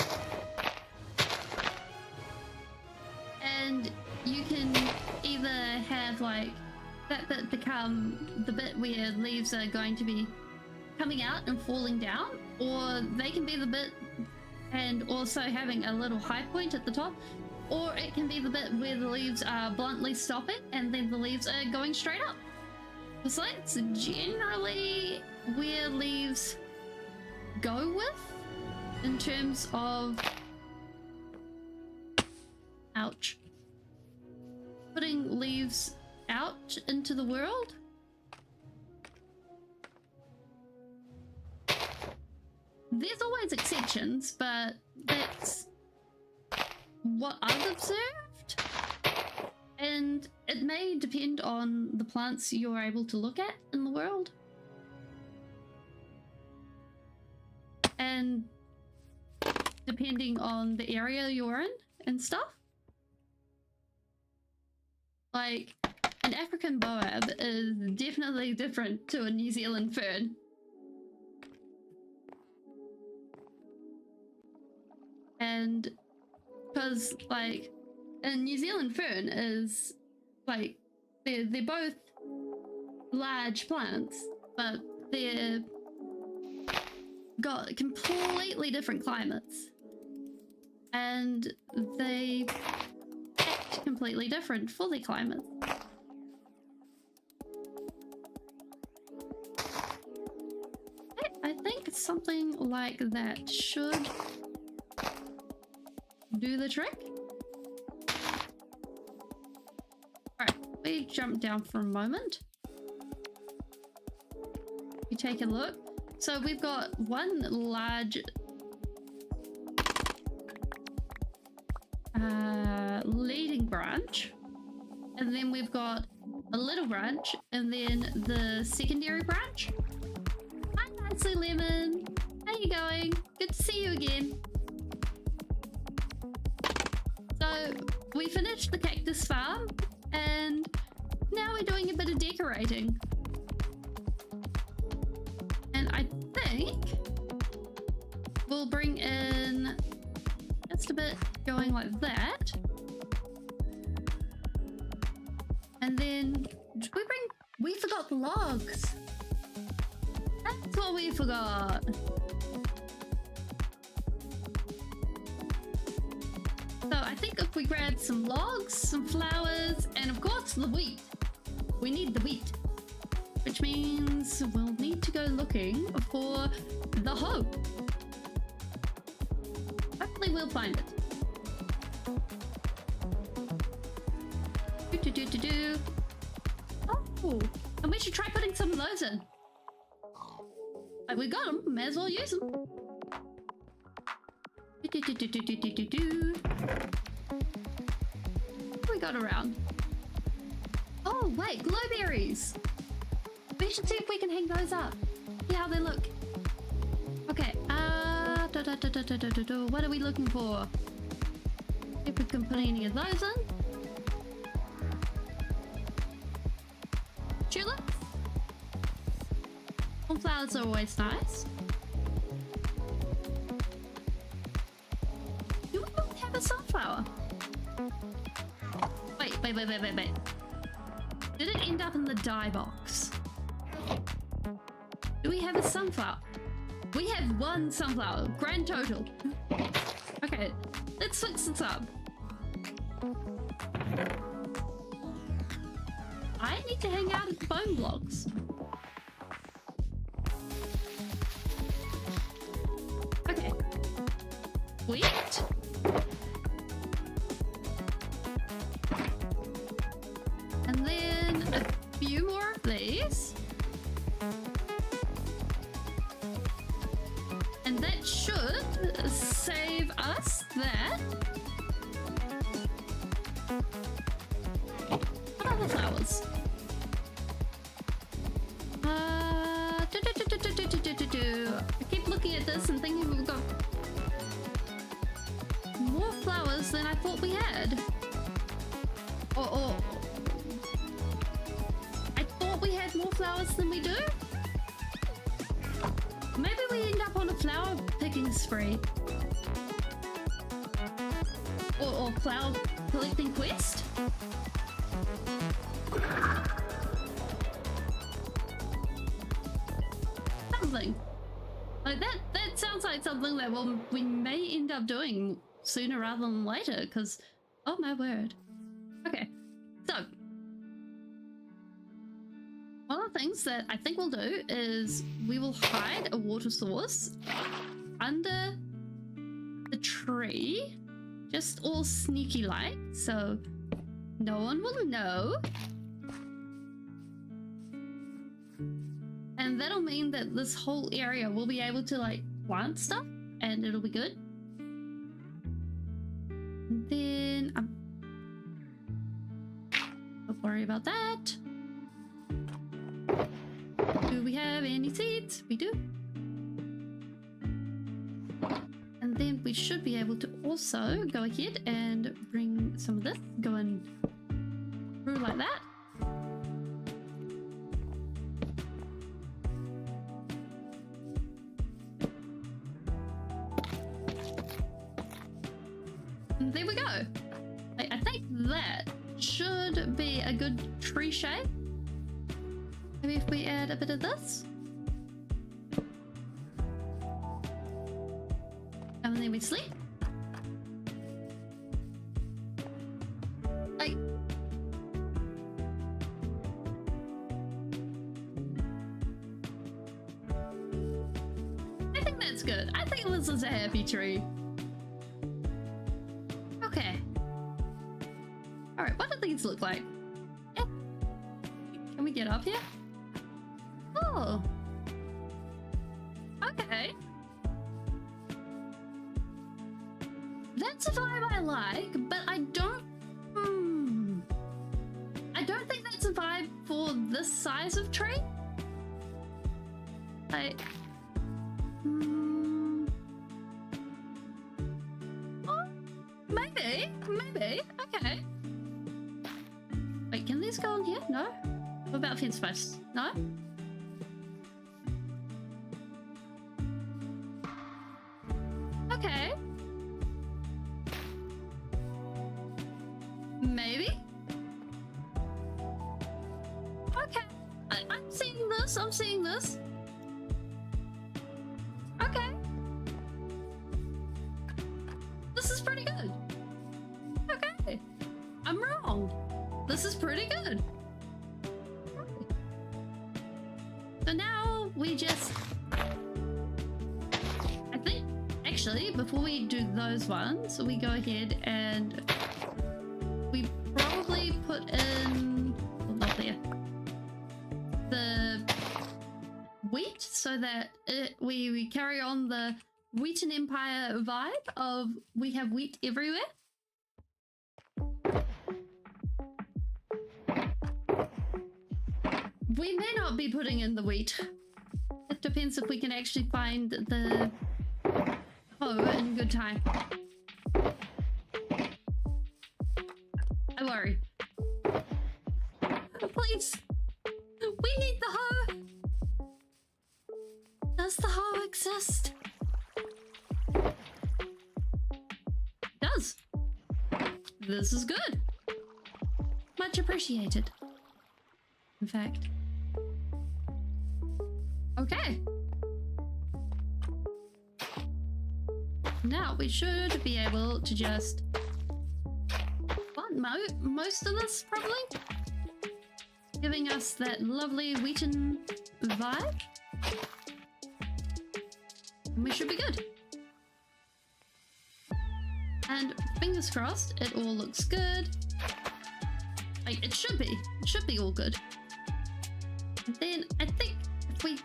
and you can either have like that bit become the bit where leaves are going to be coming out and falling down, or they can be the bit and also having a little high point at the top, or it can be the bit where the leaves are bluntly stopping and then the leaves are going straight up. So that's generally where leaves go with in terms of ouch, putting leaves out into the world. There's always exceptions, but that's what I've observed, and it may depend on the plants you're able to look at in the world, and depending on the area you're in and stuff. Like, an African boab is definitely different to a New Zealand fern. And because, like, a New Zealand fern is, like, they're both large plants, but they're got completely different climates. And they act completely different for their climates. I think something like that should do the trick. Alright, we jump down for a moment. You take a look. So we've got one large leading branch, and then we've got a little branch, and then the secondary branch. Hi, Nicely Lemon. How you going? Good to see you again. So we finished the cactus farm, and now we're doing a bit of decorating. And I think we'll bring in just a bit going like that. And then we forgot the logs. That's what we forgot. So I think if we grab some logs, some flowers, and of course the wheat. We need the wheat, which means we'll need to go looking for the hoe. Hopefully we'll find it. Oh, and we should try putting some of those in. Like, we got them, may as well use them. What we got around? Oh wait, glowberries. We should see if we can hang those up. See how they look. Okay, what are we looking for? If we can put any of those in. Tulips. Sunflowers are always nice. Do we not have a sunflower? Wait. Did it end up in the dye box? Do we have a sunflower? We have one sunflower, grand total. Okay, let's fix this up. I need to hang out at the bone blocks. Okay. Wheat. And then a few more of these. And that should save us that. What other flowers? I keep looking at this and thinking we've got more flowers than I thought we had. Or I thought we had more flowers than we do. Maybe we end up on a flower picking spree. Or flower collecting quest. something. Like that sounds like something that we may end up doing sooner rather than later, because oh my word. Okay, so one of the things that I think we'll do is we will hide a water source under the tree, just all sneaky like, so no one will know. And that'll mean that this whole area will be able to like plant stuff and it'll be good. And then don't worry about that. Do we have any seeds? We do. And then we should be able to also go ahead and bring some of this going through like that. And there we go. I think that should be a good tree shape. Maybe if we add a bit of this. And then we sleep. I think that's good. I think this is a happy tree. Okay. Alright, what do these look like? Yeah. Can we get up here? Oh. Okay. That's a vibe I like, but I don't think that's a vibe for this size of tree. Oh, maybe. Okay. Wait, can these go on here? No? What about fence posts? No? Okay. Maybe? Okay. I'm seeing this. Okay. This is pretty good. Okay. I'm wrong. This is pretty good. So now we just... I think, actually, before we do those ones, we go ahead and we probably put in... well, not there. The wheat, so that we carry on the Wheaten Empire vibe of we have wheat everywhere. We may not be putting in the wheat. It depends if we can actually find the hoe in good time. I worry. Please! We need the hoe! Does the hoe exist? It does. This is good. Much appreciated. In fact. Okay. Now we should be able to just plant most of this, probably. Giving us that lovely wheaten vibe. And we should be good. And fingers crossed, it all looks good. Like, it should be all good. And then I think if we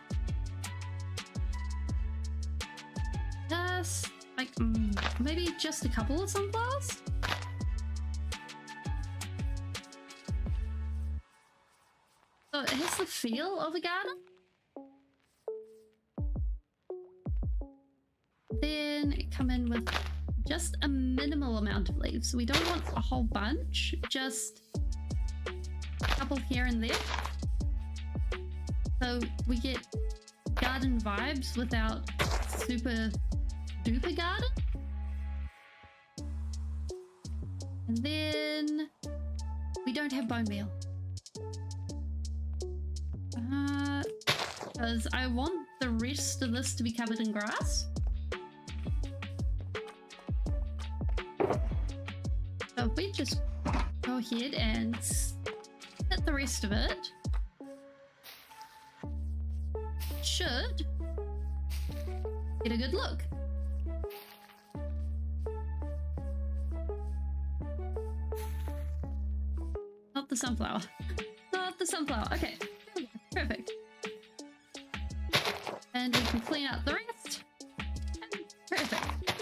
just like maybe just a couple of sunflowers. So it has the feel of a garden. Then come in with just a minimal amount of leaves. We don't want a whole bunch, just a couple here and there. So we get garden vibes without super duper garden. And then we don't have bone meal. Because I want the the rest of this to be covered in grass. So if we just go ahead and hit the rest of it, should get a good look. Not the sunflower. Not the sunflower. Okay. Perfect. And we can clean up the rest. Perfect.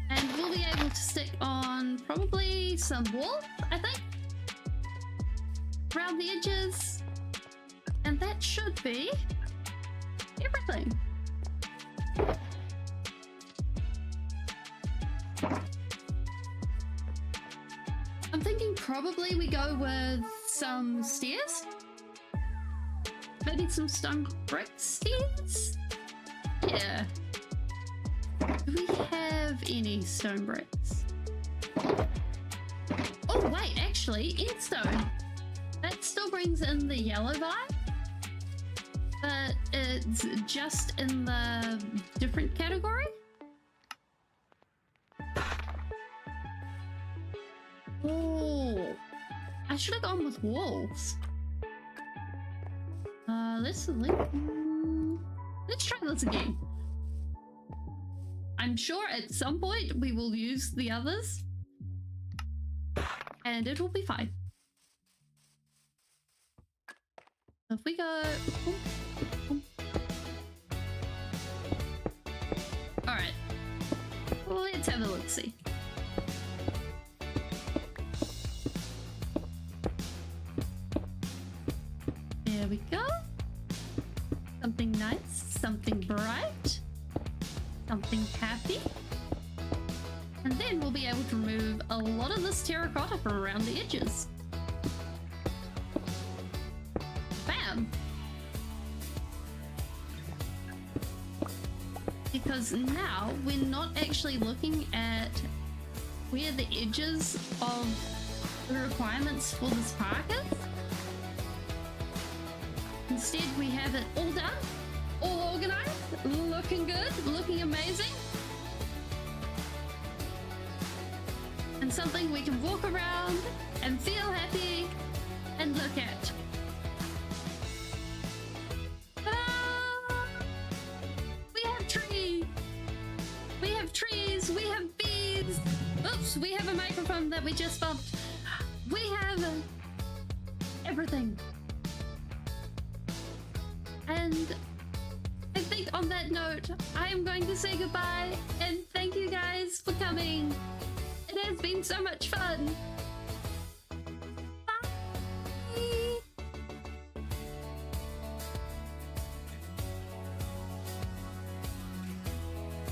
And we'll be able to stick on probably some wool, I think, around the edges. And that should be everything. I'm thinking probably we go with some stairs. Maybe some stone brick stairs? Yeah. Do we have any stone bricks? Oh wait, actually, endstone. That still brings in the yellow vibe, but it's just in the different category. Oh, I should have gone with wolves. Let's try this again. I'm sure at some point we will use the others and it will be fine. So if we go... Alright, let's have a look-see. There we go. Something nice, something bright, something happy. And then we'll be able to remove a lot of this terracotta from around the edges. Bam! Because now we're not actually looking at where the edges of the requirements for this park is. Instead, we have it all done, all organized, looking good, looking amazing. And something we can walk around and feel happy and look at. Ta-da! We have tree. We have trees. We have bees. Oops, we have a microphone that we just bumped. We have everything. And I think on that note, I am going to say goodbye and thank you guys for coming. It has been so much fun.